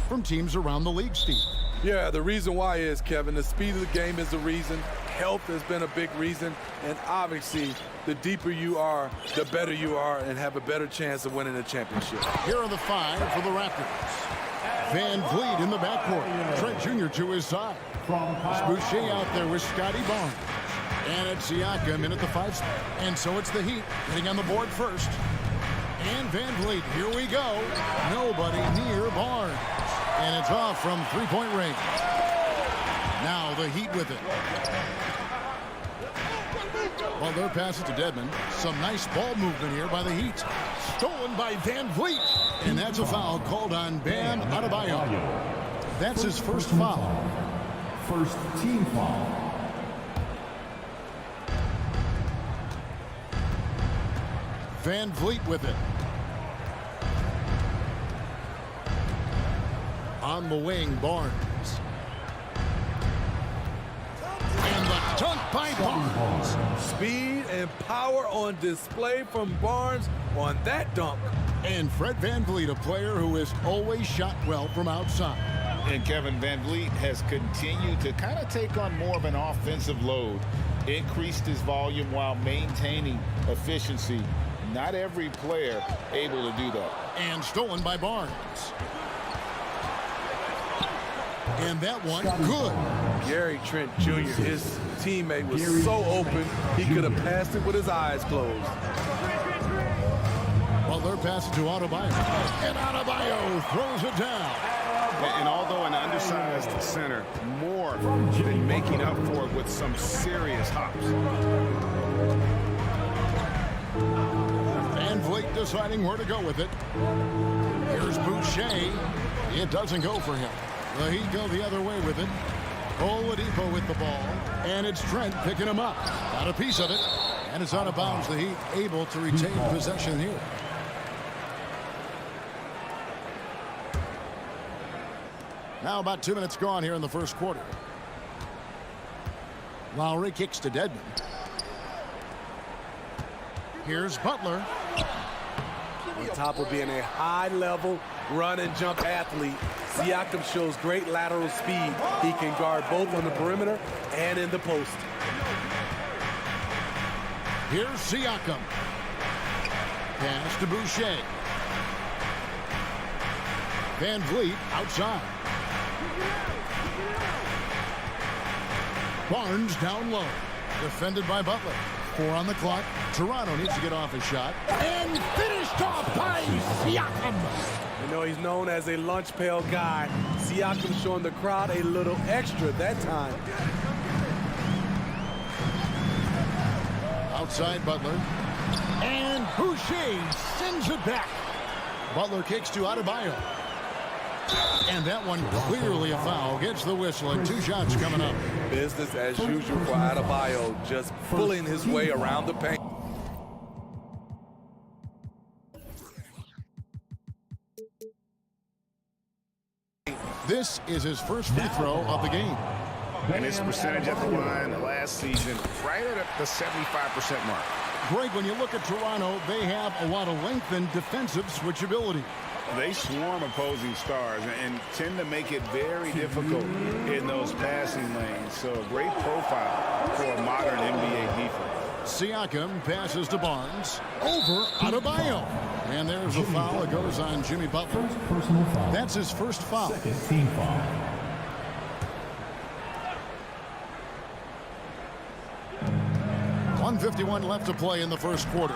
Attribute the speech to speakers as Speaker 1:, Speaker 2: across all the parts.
Speaker 1: from teams around the league, Steve.
Speaker 2: Yeah, the reason why is, Kevin, the speed of the game is the reason. Health has been a big reason. And obviously, the deeper you are, the better you are and have a better chance of winning a championship.
Speaker 1: Here are the 5 for the Raptors. Van Vliet in the backcourt. Trent Jr. to his side. It's Boucher out there with Scotty Barnes. And it's Siakam in at the 5 spot. And so it's the Heat getting on the board first. And Van Vliet, here we go. Nobody near Barnes. And it's off from three-point range. Now the Heat with it. Well, their pass it to Dedmon. Some nice ball movement here by the Heat. Stolen by Van Vliet. And that's a foul called on Bam Adebayo. That's his first foul.
Speaker 3: First team foul.
Speaker 1: Van Vliet with it. On the wing, Barnes. And the dunk by Barnes.
Speaker 2: Speed and power on display from Barnes on that dunk.
Speaker 1: And Fred Van Vliet, a player who has always shot well from outside.
Speaker 4: And Kevin Van Vliet has continued to kind of take on more of an offensive load. Increased his volume while maintaining efficiency. Not every player able to do that.
Speaker 1: And stolen by Barnes. And that one, good.
Speaker 2: Gary Trent Jr., his teammate, was so open, he could have passed it with his eyes closed.
Speaker 1: Well, they're passing to Adebayo. And Adebayo throws it down.
Speaker 5: And although an undersized center, more than making up for it with some serious hops.
Speaker 1: Van Vliet deciding where to go with it. Here's Boucher. It doesn't go for him. The Heat go the other way with it. Oladipo with the ball. And it's Trent picking him up. Got a piece of it. And it's out of bounds. The Heat able to retain possession here. Now about 2 minutes gone here in the first quarter. Lowry kicks to Dedmon. Here's Butler.
Speaker 2: On top of being a high-level run-and-jump athlete, Siakam shows great lateral speed. He can guard both on the perimeter and in the post.
Speaker 1: Here's Siakam. Pass to Boucher. Van Vliet outside. Barnes down low. Defended by Butler. 4 on the clock. Toronto needs to get off his shot. And finished off by Siakam.
Speaker 2: You know, he's known as a lunch pail guy. Siakam showing the crowd a little extra that time.
Speaker 1: Outside Butler. And Boucher sends it back. Butler kicks to Adebayo. And that one clearly a foul. Gets the whistle and 2 shots coming up.
Speaker 2: Business as usual for Adebayo, just pulling his way around the paint.
Speaker 1: This is his first free throw of the game.
Speaker 5: And his percentage at the line last season, right at the 75% mark.
Speaker 1: Greg, when you look at Toronto, they have a lot of length and defensive switchability.
Speaker 5: They swarm opposing stars and tend to make it very difficult in those passing lanes. So a great profile for a modern NBA defense.
Speaker 1: Siakam passes to Barnes. Over Adebayo. And there's a foul that goes on Jimmy Butler.
Speaker 3: Personal foul.
Speaker 1: That's his first foul.
Speaker 3: Second team foul.
Speaker 1: .151 left to play in the first quarter.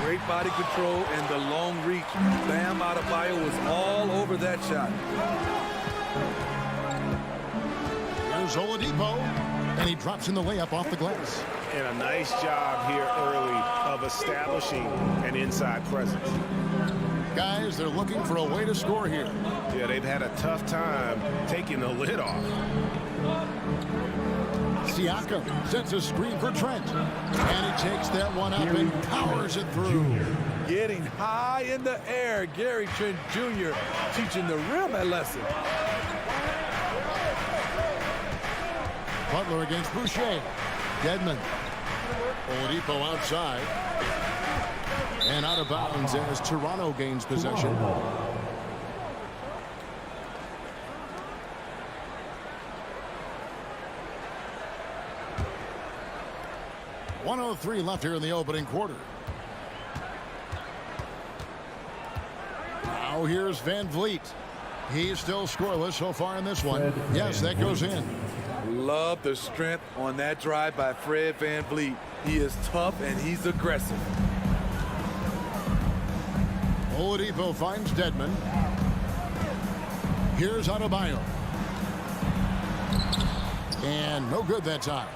Speaker 2: Great body control and the long reach. Bam Adebayo was all over that shot.
Speaker 1: Here's Oladipo. And he drops in the layup off the glass.
Speaker 5: And a nice job here early of establishing an inside presence.
Speaker 1: Guys, they're looking for a way to score here.
Speaker 5: Yeah, they've had a tough time taking the lid off.
Speaker 1: Siakam sets a screen for Trent. And he takes that one up and powers it through.
Speaker 2: Getting high in the air. Gary Trent Jr. teaching the rim a lesson.
Speaker 1: Butler against Boucher. Dedmon. Oladipo outside. And out of bounds as Toronto gains possession. 1:03 left here in the opening quarter. Now here's Van Vliet. He's still scoreless so far in this one. Yes, that goes in.
Speaker 2: Love the strength on that drive by Fred Van Vliet. He is tough and he's aggressive.
Speaker 1: Oladipo finds Dedmon. Here's Adebayo. And no good that time.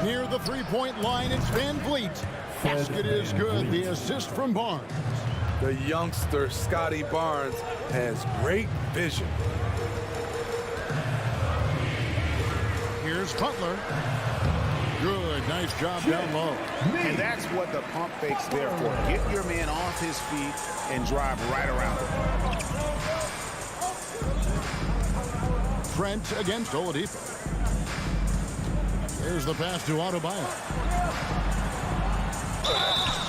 Speaker 1: Near the three-point line, it's Van Vliet. Basket is good. The assist from Barnes.
Speaker 2: The youngster, Scotty Barnes, has great vision.
Speaker 1: Here's Butler. Good, nice job down low.
Speaker 5: And that's what the pump fake's there for. Get your man off his feet and drive right around him.
Speaker 1: Trent against Oladipo. Here's the pass to Adebayo.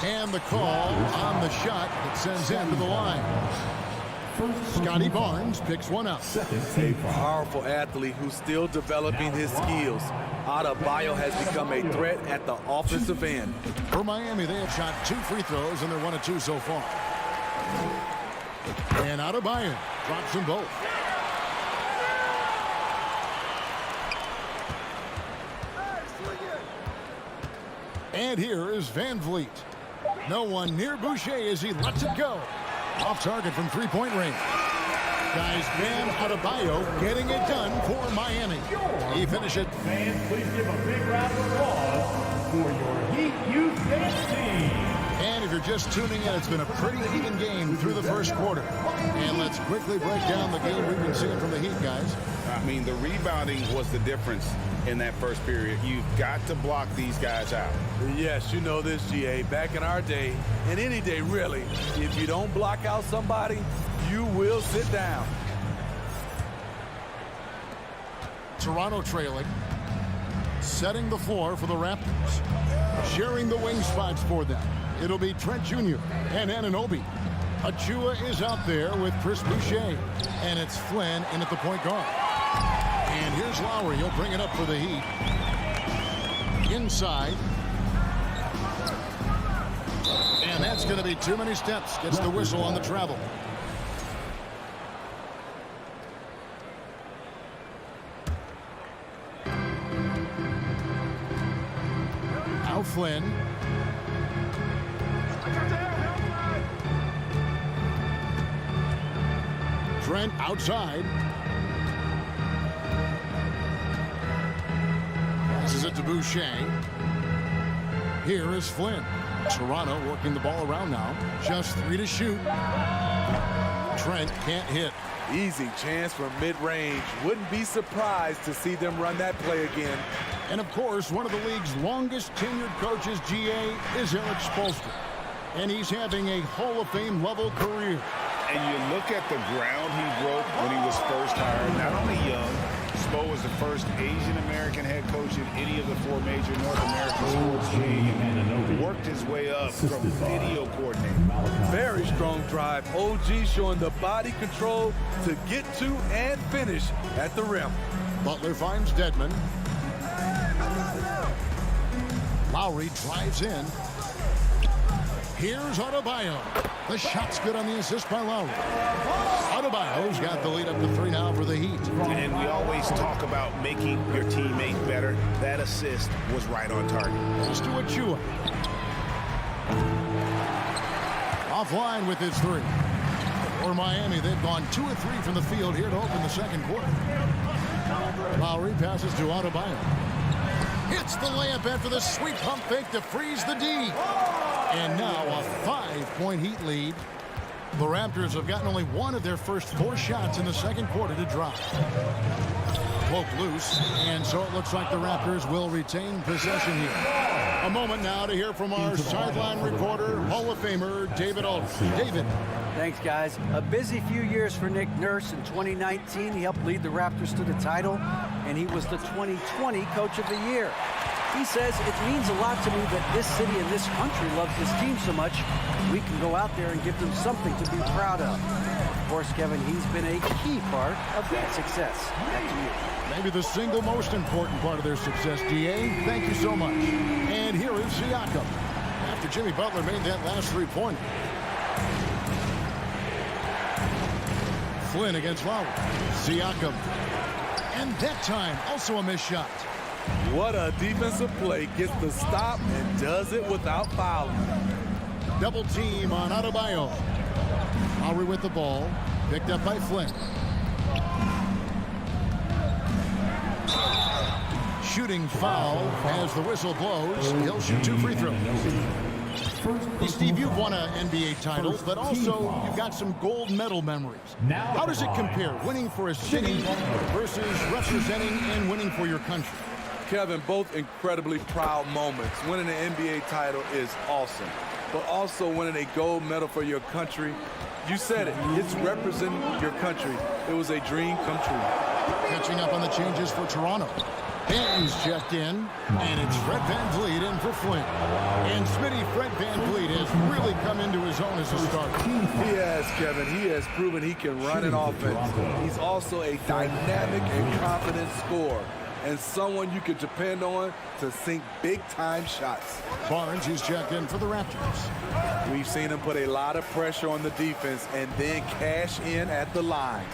Speaker 1: And the call on the shot that sends him to the line. Scotty Barnes picks one up.
Speaker 2: A powerful athlete who's still developing his skills. Adebayo has become a threat at the offensive end.
Speaker 1: For Miami, they have shot 2 free throws, and they're 1 of 2 so far. And Adebayo drops them both. And here is Van Vliet. No one near Boucher as he lets it go. Off target from three-point range. Guys, Bam Adebayo getting it done for Miami. He finished it.
Speaker 3: Fans, please give a big round of applause for your Heat Youth Dance team.
Speaker 1: And if you're just tuning in, it's been a pretty even game through the first quarter. And let's quickly break down the game we've been seeing from the Heat, guys.
Speaker 5: I mean, the rebounding was the difference in that first period. You've got to block these guys out.
Speaker 2: Yes, you know this, GA. Back in our day, and any day really, if you don't block out somebody, you will sit down.
Speaker 1: Toronto trailing. Setting the floor for the Raptors. Sharing the wing spots for them. It'll be Trent Jr. and Anunoby. Achua is out there with Chris Boucher. And it's Flynn in at the point guard. And here's Lowry. He'll bring it up for the Heat. Inside. And that's going to be too many steps. Gets the whistle on the travel. Now Flynn. Trent outside. Passes it to Boucher. Here is Flynn. Toronto working the ball around now. Just 3 to shoot. Trent can't hit.
Speaker 2: Easy chance from mid-range. Wouldn't be surprised to see them run that play again.
Speaker 1: And, of course, one of the league's longest tenured coaches, GA, is Eric Spoelstra. And he's having a Hall of Fame level career.
Speaker 5: And you look at the ground he broke when he was first hired. Not only young, Spo was the first Asian-American head coach in any of the 4 major North American sports leagues. Worked his way up from video coordinator.
Speaker 2: Very strong drive. OG showing the body control to get to and finish at the rim.
Speaker 1: Butler finds Dedmon. Lowry drives in. Here's Adebayo. The shot's good on the assist by Lowry. Adebayo's got the lead up to 3 now for the Heat.
Speaker 5: And we always talk about making your teammate better. That assist was right on target.
Speaker 1: Goes to Achua. Offline with his 3. For Miami, they've gone 2 of 3 from the field here to open the second quarter. Lowry passes to Adebayo. Hits the layup after the sweet pump fake to freeze the D. And now a 5-point Heat lead. The Raptors have gotten only 1 of their first 4 shots in the second quarter to drop. Poke loose, and so it looks like the Raptors will retain possession here. A moment now to hear from our sideline reporter, Hall of Famer David Aldridge. David.
Speaker 6: Thanks, guys. A busy few years for Nick Nurse. In 2019, he helped lead the Raptors to the title, and he was the 2020 Coach of the Year. He says, it means a lot to me that this city and this country loves this team so much. We can go out there and give them something to be proud of. Of course, Kevin, he's been a key part of that success. Back to you.
Speaker 1: Maybe the single most important part of their success, D.A. Thank you so much. And here is Siakam. After Jimmy Butler made that last three-pointer. Flynn against Lowry. Siakam. And that time, also a missed shot.
Speaker 2: What a defensive play. Gets the stop and does it without fouling.
Speaker 1: Double team on Adebayo. Lowry with the ball. Picked up by Flynn. Shooting foul as the whistle blows. He'll shoot 2 free throws. Hey, Steve, you've won an NBA title, but also you've got some gold medal memories. How does it compare, winning for a city versus representing and winning for your country?
Speaker 2: Kevin, both incredibly proud moments. Winning an NBA title is awesome, but also winning a gold medal for your country, you said it, it's representing your country. It was a dream come true.
Speaker 1: Catching up on the changes for Toronto. Haynes checked in, and it's Fred VanVleet in for Flynn. And Smitty, Fred VanVleet has really come into his own as a starter.
Speaker 2: He has, Kevin. He has proven he can run an offense. He's also a dynamic and confident scorer, and someone you can depend on to sink big-time shots.
Speaker 1: Barnes, who's checked in for the Raptors.
Speaker 2: We've seen him put a lot of pressure on the defense and then cash in at the line.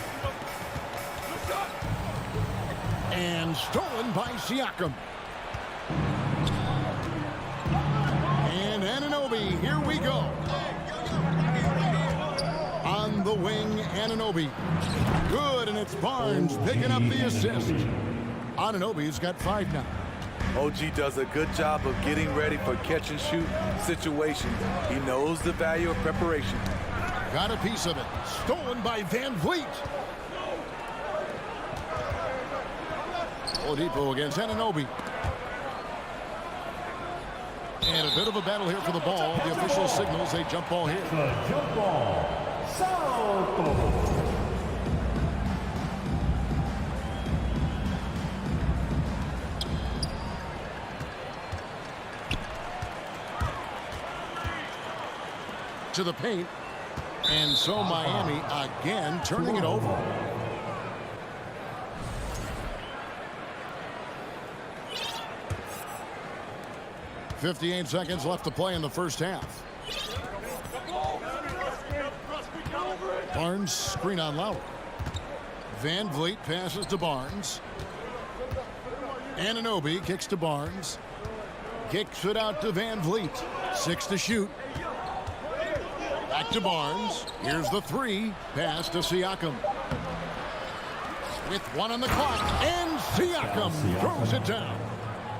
Speaker 1: And stolen by Siakam. And Anunoby, here we go. On the wing, Anunoby. Good, and it's Barnes picking up the assist. Anunoby's got 5 now.
Speaker 2: OG does a good job of getting ready for catch-and-shoot situations. He knows the value of preparation.
Speaker 1: Got a piece of it. Stolen by VanVleet. Oladipo against Anunoby. And a bit of a battle here for the ball. The official signals a jump ball here.
Speaker 3: The jump ball. Salto.
Speaker 1: To the paint. And so Miami again turning it over. .58 seconds left to play in the first half. Barnes screen on Lowry. VanVleet passes to Barnes. Anunoby kicks to Barnes. Kicks it out to VanVleet. 6 to shoot. Back to Barnes. Here's the 3. Pass to Siakam. With 1 on the clock. And Siakam throws it down.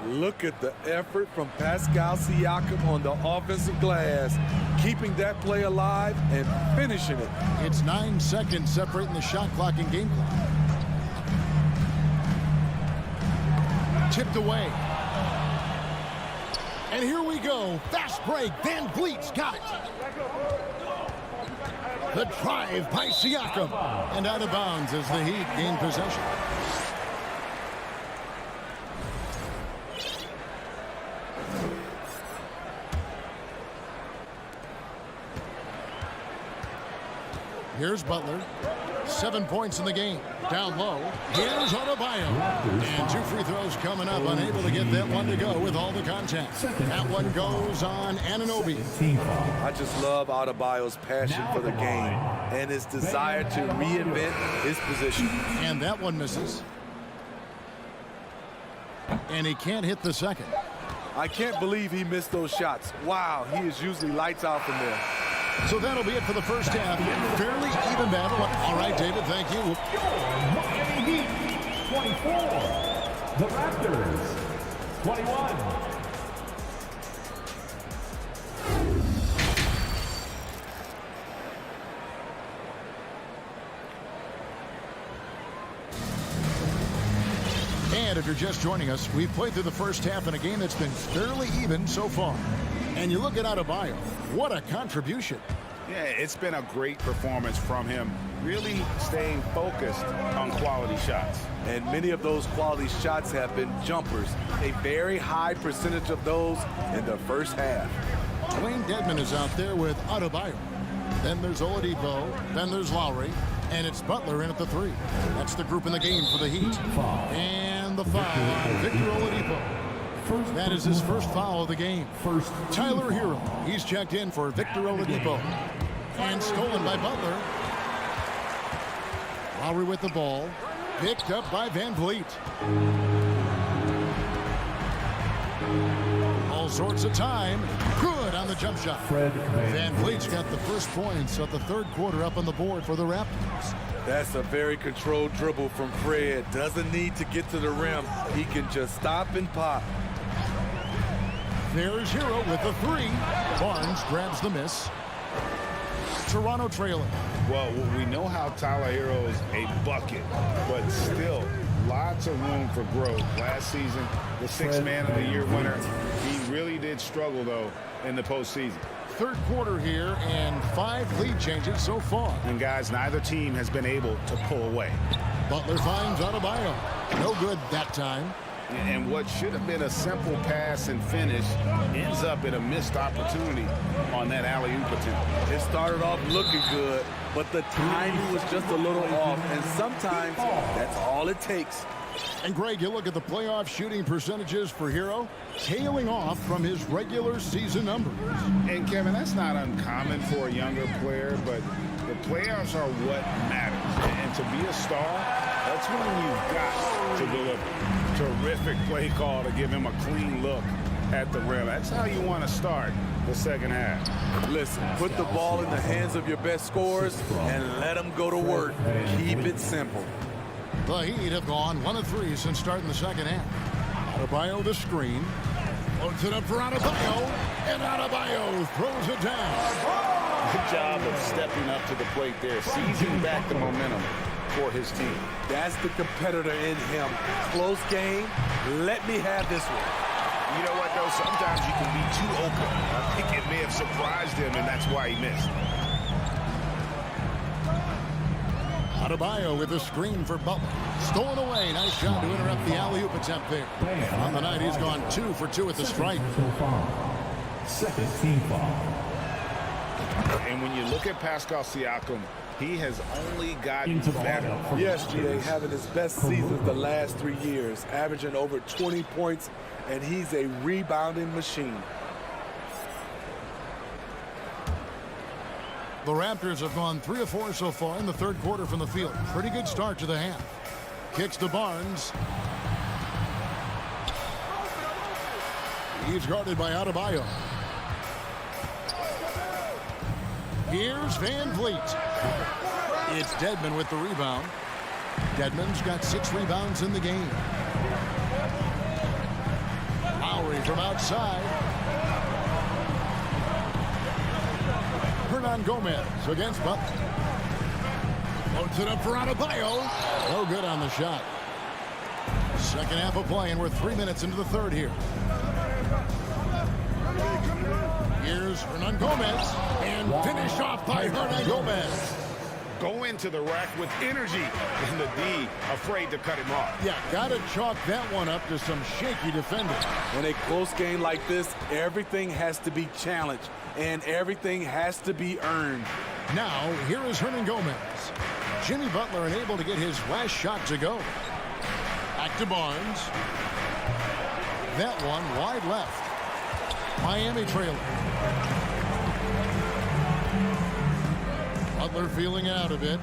Speaker 2: Look at the effort from Pascal Siakam on the offensive glass, keeping that play alive and finishing it.
Speaker 1: It's 9 seconds separating the shot clock and game clock. Tipped away. And here we go. Fast break. VanVleet's got it. The drive by Siakam. And out of bounds as the Heat gain possession. Here's Butler. 7 points in the game. Down low. Here's Adebayo. And 2 free throws coming up. Unable to get that one to go with all the contact. That one goes on Anunoby.
Speaker 2: I just love Adebayo's passion for the game and his desire to reinvent his position.
Speaker 1: And that one misses. And he can't hit the second.
Speaker 2: I can't believe he missed those shots. Wow, he is usually lights out from there.
Speaker 1: So that'll be it for the first half. Fairly even battle. All right, David, thank you.
Speaker 3: Miami Heat, 24. The Raptors, 21.
Speaker 1: And if you're just joining us, we've played through the first half in a game that's been fairly even so far. And you look at Adebayo, what a contribution.
Speaker 5: Yeah, it's been a great performance from him, really staying focused on quality shots.
Speaker 2: And many of those quality shots have been jumpers, a very high percentage of those in the first half.
Speaker 1: Dwayne Dedmon is out there with Adebayo. Then there's Oladipo. Then there's Lowry. And it's Butler in at the 3. That's the group in the game for the Heat. And the foul on Victor Oladipo. That is his first foul of the game. Tyler Hero. He's checked in for Victor Oladipo. And stolen by Butler. Lowry with the ball. Picked up by Van Vliet. All sorts of time. Good on the jump shot. Van Vliet's got the first points of the third quarter up on the board for the Raptors.
Speaker 2: That's a very controlled dribble from Fred. Doesn't need to get to the rim. He can just stop and pop.
Speaker 1: There's Hero with the 3. Barnes grabs the miss. Toronto trailing.
Speaker 5: Well, we know how Tyler Hero's a bucket, but still lots of room for growth. Last season, the 6th Man of the Year winner. He really did struggle, though, in the postseason.
Speaker 1: Third quarter here and 5 lead changes so far.
Speaker 5: And, guys, neither team has been able to pull away.
Speaker 1: Butler finds Adebayo. No good that time.
Speaker 5: And what should have been a simple pass and finish ends up in a missed opportunity on that alley-oop attempt.
Speaker 2: It started off looking good, but the timing was just a little off, and sometimes that's all it takes.
Speaker 1: And, Greg, you look at the playoff shooting percentages for Hero, tailing off from his regular season numbers.
Speaker 5: And, Kevin, that's not uncommon for a younger player, but the playoffs are what matters. And to be a star, that's when you've got to deliver. Terrific play call to give him a clean look at the rim. That's how you want to start the second half.
Speaker 2: Listen, put the ball in the hands of your best scorers and let them go to work. Keep it simple.
Speaker 1: The Heat have gone 1 of 3 since starting the second half. Adebayo the screen. Loads it up for Adebayo. And Adebayo throws it down.
Speaker 5: Good job of stepping up to the plate there, seizing back the momentum for his team.
Speaker 2: That's the competitor in him. Close game. Let me have this one.
Speaker 5: You know what, though? Sometimes you can be too open. I think it may have surprised him, and that's why he missed.
Speaker 1: Adebayo with a screen for Butler. Stolen away. Nice shot to interrupt the alley-oop attempt there. On the night, he's gone 2 for 2 at the stripe.
Speaker 3: Second team foul.
Speaker 5: And when you look at Pascal Siakam, he has only gotten better.
Speaker 2: Yes, G.A. having his best season the last 3 years, averaging over 20 points, and he's a rebounding machine.
Speaker 1: The Raptors have gone 3 of 4 so far in the third quarter from the field. Pretty good start to the half. Kicks to Barnes. He's guarded by Adebayo. Here's Van Vliet. It's Dedmon with the rebound. Dedmon's got 6 rebounds in the game. Lowry from outside. Hernan Gomez against Butler. Loads it up for Adebayo. No good on the shot. Second half of play, and we're 3 minutes into the third here. Here's Hernan Gomez, and finished off by Hernan Gomez.
Speaker 5: Go into the rack with energy, and the D afraid to cut him off.
Speaker 1: Yeah, got to chalk that one up to some shaky defending.
Speaker 2: In a close game like this, everything has to be challenged, and everything has to be earned.
Speaker 1: Now, here is Hernan Gomez. Jimmy Butler unable to get his last shot to go. Back to Barnes. That one wide left. Miami trailing. Butler feeling out a bit.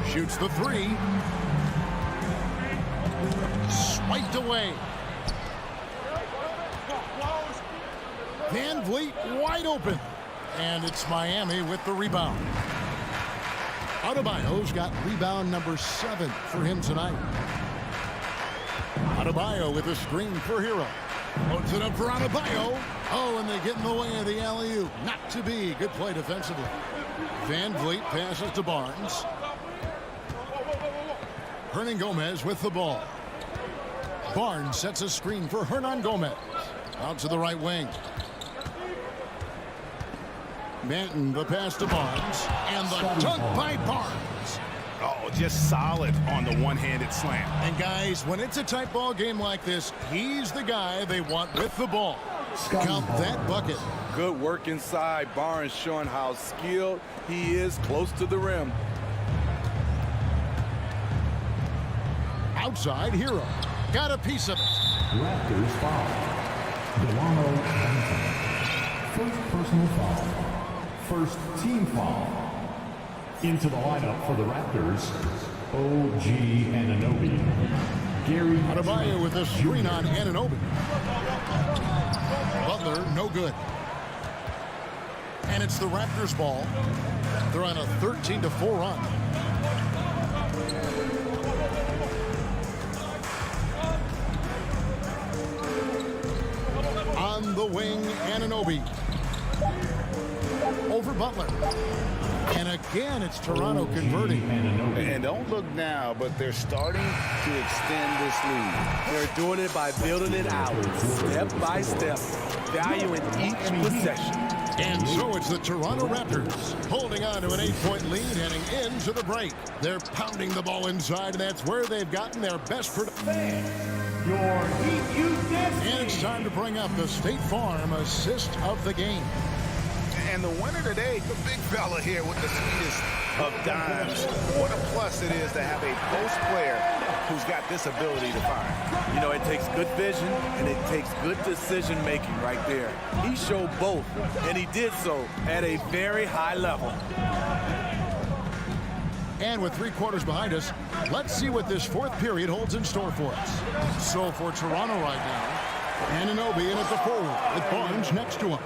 Speaker 1: Shoots the 3. Swiped away. Van Vliet wide open. And it's Miami with the rebound. Adebayo's got rebound number 7 for him tonight. Adebayo with a screen for Hero. Loads it up for Adebayo. Oh, and they get in the way of the alley-oop. Not to be. Good play defensively. Van Vliet passes to Barnes. Hernan Gomez with the ball. Barnes sets a screen for Hernan Gomez. Out to the right wing. Manton, the pass to Barnes, and the dunk by Barnes.
Speaker 5: Oh, just solid on the one-handed slam.
Speaker 1: And guys, when it's a tight ball game like this, he's the guy they want with the ball. Count that bucket.
Speaker 2: Good work inside. Barnes showing how skilled he is close to the rim.
Speaker 1: Outside, Hero. Got a piece of it.
Speaker 3: Raptors foul. Delano Banton. First personal foul. First team foul. Into the lineup for the Raptors, OG Anunoby. Gary
Speaker 1: Adebayo with a screen on Anunoby. Butler, no good. And it's the Raptors ball. They're on a 13-4 run. On the wing, Anunoby. Over Butler. And again, it's Toronto converting.
Speaker 5: And don't look now, but they're starting to extend this lead.
Speaker 2: They're doing it by building it out, step by step, valuing each possession.
Speaker 1: And so it's the Toronto Raptors holding on to an 8-point lead heading into the break. They're pounding the ball inside, and that's where they've gotten their best production.
Speaker 3: Your Heat Youth Destiny.
Speaker 1: And it's time to bring up the State Farm assist of the game.
Speaker 5: And the winner today, the big fella here with the sweetest of dimes. What a plus it is to have a post player who's got this ability to find.
Speaker 2: You know, it takes good vision and it takes good decision making right there. He showed both, and he did so at a very high level.
Speaker 1: And with 3 quarters behind us, let's see what this fourth period holds in store for us. So for Toronto right now, Anunoby in at the forward with Barnes next to him.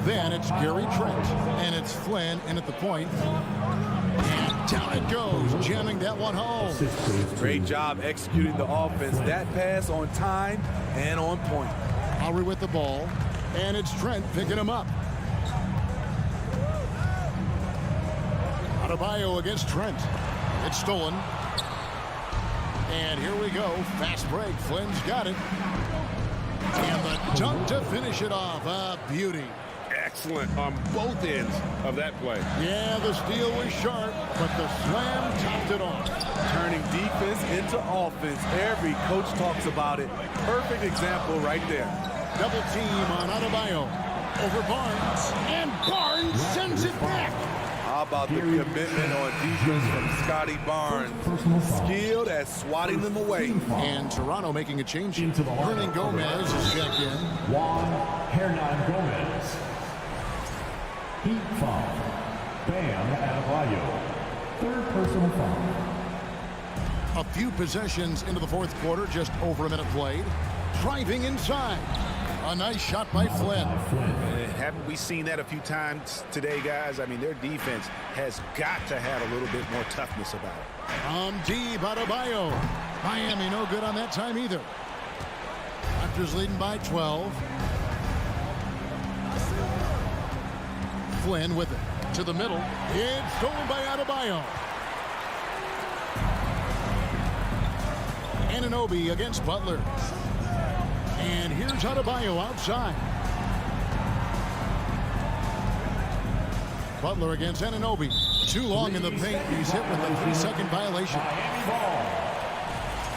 Speaker 1: Then it's Gary Trent, and it's Flynn in at the point. And down it goes, jamming that one home.
Speaker 2: Great job executing the offense. That pass on time and on point.
Speaker 1: Lowry with the ball, and it's Trent picking him up. Adebayo against Trent. It's stolen. And here we go, fast break. Flynn's got it. And the dunk to finish it off. A beauty.
Speaker 5: Excellent on both ends of that play.
Speaker 1: Yeah, the steal was sharp, but the slam topped it off.
Speaker 2: Turning defense into offense. Every coach talks about it. Perfect example right there.
Speaker 1: Double team on Adebayo. Over Barnes. And Barnes sends it back.
Speaker 2: How about the commitment on defense from Scotty Barnes? Skilled at swatting them away.
Speaker 1: And Toronto making a change. Hernan Gomez is checked in.
Speaker 3: Juan Hernan Gomez. Heat foul. Bam Adebayo. Third personal foul.
Speaker 1: A few possessions into the fourth quarter, just over a minute played. Driving inside. A nice shot by Flynn.
Speaker 5: Haven't we seen that a few times today, guys? I mean, their defense has got to have a little bit more toughness about it.
Speaker 1: Deep Adebayo. Miami no good on that time either. Raptors leading by 12. Flynn with it to the middle. It's stolen by Adebayo. Anunoby against Butler. And here's Adebayo outside. Butler against Anunoby. Too long in the paint. He's hit with a 3-second violation.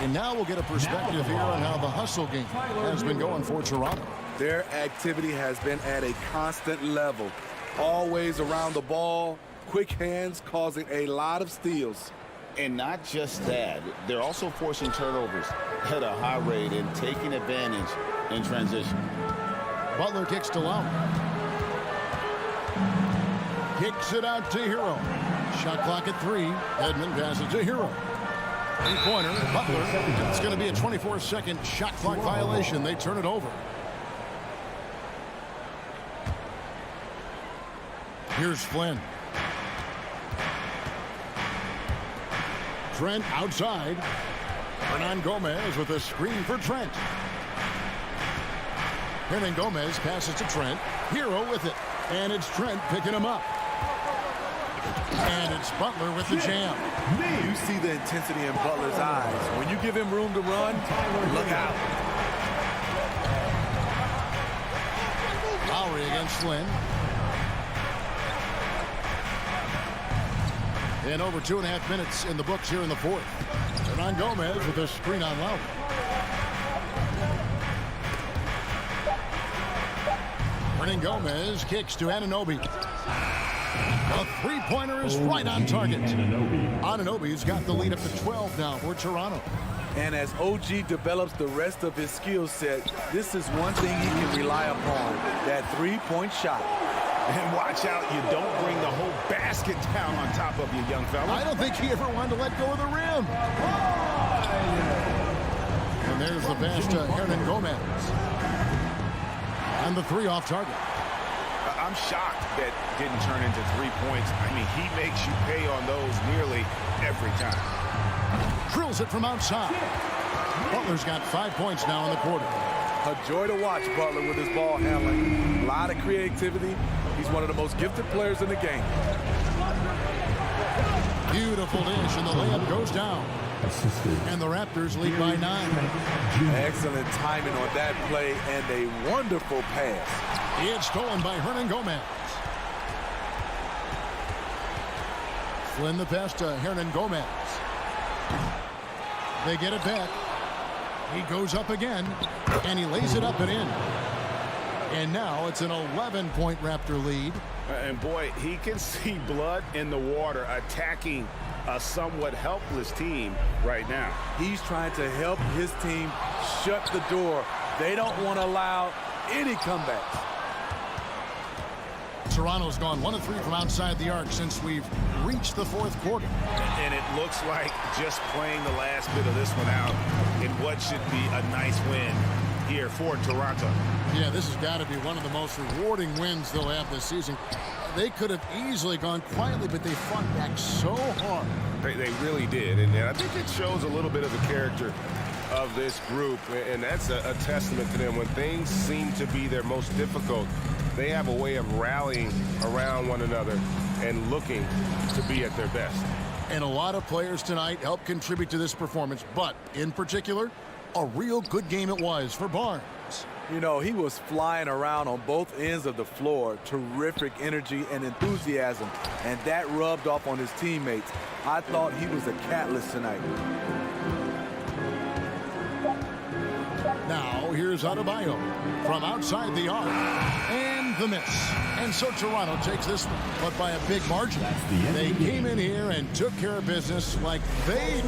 Speaker 1: And now we'll get a perspective here on how the hustle game has been going for Toronto.
Speaker 2: Their activity has been at a constant level. Always around the ball. Quick hands causing a lot of steals.
Speaker 4: And not just that, they're also forcing turnovers at a high rate and taking advantage in transition.
Speaker 1: Butler kicks to Lowry. Kicks it out to Hero. Shot clock at 3. Edmond passes to Hero. 3-pointer, Butler. It's going to be a 24-second shot clock violation. They turn it over. Here's Flynn. Trent outside. Hernan Gomez with a screen for Trent. Hernan Gomez passes to Trent. Hero with it. And it's Trent picking him up. And it's Butler with the jam.
Speaker 2: You see the intensity in Butler's eyes. When you give him room to run, look out.
Speaker 1: Lowry against Flynn. And over 2.5 minutes in the books here in the fourth. Hernan Gomez with a screen on Lowry. Hernan Gomez kicks to Anunoby. A three-pointer is right on target. Anunoby's got the lead up to 12 now for Toronto.
Speaker 2: And as OG develops the rest of his skill set, this is one thing he can rely upon, that three-point shot.
Speaker 5: And watch out, you don't bring the whole basket down on top of you, young fella.
Speaker 1: I don't think he ever wanted to let go of the rim. And there's the pass to Hernan Gomez. And the three off target.
Speaker 5: I'm shocked that didn't turn into 3 points. I mean, he makes you pay on those nearly every time.
Speaker 1: Drills it from outside. Butler's got 5 points now in the quarter.
Speaker 2: A joy to watch Butler with his ball handling. A lot of creativity. He's one of the most gifted players in the game.
Speaker 1: Beautiful dish, and the layup goes down. And the Raptors lead by 9.
Speaker 2: Excellent timing on that play and a wonderful pass.
Speaker 1: It's stolen by Hernan Gomez. Flynn the pass to Hernan Gomez. They get it back. He goes up again, and he lays it up and in. And now it's an 11-point Raptor lead.
Speaker 5: And boy, he can see blood in the water attacking a somewhat helpless team right now.
Speaker 2: He's trying to help his team shut the door. They don't want to allow any comebacks.
Speaker 1: Toronto's gone 1 of 3 from outside the arc since we've reached the fourth quarter.
Speaker 5: And it looks like just playing the last bit of this one out in what should be a nice win here for Toronto.
Speaker 1: Yeah, this has got to be one of the most rewarding wins they'll have this season. They could have easily gone quietly, but they fought back so hard.
Speaker 5: They really did, and I think it shows a little bit of the character of this group, and that's a testament to them. When things seem to be their most difficult, they have a way of rallying around one another and looking to be at their best.
Speaker 1: And a lot of players tonight helped contribute to this performance, but in particular, a real good game it was for Barnes.
Speaker 2: You know, he was flying around on both ends of the floor. Terrific energy and enthusiasm, and that rubbed off on his teammates. I thought he was a catalyst tonight.
Speaker 1: Now, here's Adebayo from outside the arc. And the miss. And so Toronto takes this one, but by a big margin. They came in here and took care of business like they...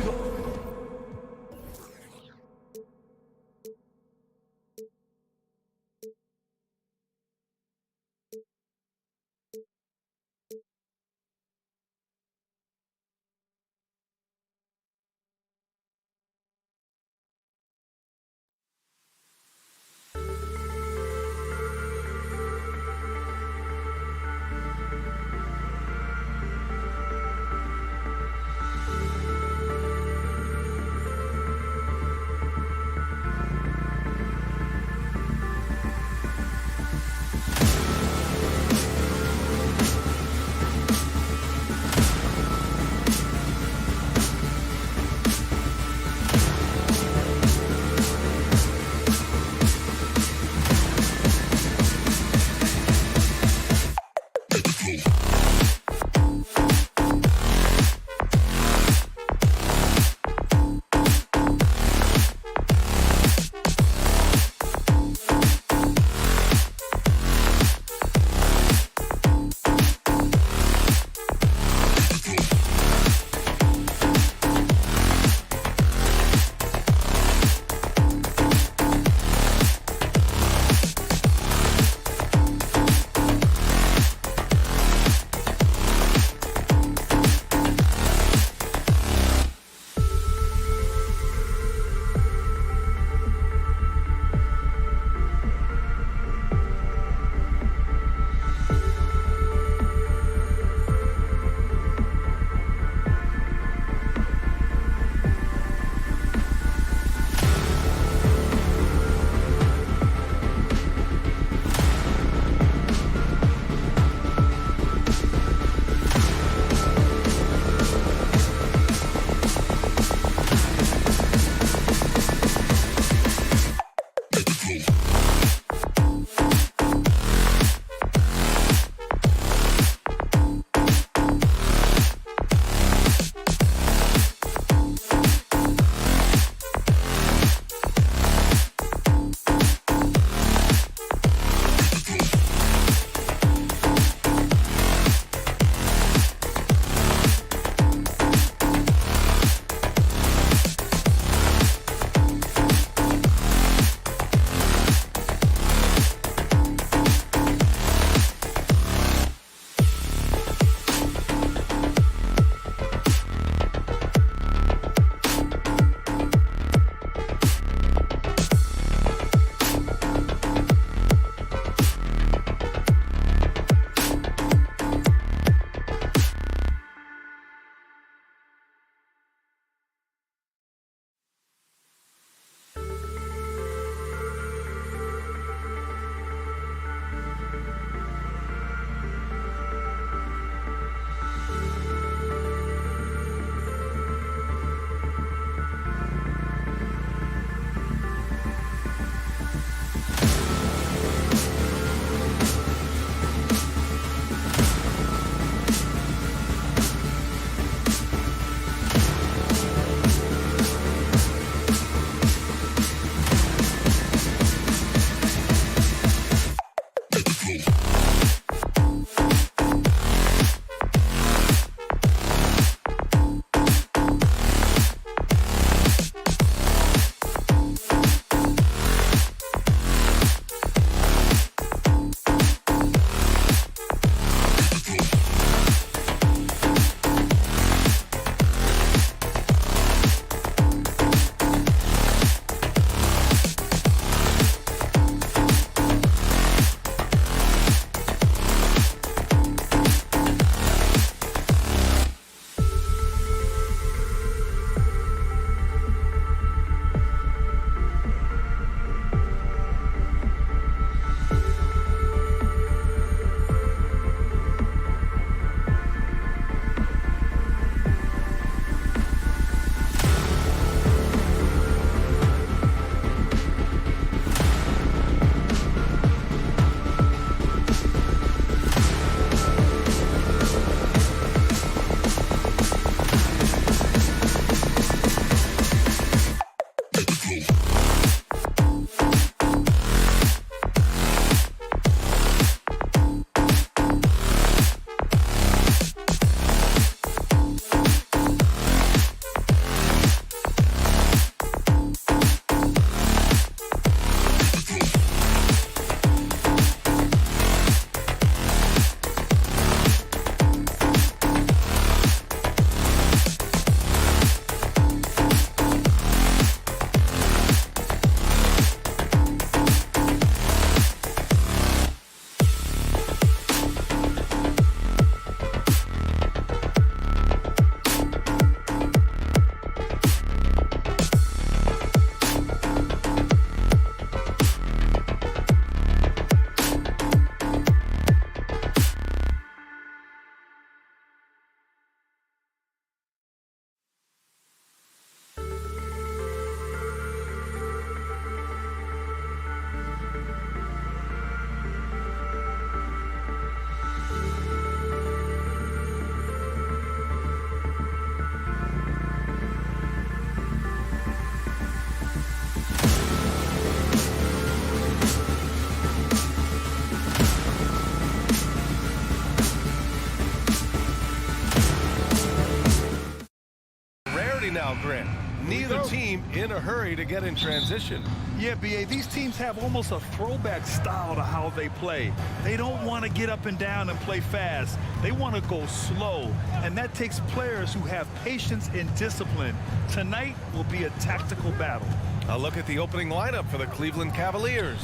Speaker 7: Now, Grant. Neither team in a hurry to get in transition.
Speaker 8: Yeah, B.A., these teams have almost a throwback style to how they play. They don't want to get up and down and play fast. They want to go slow, and that takes players who have patience and discipline. Tonight will be a tactical battle.
Speaker 7: A look at the opening lineup for the Cleveland Cavaliers.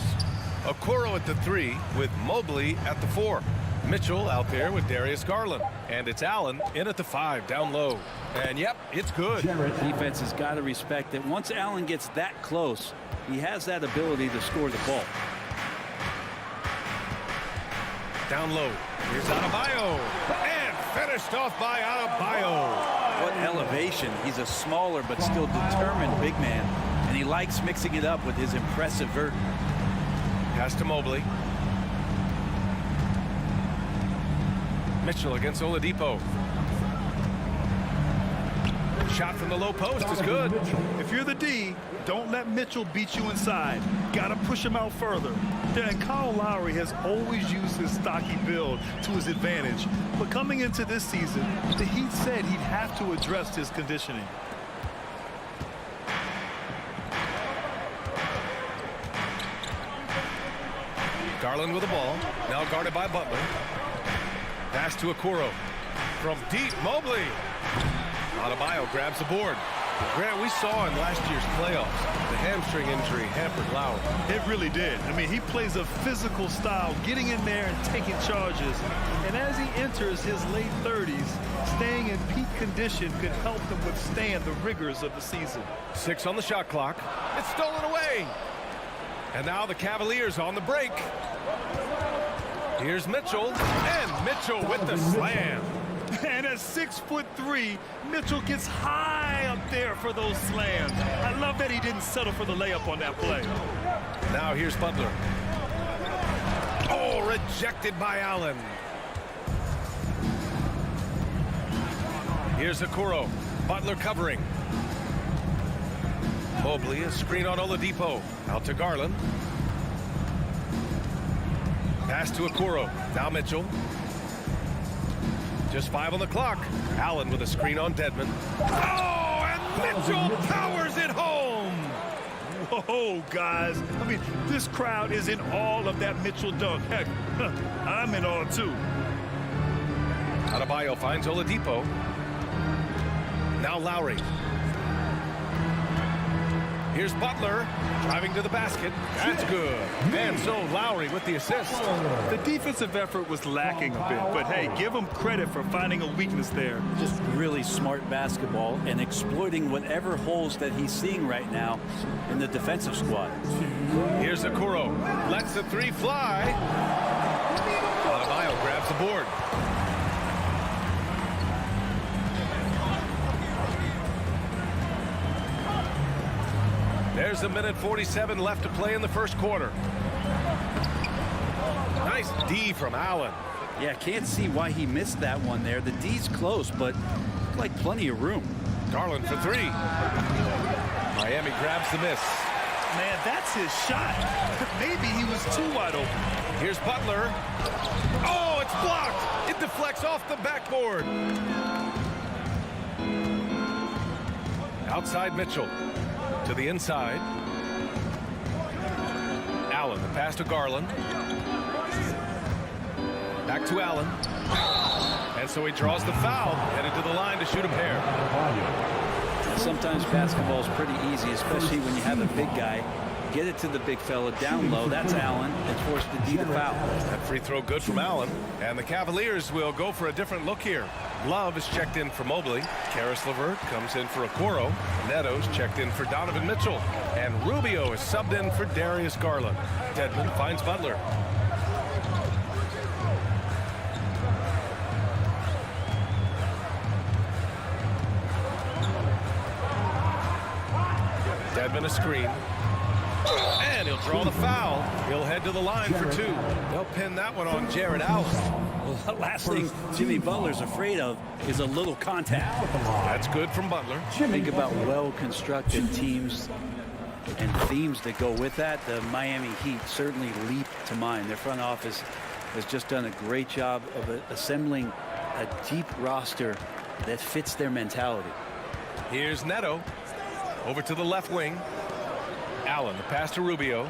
Speaker 7: Okoro at the 3 with Mobley at the 4. Mitchell out there with Darius Garland. And it's Allen in at the 5 down low. And yep, it's good.
Speaker 6: Defense has got to respect that once Allen gets that close, he has that ability to score the ball.
Speaker 7: Down low. Here's Adebayo. And finished off by Adebayo.
Speaker 6: What elevation. He's a smaller but still determined big man. And he likes mixing it up with his impressive vert.
Speaker 7: Pass to Mobley. Mitchell against Oladipo. Shot from the low post is good.
Speaker 8: If you're the D, don't let Mitchell beat you inside. Got to push him out further. And Kyle Lowry has always used his stocky build to his advantage. But coming into this season, the Heat said he'd have to address his conditioning.
Speaker 7: Garland with the ball. Now guarded by Butler. Pass to Okoro. From deep, Mobley. Adebayo grabs the board. Grant, we saw in last year's playoffs, the hamstring injury hampered Lowry.
Speaker 8: It really did. I mean, he plays a physical style, getting in there and taking charges. And as he enters his late 30s, staying in peak condition could help him withstand the rigors of the season.
Speaker 7: 6 on the shot clock. It's stolen away. And now the Cavaliers on the break. Here's Mitchell, and Mitchell with the slam.
Speaker 8: And at 6'3", Mitchell gets high up there for those slams. I love that he didn't settle for the layup on that play.
Speaker 7: Now here's Butler. Oh, rejected by Allen. Here's Okoro. Butler covering. Mobley, a screen on Oladipo. Out to Garland. Pass to Okoro. Now Mitchell. Just 5 on the clock. Allen with a screen on Dedmon. Oh, and Mitchell powers it home.
Speaker 8: Whoa, guys. I mean, this crowd is in all of that Mitchell dunk. Heck, I'm in all too.
Speaker 7: Adebayo finds Oladipo. Now Lowry. Here's Butler driving to the basket. That's good. And so Lowry with the assist.
Speaker 8: The defensive effort was lacking a bit, but hey, give him credit for finding a weakness there.
Speaker 6: Just really smart basketball and exploiting whatever holes that he's seeing right now in the defensive squad.
Speaker 7: Here's Okoro. Lets the 3 fly. Adebayo grabs the board. There's a minute 47 left to play in the first quarter. Nice D from Allen.
Speaker 6: Yeah, can't see why he missed that one there. The D's close, but like plenty of room.
Speaker 7: Garland for 3. Miami grabs the miss.
Speaker 8: Man, that's his shot. Maybe he was too wide open.
Speaker 7: Here's Butler. Oh, it's blocked. It deflects off the backboard. Outside Mitchell. To the inside. Allen, the pass to Garland. Back to Allen. And so he draws the foul, headed to the line to shoot a pair.
Speaker 6: Sometimes basketball is pretty easy, especially when you have a big guy. Get it to the big fella down low. That's Allen. And forced to D the foul.
Speaker 7: That free throw good from Allen. And the Cavaliers will go for a different look here. Love is checked in for Mobley. Karis LeVert comes in for Okoro. Neto's checked in for Donovan Mitchell. And Rubio is subbed in for Darius Garland. Dedmon finds Butler. Dedmon a screen. And he'll draw the foul. He'll head to the line for 2. They'll pin that one on Jared Allen.
Speaker 6: Well, the last thing Jimmy Butler's afraid of is a little contact.
Speaker 7: That's good from Butler.
Speaker 6: Think about well-constructed teams and themes that go with that. The Miami Heat certainly leap to mind. Their front office has just done a great job of assembling a deep roster that fits their mentality.
Speaker 7: Here's Neto. Over to the left wing. Allen, the pass to Rubio.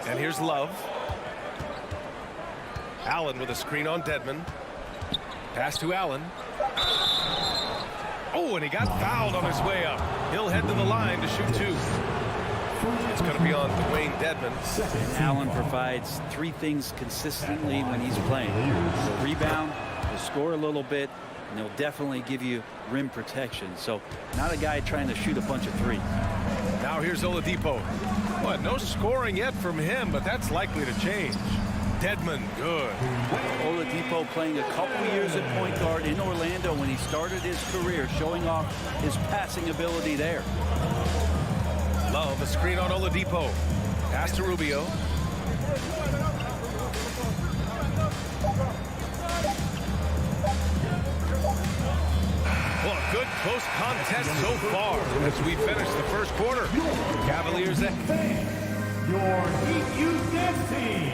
Speaker 7: And here's Love. Allen with a screen on Dedmon. Pass to Allen. Oh, and he got fouled on his way up. He'll head to the line to shoot 2. It's going to be on Dwayne Dedmon.
Speaker 6: Allen provides 3 things consistently when he's playing. He'll rebound, he'll score a little bit, and he'll definitely give you rim protection. So not a guy trying to shoot a bunch of 3.
Speaker 7: Now here's Oladipo. What, no scoring yet from him, but that's likely to change. Dedmon, good.
Speaker 6: Oladipo playing a couple years at point guard in Orlando when he started his career, showing off his passing ability there.
Speaker 7: Love, a screen on Oladipo. Pass to Rubio. Well, a good close contest so far as we finish the first quarter. Cavaliers ahead.
Speaker 3: Your Heat Youth Dance Team.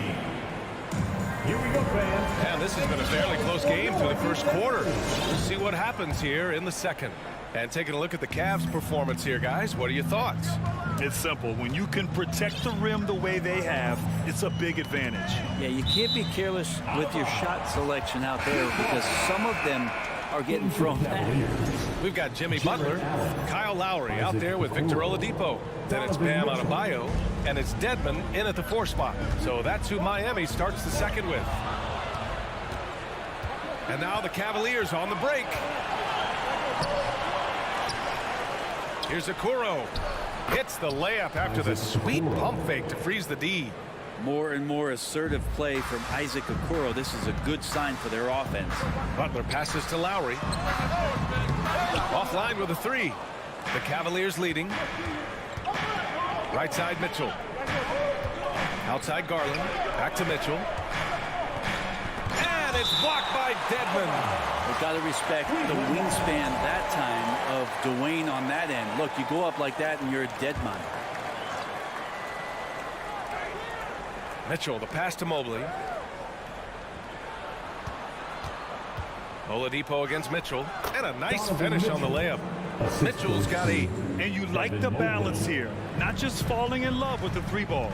Speaker 3: Here we go, fans.
Speaker 7: And this has been a fairly close game through the first quarter. We'll see what happens here in the second. And taking a look at the Cavs' performance here, guys, what are your thoughts?
Speaker 8: It's simple. When you can protect the rim the way they have, it's a big advantage.
Speaker 6: Yeah, you can't be careless with your shot selection out there because some of them are getting thrown back.
Speaker 7: We've got Jimmy Butler, Kyle Lowry out there with Victor Oladipo. Then it's Bam Adebayo, and it's Dedmon in at the 4 spot. So that's who Miami starts the second with. And now the Cavaliers on the break. Here's Okoro. Hits the layup after the sweet pump fake to freeze the D.
Speaker 6: More and more assertive play from Isaac Okoro. This is a good sign for their offense.
Speaker 7: Butler passes to Lowry. Offline with a 3. The Cavaliers leading. Right side Mitchell. Outside Garland. Back to Mitchell. And it's blocked by Dedmon.
Speaker 6: We've got to respect the wingspan that time of Dwayne on that end. Look, you go up like that and you're a dead man.
Speaker 7: Mitchell, the pass to Mobley. Oladipo against Mitchell, and a nice finish on the layup. Mitchell's got a...
Speaker 8: And you like the balance here, not just falling in love with the 3-ball.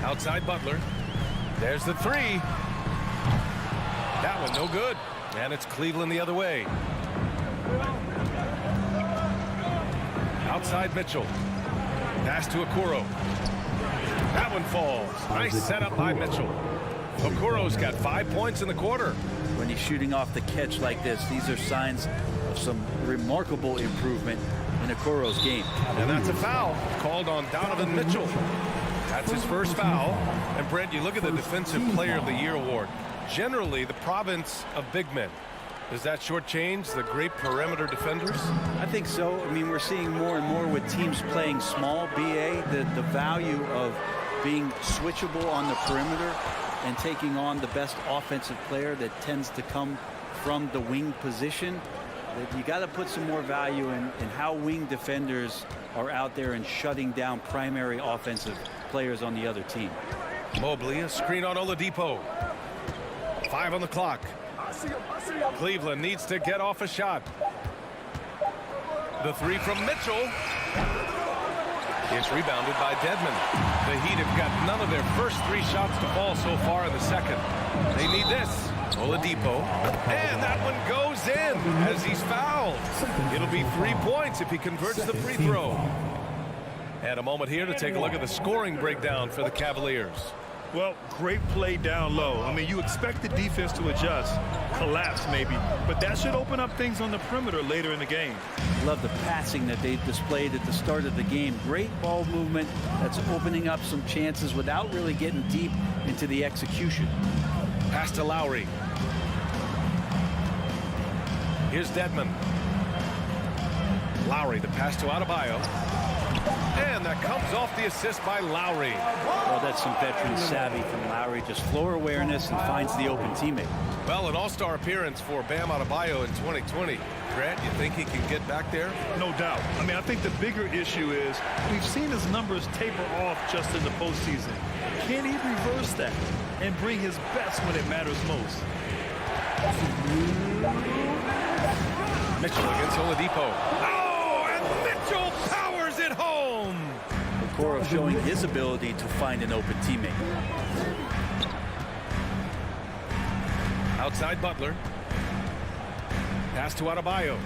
Speaker 7: Outside Butler. There's the 3. That one no good. And it's Cleveland the other way. Outside Mitchell. Pass to Okoro. That one falls. Nice setup by Mitchell. Okoro's got 5 points in the quarter.
Speaker 6: When he's shooting off the catch like this, these are signs of some remarkable improvement in Okoro's game.
Speaker 7: And that's a foul called on Donovan Mitchell. That's his first foul. And Brent, you look at the Defensive Player of the Year award. Generally, the province of big men. Does that shortchange the great perimeter defenders?
Speaker 6: I think so. I mean, we're seeing more and more with teams playing small, BA, the value of being switchable on the perimeter and taking on the best offensive player that tends to come from the wing position. That you got to put some more value in how wing defenders are out there and shutting down primary offensive players on the other team.
Speaker 7: Mobley, a screen on Oladipo. 5 on the clock. Cleveland needs to get off a shot. The 3 from Mitchell. It's rebounded by Dedmon. The Heat have got none of their first 3 shots to fall so far in the second. They need this. Oladipo. And that one goes in as he's fouled. It'll be 3 points if he converts the free throw. And a moment here to take a look at the scoring breakdown for the Cavaliers.
Speaker 8: Well, great play down low. I mean, you expect the defense to adjust, collapse maybe, but that should open up things on the perimeter later in the game.
Speaker 6: Love the passing that they displayed at the start of the game. Great ball movement that's opening up some chances without really getting deep into the execution.
Speaker 7: Pass to Lowry. Here's Dedmon. Lowry, the pass to Adebayo. And that comes off the assist by Lowry.
Speaker 6: Well, that's some veteran savvy from Lowry. Just floor awareness and finds the open teammate.
Speaker 7: Well, an all-star appearance for Bam Adebayo in 2020. Grant, you think he can get back there?
Speaker 8: No doubt. I mean, I think the bigger issue is we've seen his numbers taper off just in the postseason. Can he reverse that and bring his best when it matters most?
Speaker 7: Mitchell against Oladipo. Oh, and Mitchell powers it home.
Speaker 6: Okoro showing his ability to find an open teammate.
Speaker 7: Outside Butler. Pass to Adebayo.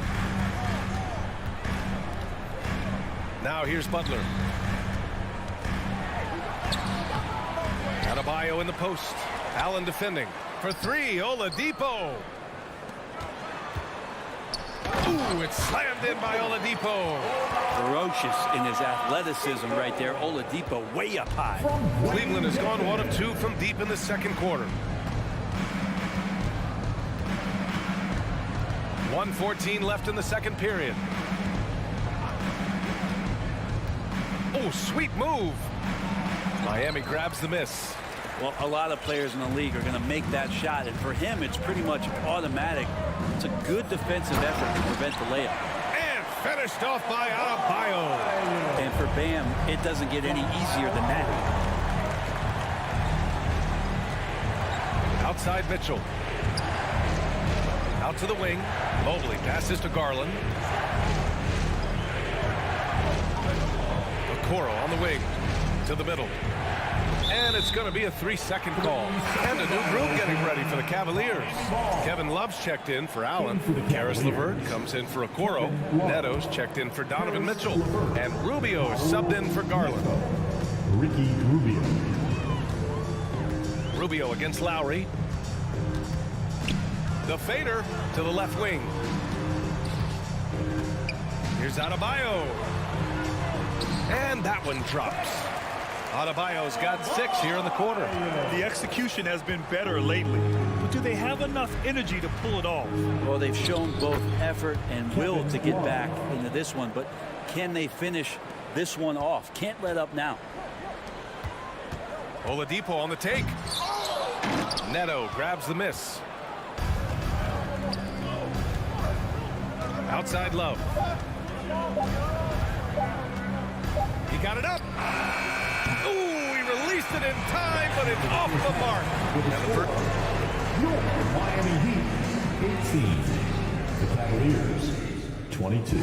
Speaker 7: Now here's Butler. Adebayo in the post. Allen defending. For 3, Oladipo. Ooh, it's slammed in by Oladipo.
Speaker 6: Ferocious in his athleticism right there. Oladipo way up high.
Speaker 7: Cleveland has gone 1 of 2 from deep in the second quarter. 1:14 left in the second period. Oh, sweet move. Miami grabs the miss.
Speaker 6: Well, a lot of players in the league are going to make that shot, and for him, it's pretty much automatic. It's a good defensive effort to prevent the layup.
Speaker 7: And finished off by Adebayo.
Speaker 6: And for Bam, it doesn't get any easier than that.
Speaker 7: Outside Mitchell. Out to the wing. Mobley passes to Garland. Okoro on the wing. To the middle. And it's going to be a 3-second call. And a new group getting ready for the Cavaliers. Kevin Love's checked in for Allen. Karis LeVert comes in for Okoro. Neto's checked in for Donovan Mitchell. And Rubio is subbed in for Garland.
Speaker 3: Ricky Rubio.
Speaker 7: Rubio against Lowry. The fader to the left wing. Here's Adebayo. And that one drops. Adebayo's got 6 here in the quarter.
Speaker 8: The execution has been better lately, but do they have enough energy to pull it off?
Speaker 6: Well, they've shown both effort and will to get back into this one, but can they finish this one off? Can't let up now.
Speaker 7: Oladipo on the take. Neto grabs the miss. Outside Love. He got it up. Ooh, he released it in time, but it's off the mark.
Speaker 3: Your Miami Heat 18. The Cavaliers 22.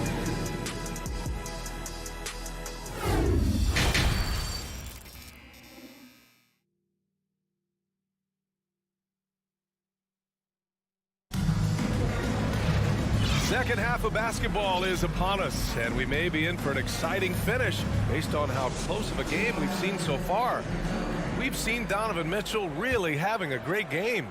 Speaker 7: Second half of basketball is upon us, and we may be in for an exciting finish based on how close of a game we've seen so far. We've seen Donovan Mitchell really having a great game.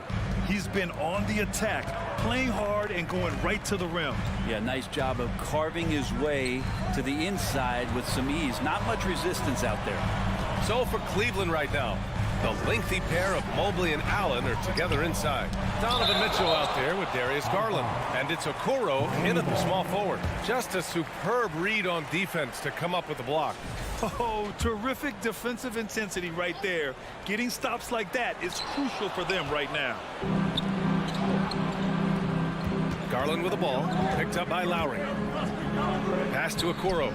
Speaker 8: He's been on the attack, playing hard and going right to the rim.
Speaker 6: Yeah, nice job of carving his way to the inside with some ease. Not much resistance out there.
Speaker 7: So for Cleveland right now, the lengthy pair of Mobley and Allen are together inside. Donovan Mitchell out there with Darius Garland. And it's Okoro in at the small forward. Just a superb read on defense to come up with the block.
Speaker 8: Oh, terrific defensive intensity right there. Getting stops like that is crucial for them right now.
Speaker 7: Garland with the ball, picked up by Lowry. Pass to Okoro.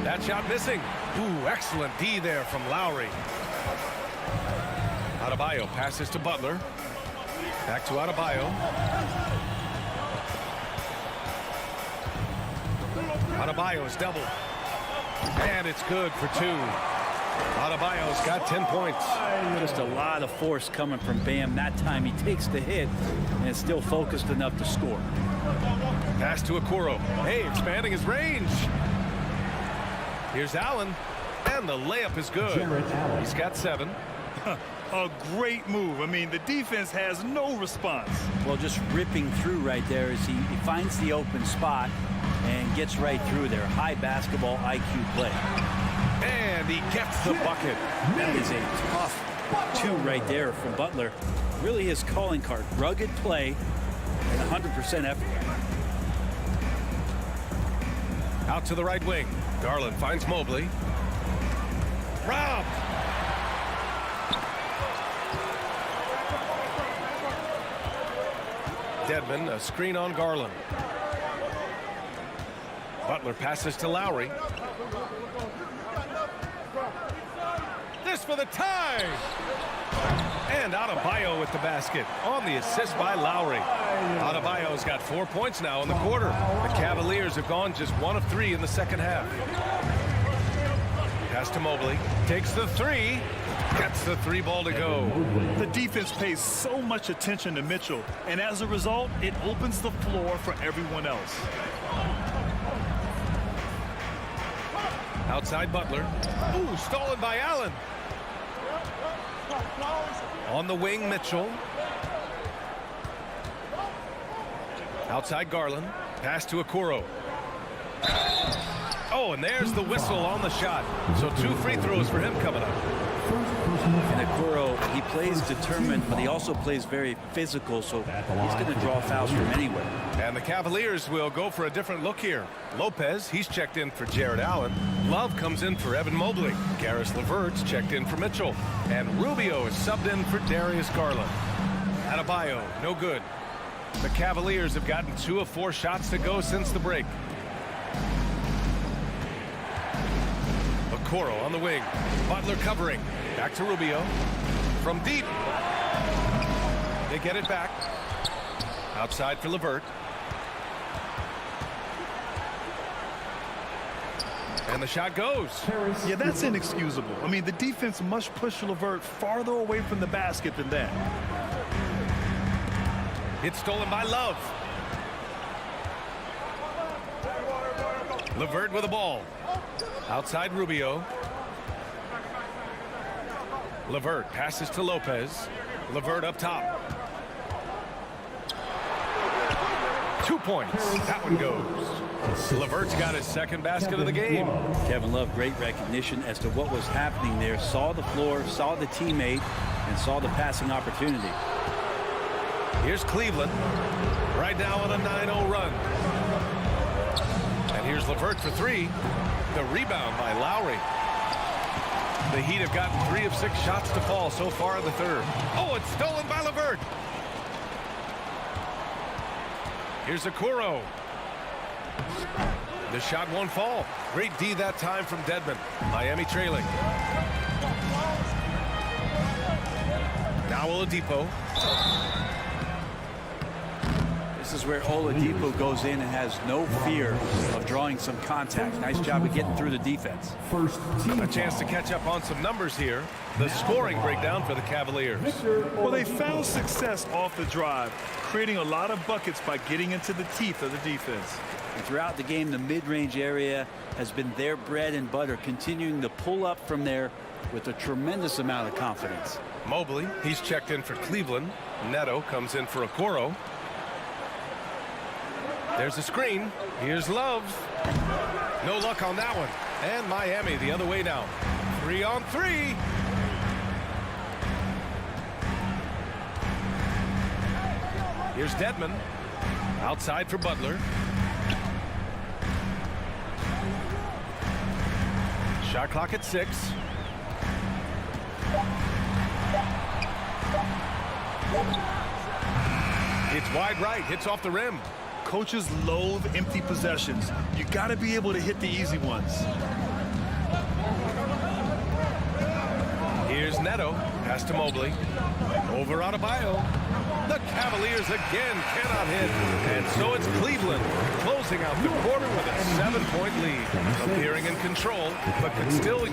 Speaker 7: That shot missing. Ooh, excellent D there from Lowry. Adebayo passes to Butler. Back to Adebayo. Adebayo is doubled. And it's good for two. Adebayo's got 10 points.
Speaker 6: Just a lot of force coming from Bam. That time he takes the hit and is still focused enough to score.
Speaker 7: Pass to Okoro. Hey, expanding his range. Here's Allen, and the layup is good. He's got 7.
Speaker 8: A great move. I mean, the defense has no response.
Speaker 6: Well, just ripping through right there as he finds the open spot and gets right through there. High basketball IQ play.
Speaker 7: And he gets the bucket.
Speaker 6: That is a tough 2 right there from Butler. Really his calling card. Rugged play and 100% effort.
Speaker 7: Out to the right wing. Garland finds Mobley. Rob. Dedmon, a screen on Garland. Butler passes to Lowry. This for the tie. And Adebayo with the basket on the assist by Lowry. Adebayo's got 4 points now in the quarter. The Cavaliers have gone just 1 of 3 in the second half. Pass to Mobley. Takes the 3. Gets the 3 ball to go.
Speaker 8: The defense pays so much attention to Mitchell, and as a result, it opens the floor for everyone else.
Speaker 7: Outside Butler. Ooh, stolen by Allen. On the wing, Mitchell. Outside Garland. Pass to Okoro. Oh, and there's the whistle on the shot. So 2 free throws for him coming up.
Speaker 6: And Okoro, he plays determined, but he also plays very physical, so he's going to draw fouls from anywhere.
Speaker 7: And the Cavaliers will go for a different look here. Lopez, he's checked in for Jared Allen. Love comes in for Evan Mobley. Karis LeVert's checked in for Mitchell. And Rubio is subbed in for Darius Garland. Adebayo, no good. The Cavaliers have gotten 2 of 4 shots to go since the break. Okoro on the wing. Butler covering. Back to Rubio. From deep. They get it back. Outside for LeVert. And the shot goes.
Speaker 8: Yeah, that's inexcusable. I mean, the defense must push LeVert farther away from the basket than that.
Speaker 7: It's stolen by Love. LeVert with the ball. Outside Rubio. LeVert passes to Lopez. LeVert up top. 2 points. That one goes. LeVert's got his second basket of the game.
Speaker 6: Kevin Love, great recognition as to what was happening there. Saw the floor, saw the teammate, and saw the passing opportunity.
Speaker 7: Here's Cleveland. Right now on a 9-0 run. And here's LeVert for 3. The rebound by Lowry. The Heat have gotten 3 of 6 shots to fall so far in the third. Oh, it's stolen by LeVert. Here's Okoro. The shot won't fall. Great D that time from Dedmon. Miami trailing. Now Oladipo.
Speaker 6: This is where Oladipo goes in and has no fear of drawing some contact. Nice job of getting through the defense.
Speaker 7: A chance to catch up on some numbers here. The scoring breakdown for the Cavaliers.
Speaker 8: Well, they found success off the drive, creating a lot of buckets by getting into the teeth of the defense.
Speaker 6: And throughout the game, the mid-range area has been their bread and butter, continuing to pull up from there with a tremendous amount of confidence.
Speaker 7: Mobley, he's checked in for Cleveland. Neto comes in for Okoro. There's a screen. Here's Love. No luck on that one. And Miami the other way now. 3-on-3. Here's Dedmon. Outside for Butler. Shot clock at 6. It's wide right. Hits off the rim.
Speaker 8: Coaches loathe empty possessions. You got to be able to hit the easy ones.
Speaker 7: Here's Neto. Pass to Mobley. Over Adebayo. The Cavaliers again cannot hit. And so it's Cleveland closing out the quarter with a 7-point lead. Appearing in control, but can still...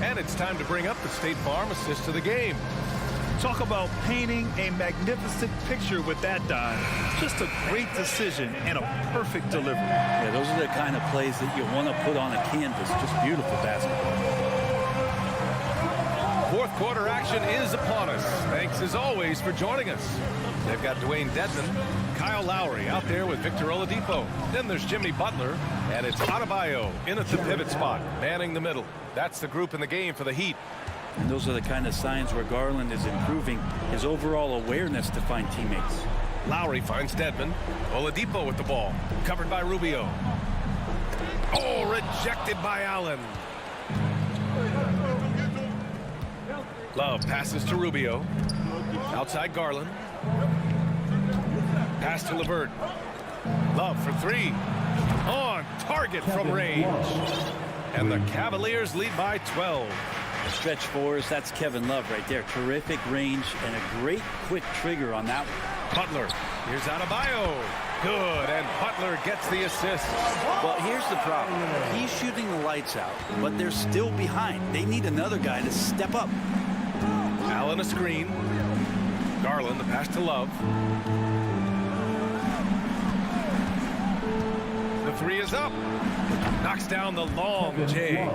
Speaker 7: And it's time to bring up the State Farm assist to the game.
Speaker 8: Talk about painting a magnificent picture with that dive. Just a great decision and a perfect delivery.
Speaker 6: Yeah, those are the kind of plays that you want to put on a canvas. Just beautiful basketball.
Speaker 7: Fourth quarter action is upon us. Thanks as always for joining us. They've got Dwayne Dedmon, Kyle Lowry out there with Victor Oladipo. Then there's Jimmy Butler, and it's Adebayo in at the pivot spot, manning the middle. That's the group in the game for the Heat.
Speaker 6: And those are the kind of signs where Garland is improving his overall awareness to find teammates.
Speaker 7: Lowry finds Dedmon. Oladipo with the ball. Covered by Rubio. Oh, rejected by Allen. Love passes to Rubio. Outside Garland. Pass to LeVert. Love for 3. On target from range. And the Cavaliers lead by 12.
Speaker 6: Stretch 4s, that's Kevin Love right there. Terrific range and a great quick trigger on that one.
Speaker 7: Butler, here's Adebayo. Good, and Butler gets the assist.
Speaker 6: Well, here's the problem. He's shooting the lights out, but they're still behind. They need another guy to step up.
Speaker 7: Allen a screen. Garland, the pass to Love. The 3 is up. Knocks down the long J.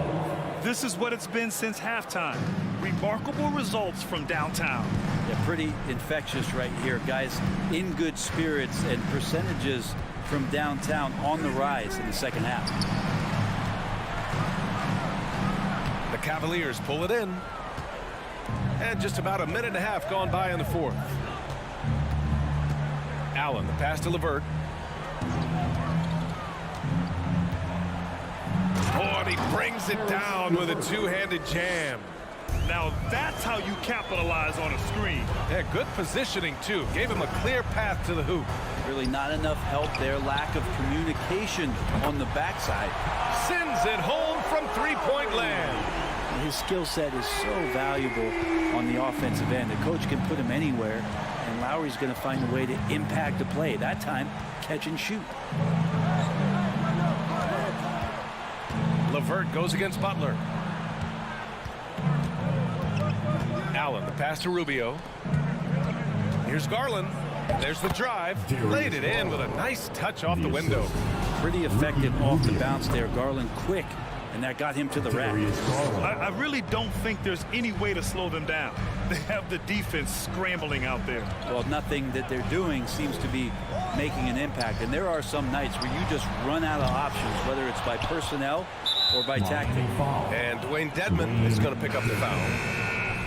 Speaker 8: This is what it's been since halftime. Remarkable results from downtown.
Speaker 6: Yeah, pretty infectious right here, guys. In good spirits and percentages from downtown on the rise in the second half.
Speaker 7: The Cavaliers pull it in. And just about a minute and a half gone by in the fourth. Allen, the pass to LeVert. Oh, and he brings it down with a two-handed jam.
Speaker 8: Now that's how you capitalize on a screen.
Speaker 7: Yeah, good positioning, too. Gave him a clear path to the hoop.
Speaker 6: Really not enough help there. Lack of communication on the backside.
Speaker 7: Sends it home from three-point land.
Speaker 6: His skill set is so valuable on the offensive end. The coach can put him anywhere, and Lowry's going to find a way to impact the play. That time, catch and shoot.
Speaker 7: LeVert goes against Butler. Allen, the pass to Rubio. Here's Garland. There's the drive. Laid it in with a nice touch off the window.
Speaker 6: Pretty effective off the bounce there. Garland quick, and that got him to the rack.
Speaker 8: I really don't think there's any way to slow them down. They have the defense scrambling out there.
Speaker 6: Well, nothing that they're doing seems to be making an impact. And there are some nights where you just run out of options, whether it's by personnel or by tactic.
Speaker 7: And Dwayne Dedmon is going to pick up the foul.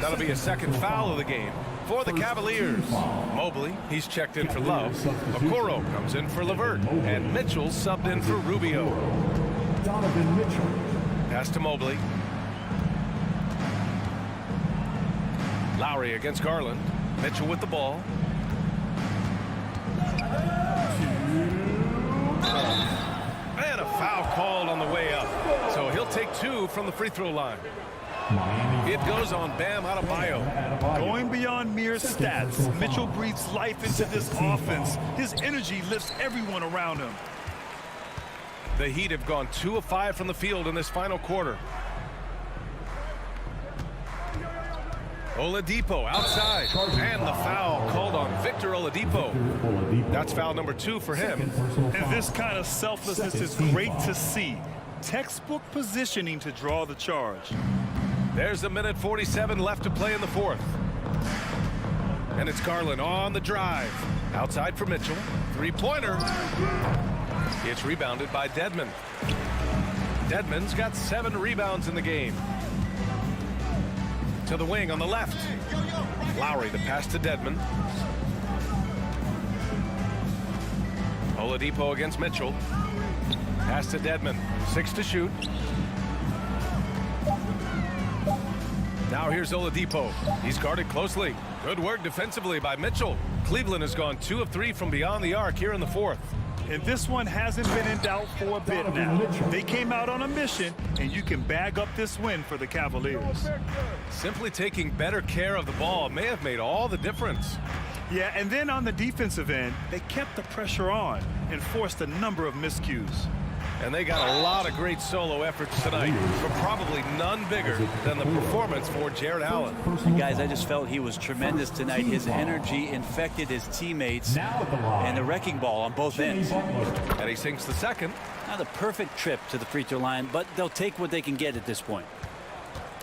Speaker 7: That'll be a second foul of the game for the Cavaliers. Mobley, he's checked in for Love. Okoro comes in for LeVert. And Mitchell subbed in for Rubio.
Speaker 3: Donovan Mitchell.
Speaker 7: Pass to Mobley. Lowry against Garland. Mitchell with the ball. foul called on the way up. So he'll take 2 from the free throw line. It goes on Bam Adebayo.
Speaker 8: Going beyond mere stats, Mitchell breathes life into this offense. His energy lifts everyone around him.
Speaker 7: The Heat have gone 2 of 5 from the field in this final quarter. Oladipo outside, and the foul called on Victor Oladipo. That's foul number 2 for him.
Speaker 8: And this kind of selflessness is great to see. Textbook positioning to draw the charge.
Speaker 7: There's a minute 47 left to play in the fourth. And it's Garland on the drive. Outside for Mitchell. Three-pointer. It's rebounded by Dedmon. Dedmon's got 7 rebounds in the game. To the wing on the left. Lowry, the pass to Dedmon. Oladipo against Mitchell. Pass to Dedmon. 6 to shoot. Now here's Oladipo. He's guarded closely. Good work defensively by Mitchell. Cleveland has gone 2 of 3 from beyond the arc here in the fourth.
Speaker 8: And this one hasn't been in doubt for a bit now. They came out on a mission, and you can bag up this win for the Cavaliers.
Speaker 7: Simply taking better care of the ball may have made all the difference.
Speaker 8: Yeah, and then on the defensive end, they kept the pressure on and forced a number of miscues.
Speaker 7: And they got a lot of great solo efforts tonight, but probably none bigger than the performance for Jared Allen.
Speaker 6: Guys, I just felt he was tremendous tonight. His energy infected his teammates, and the wrecking ball on both ends.
Speaker 7: And he sinks the second.
Speaker 6: Not a perfect trip to the free throw line, but they'll take what they can get at this point.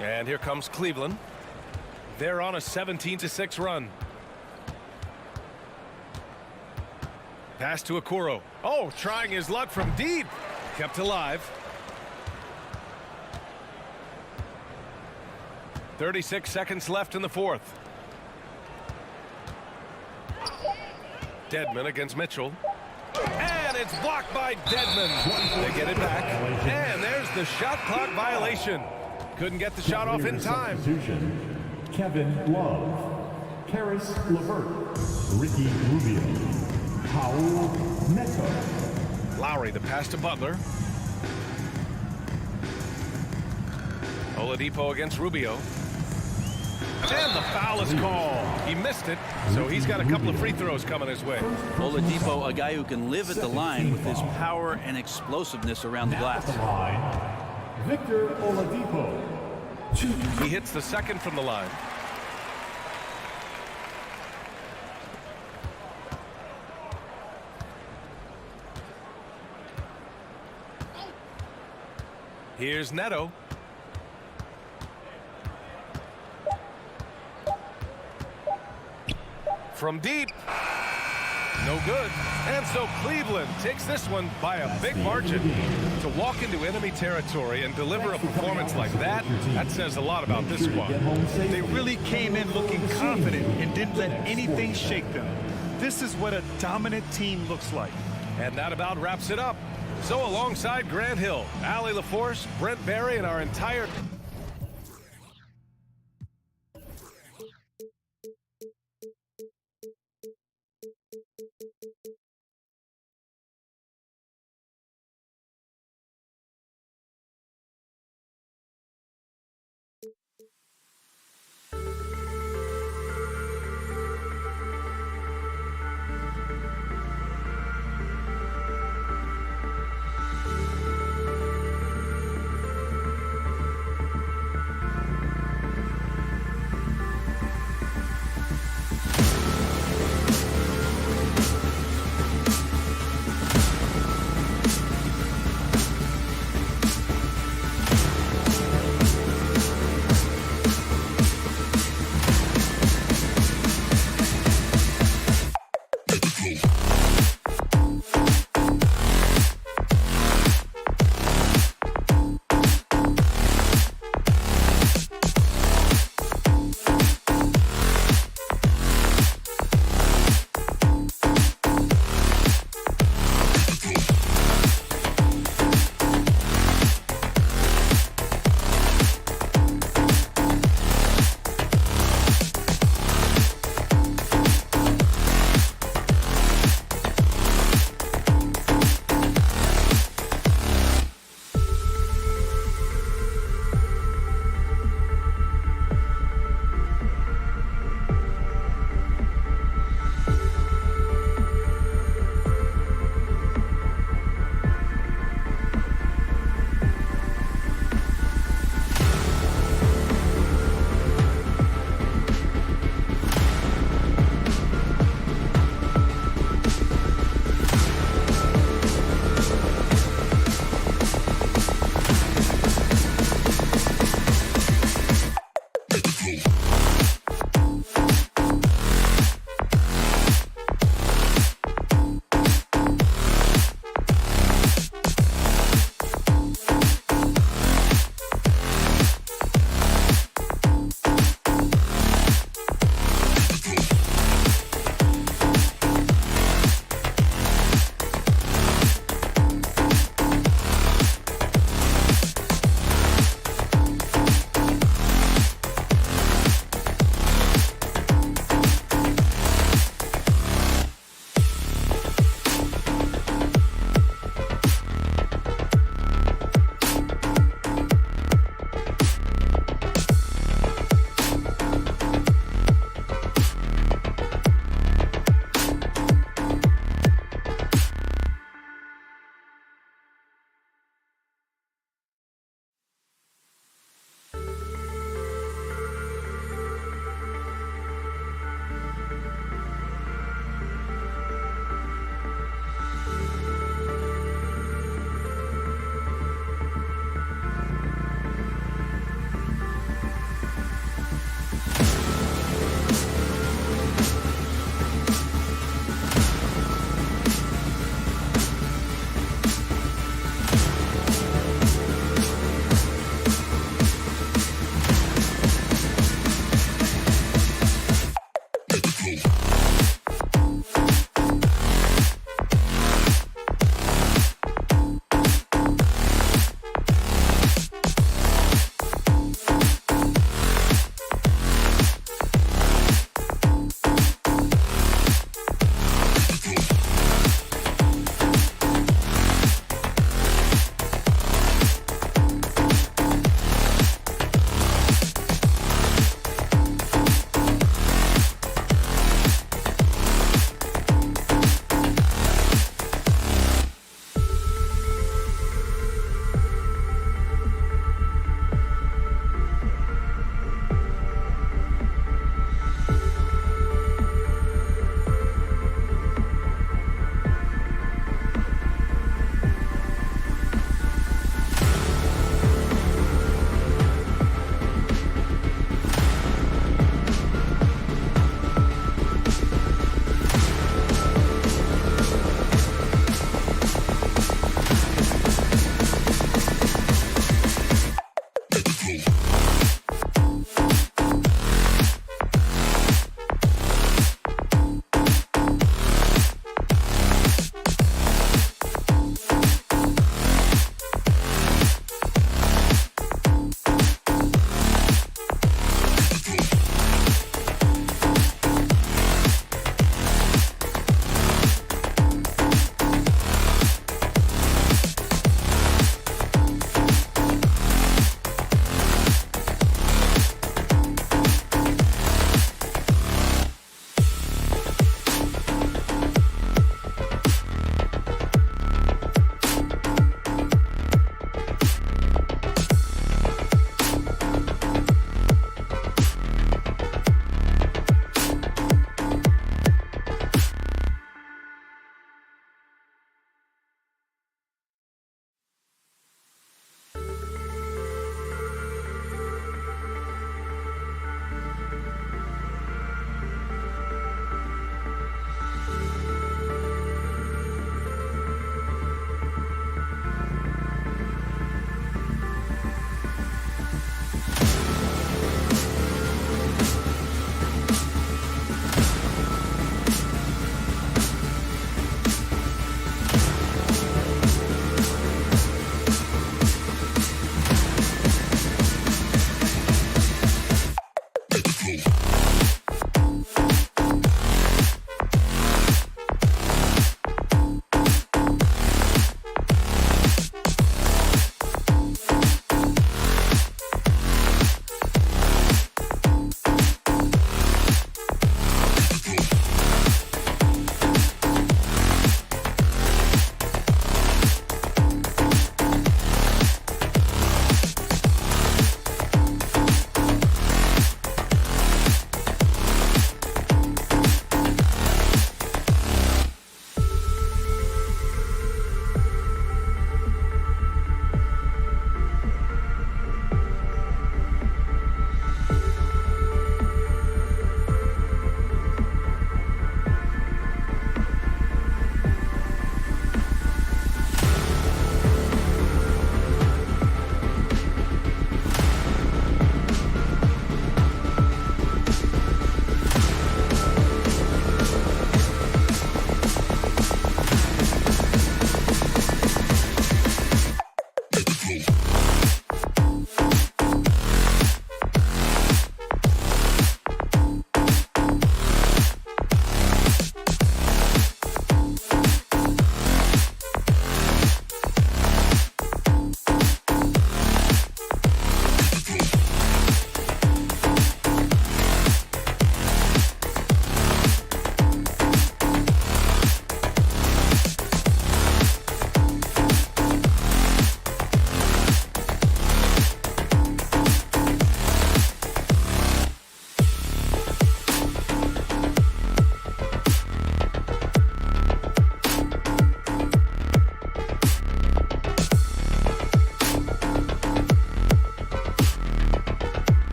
Speaker 7: And here comes Cleveland. They're on a 17-6 run. Pass to Okoro. Oh, trying his luck from deep. Kept alive. 36 seconds left in the fourth. Dedmon against Mitchell. And it's blocked by Dedmon. They get it back. And there's the shot clock violation. Couldn't get the shot off in time.
Speaker 3: Kevin Love, Karis LeVert, Ricky Rubio, Paul Neto.
Speaker 7: Lowry, the pass to Butler. Oladipo against Rubio. And the foul is called. He missed it, so he's got a couple of free throws coming his way.
Speaker 6: Oladipo, a guy who can live at the line with his power and explosiveness around the glass.
Speaker 3: Victor Oladipo.
Speaker 7: He hits the second from the line. Here's Neto. From deep. No good. And so Cleveland takes this one by a big margin. To walk into enemy territory and deliver a performance like that, that says a lot about this squad.
Speaker 8: They really came in looking confident and didn't let anything shake them. This is what a dominant team looks like.
Speaker 7: And that about wraps it up. So alongside Grant Hill, Allie LaForce, Brent Barry, and our entire...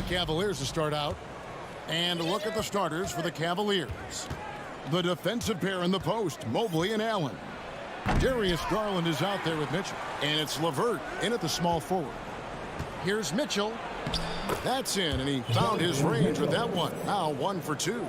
Speaker 1: Cavaliers to start out. And look at the starters for the Cavaliers. The defensive pair in the post, Mobley and Allen. Darius Garland is out there with Mitchell. And it's LeVert in at the small forward. Here's Mitchell. That's in, and he found his range with that one. Now 1 for 2.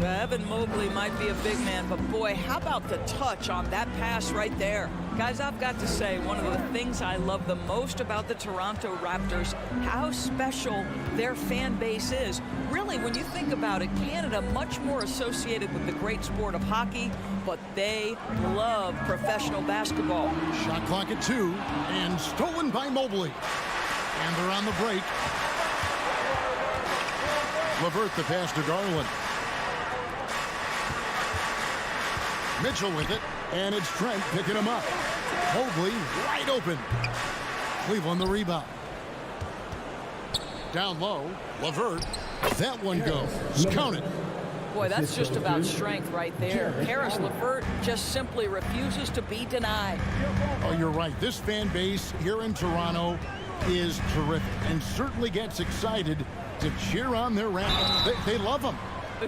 Speaker 9: Evan Mobley might be a big man, but boy, how about the touch on that pass right there? Guys, I've got to say, one of the things I love the most about the Toronto Raptors, how special their fan base is. Really, when you think about it, Canada much more associated with the great sport of hockey, but they love professional basketball.
Speaker 1: Shot clock at 2, and stolen by Mobley. And they're on the break. LeVert the pass to Garland. Mitchell with it, and it's Trent picking him up. Mobley wide open. Cleveland the rebound. Down low, LeVert. That one goes. Count it.
Speaker 9: Boy, that's just about strength right there. Karis LeVert just simply refuses to be denied.
Speaker 1: Oh, you're right. This fan base here in Toronto is terrific and certainly gets excited to cheer on their Raptors. They love them.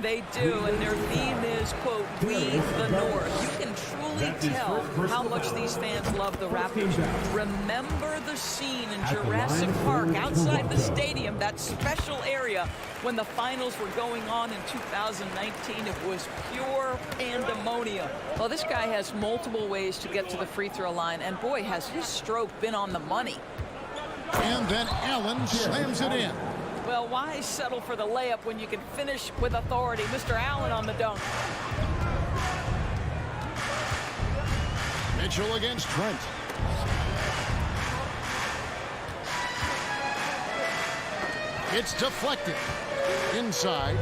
Speaker 9: They do, and their theme is, quote, "We the North." You can truly tell how much these fans love the Raptors. Remember the scene in Jurassic Park outside the stadium, that special area when the finals were going on in 2019. It was pure pandemonium. Well, this guy has multiple ways to get to the free throw line, and boy, has his stroke been on the money.
Speaker 1: And then Allen slams it in.
Speaker 9: Well, why settle for the layup when you can finish with authority? Mr. Allen on the dunk.
Speaker 1: Mitchell against Trent. It's deflected. Inside.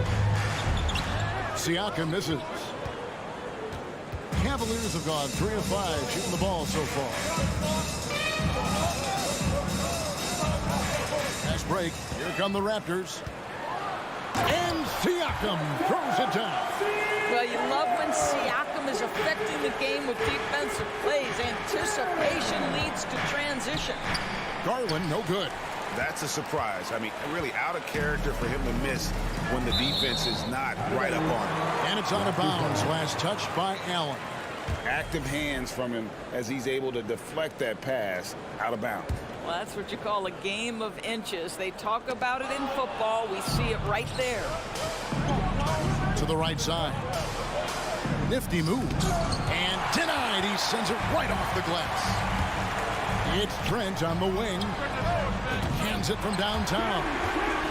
Speaker 1: Siakam misses. Cavaliers have gone 3 of 5 shooting the ball so far. Break. Here come the Raptors. And Siakam throws it down.
Speaker 9: Well, you love when Siakam is affecting the game with defensive plays. Anticipation leads to transition.
Speaker 1: Garland, no good.
Speaker 5: That's a surprise. I mean, really out of character for him to miss when the defense is not right up on him.
Speaker 1: And it's out of bounds. Last touch by Allen.
Speaker 5: Active hands from him as he's able to deflect that pass out of bounds.
Speaker 9: Well, that's what you call a game of inches. They talk about it in football. We see it right there.
Speaker 1: To the right side. Nifty moves. And denied. He sends it right off the glass. It's Trent on the wing. Hands it from downtown.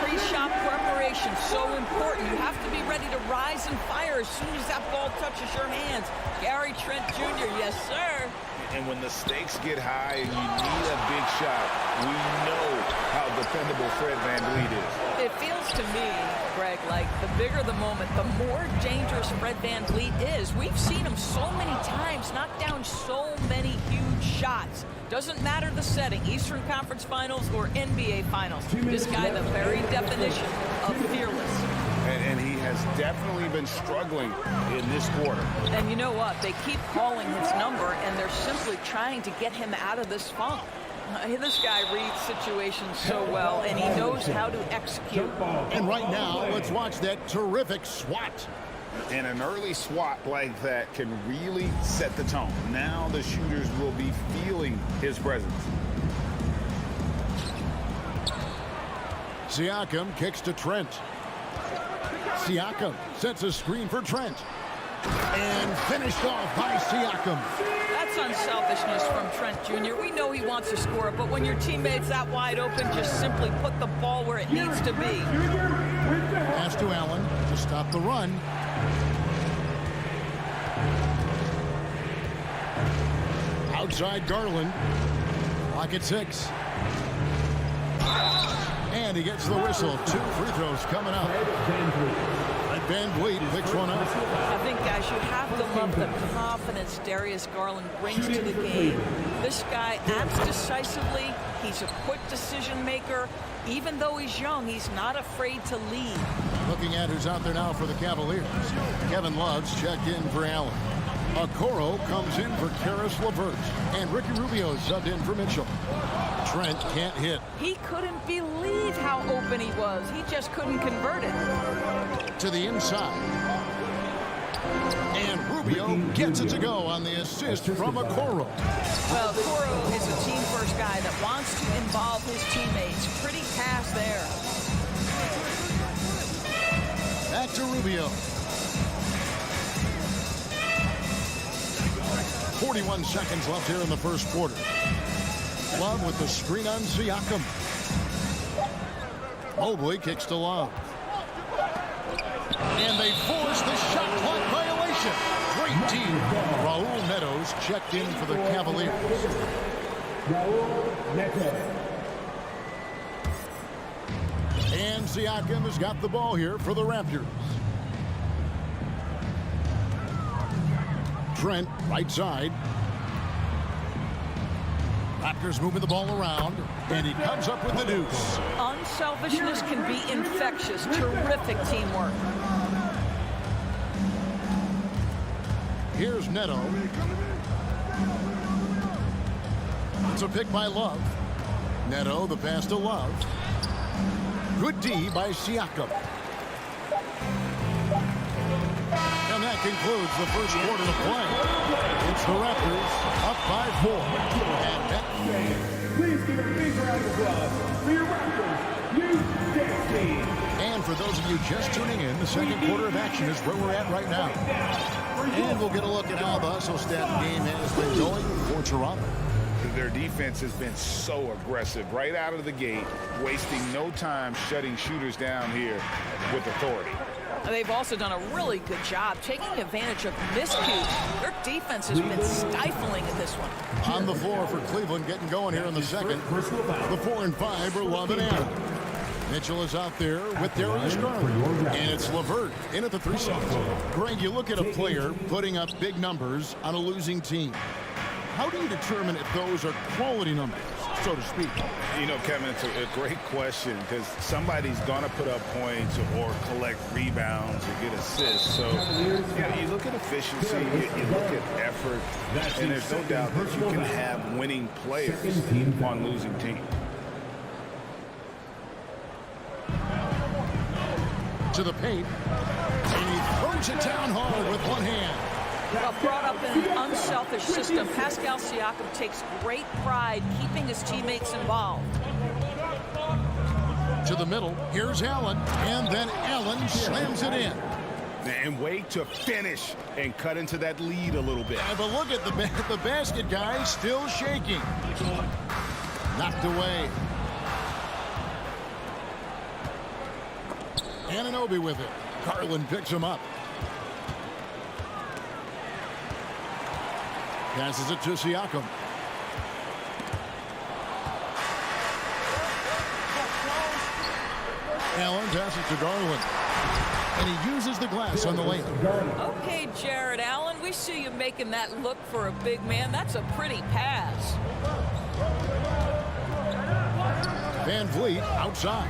Speaker 9: Pre-shot preparation, so important. You have to be ready to rise and fire as soon as that ball touches your hands. Gary Trent Jr., yes, sir.
Speaker 5: And when the stakes get high and you need a big shot, we know how dependable Fred VanVleet is.
Speaker 9: It feels to me, Greg, like the bigger the moment, the more dangerous Fred VanVleet is. We've seen him so many times knock down so many huge shots. Doesn't matter the setting, Eastern Conference Finals or NBA Finals. This guy, the very definition of fearless.
Speaker 5: And he has definitely been struggling in this quarter.
Speaker 9: And you know what? They keep calling his number, and they're simply trying to get him out of this funk. This guy reads situations so well, and he knows how to execute.
Speaker 1: And right now, let's watch that terrific swat.
Speaker 5: And an early swat like that can really set the tone. Now the shooters will be feeling his presence.
Speaker 1: Siakam kicks to Trent. Siakam sets a screen for Trent. And finished off by Siakam.
Speaker 9: That's unselfishness from Trent Jr. We know he wants to score, but when your teammate's that wide open, just simply put the ball where it needs to be.
Speaker 1: Pass to Allen to stop the run. Outside Garland. Clock at 6. And he gets the whistle. 2 free throws coming up. VanVleet picks one up.
Speaker 9: I think, guys, you have to love the confidence Darius Garland brings to the game. This guy acts decisively. He's a quick decision maker. Even though he's young, he's not afraid to lead.
Speaker 1: Looking at who's out there now for the Cavaliers. Kevin Love's checked in for Allen. Okoro comes in for Karis LeVert. And Ricky Rubio subbed in for Mitchell. Trent can't hit.
Speaker 9: He couldn't believe how open he was. He just couldn't convert it.
Speaker 1: To the inside. And Rubio gets it to go on the assist from Okoro.
Speaker 9: Well, Okoro is a team-first guy that wants to involve his teammates. Pretty pass there.
Speaker 1: Back to Rubio. 41 seconds left here in the first quarter. Love with the screen on Siakam. Mobley kicks to Love. And they force the shot clock violation. Great team. Raul Netos checked in for the Cavaliers. And Siakam has got the ball here for the Raptors. Trent, right side. Raptors moving the ball around, and he comes up with the deuce.
Speaker 9: Unselfishness can be infectious. Terrific teamwork.
Speaker 1: Here's Neto. It's a pick by Love. Neto, the pass to Love. Good D by Siakam. And that concludes the first quarter of play. It's the Raptors up by 4. And that...
Speaker 3: Please give a big round of applause for your Raptors youth dance team.
Speaker 1: And for those of you just tuning in, the second quarter of action is where we're at right now. And we'll get a look at how the hustle stat game has been going for Toronto.
Speaker 5: Their defense has been so aggressive right out of the gate, wasting no time shutting shooters down here with authority.
Speaker 9: They've also done a really good job taking advantage of miscues. Their defense has been stifling in this one.
Speaker 1: On the floor for Cleveland, getting going here in the second. The 4 and 5 are Love and Allen. Mitchell is out there with Darius Garland. And it's LeVert in at the 3 spot. Greg, you look at a player putting up big numbers on a losing team. How do you determine if those are quality numbers so to speak?
Speaker 5: You know, Kevin, it's a great question because somebody's going to put up points or collect rebounds or get assists. So, yeah, you look at efficiency, you look at effort, and there's no doubt that you can have winning players on losing teams.
Speaker 1: To the paint, and he throws it down hard with one hand.
Speaker 9: Well, brought up in an unselfish system, Pascal Siakam takes great pride keeping his teammates involved.
Speaker 1: To the middle, here's Allen, and then Allen slams it in.
Speaker 5: And wait to finish and cut into that lead a little bit.
Speaker 1: Yeah, but look at the basket, guys, still shaking. Knocked away. Anunoby with it. Garland picks him up. Passes it to Siakam. Allen passes to Garland. And he uses the glass on the lane.
Speaker 9: Okay, Jared Allen, we see you making that look for a big man. That's a pretty pass.
Speaker 1: Van Vliet outside.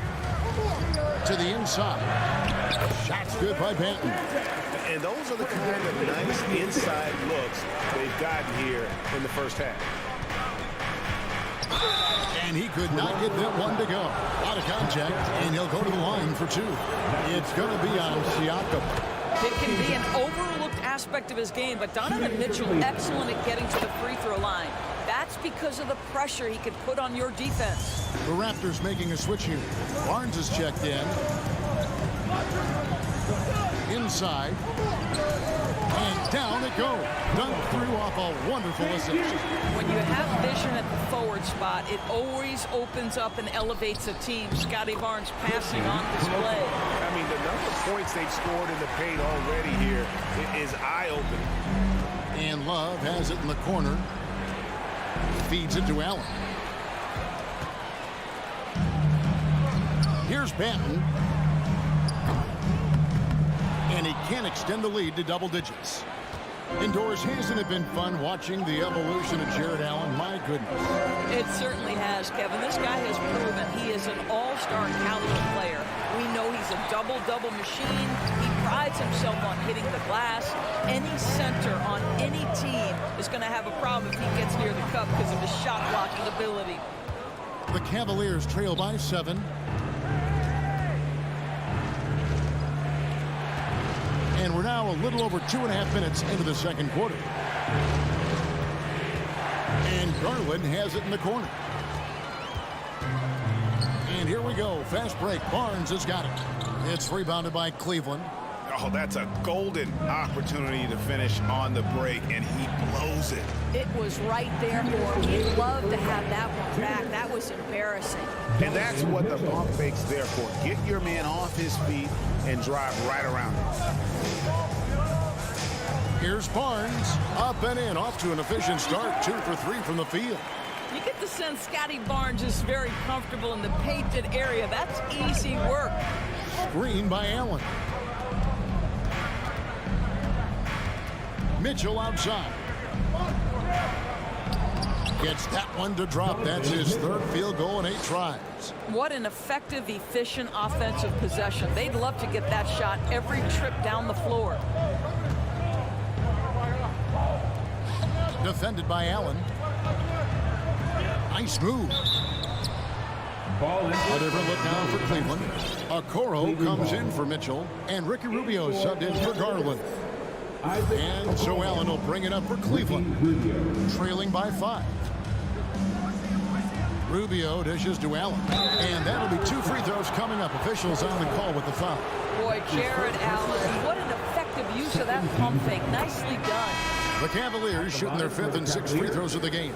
Speaker 1: To the inside. Shot's good by Banton.
Speaker 5: And those are the kind of nice inside looks they've gotten here in the first half.
Speaker 1: And he could not get that one to go. Out of contact, and he'll go to the line for two. It's going to be on Siakam.
Speaker 9: It can be an overlooked aspect of his game, but Donovan Mitchell excellent at getting to the free throw line. That's because of the pressure he can put on your defense.
Speaker 1: The Raptors making a switch here. Barnes is checked in. Inside. And down it goes. Dunk through off a wonderful assist.
Speaker 9: When you have vision at the forward spot, it always opens up and elevates a team. Scotty Barnes passing on display.
Speaker 5: I mean, the number of points they've scored in the paint already here is eye-opening.
Speaker 1: And Love has it in the corner. Feeds it to Allen. Here's Banton. And he can't extend the lead to double digits. Indoors, hasn't it been fun watching the evolution of Jared Allen? My goodness.
Speaker 9: It certainly has, Kevin. This guy has proven he is an all-star caliber player. We know he's a double-double machine. He prides himself on hitting the glass. Any center on any team is going to have a problem if he gets near the cup because of his shot-blocking ability.
Speaker 1: The Cavaliers trail by 7. And we're now a little over 2.5 minutes into the second quarter. And Garland has it in the corner. And here we go. Fast break. Barnes has got it. It's rebounded by Cleveland.
Speaker 5: Oh, that's a golden opportunity to finish on the break, and he blows it.
Speaker 9: It was right there for him. He'd love to have that one back. That was embarrassing.
Speaker 5: And that's what the pump fake's there for. Get your man off his feet and drive right around him.
Speaker 1: Here's Barnes. Up and in. Off to an efficient start. 2 for 3 from the field.
Speaker 9: You get the sense Scotty Barnes is very comfortable in the painted area. That's easy work.
Speaker 1: Screen by Allen. Mitchell outside. Gets that one to drop. That's his third field goal in 8 tries.
Speaker 9: What an effective, efficient offensive possession. They'd love to get that shot every trip down the floor.
Speaker 1: Defended by Allen. Nice move. A different look now for Cleveland. Okoro comes in for Mitchell. And Ricky Rubio subbed in for Garland. And so Allen will bring it up for Cleveland. Trailing by 5. Rubio dishes to Allen. And that'll be 2 free throws coming up. Officials on the call with the foul.
Speaker 9: Boy, Jared Allen, what an effective use of that pump fake. Nicely done.
Speaker 1: The Cavaliers shooting their 5th and 6th free throws of the game.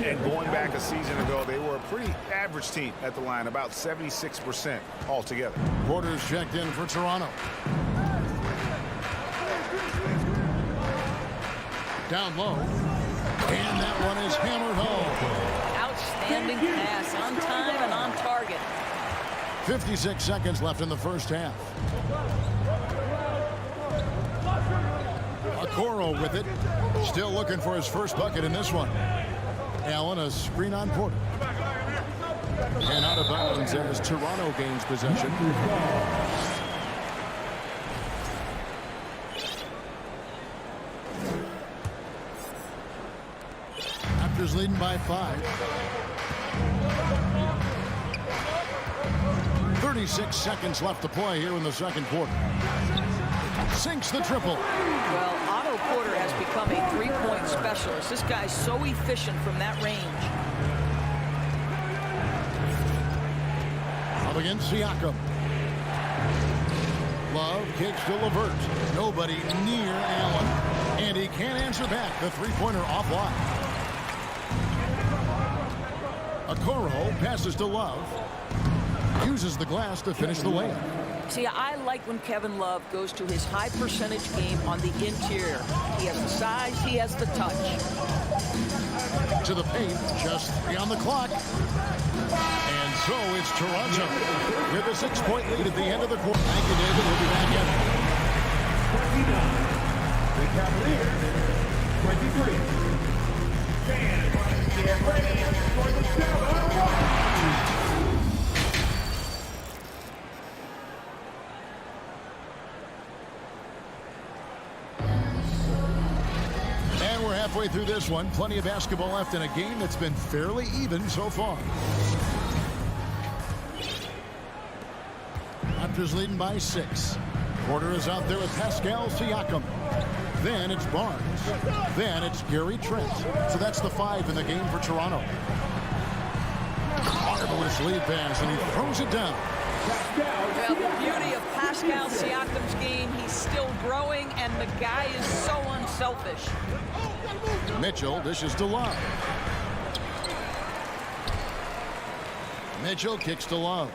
Speaker 5: And going back a season ago, they were a pretty average team at the line, about 76% altogether.
Speaker 1: Porter's checked in for Toronto. Down low. And that one is hammered home.
Speaker 9: Outstanding pass, on time and on target.
Speaker 1: 56 seconds left in the first half. Okoro with it. Still looking for his first bucket in this one. Allen, a screen on Porter. And out of bounds as Toronto gains possession. Raptors leading by 5. 36 seconds left to play here in the second quarter. Sinks the triple.
Speaker 9: Well, Otto Porter has become a three-point specialist. This guy's so efficient from that range.
Speaker 1: Up against Siakam. Love kicks to LeVert. Nobody near Allen. And he can't answer back. The three-pointer offline. Okoro passes to Love. Uses the glass to finish the layup.
Speaker 9: See, I like when Kevin Love goes to his high percentage game on the interior. He has the size, he has the touch.
Speaker 1: To the paint, just 3 on the clock. And so it's Toronto with a 6-point lead at the end of the quarter. Thank you, David. We'll be back in.
Speaker 3: The Cavaliers, 23. Fans, get ready for the Eldorado.
Speaker 1: Halfway through this one, plenty of basketball left in a game that's been fairly even so far. Raptors leading by 6. Porter is out there with Pascal Siakam. Then it's Barnes. Then it's Gary Trent. So that's the 5 in the game for Toronto. Marvelous lead pass, and he throws it down.
Speaker 9: Well, the beauty of Pascal Siakam's game, he's still growing, and the guy is so unselfish.
Speaker 1: Mitchell dishes to Love. Mitchell kicks to Love.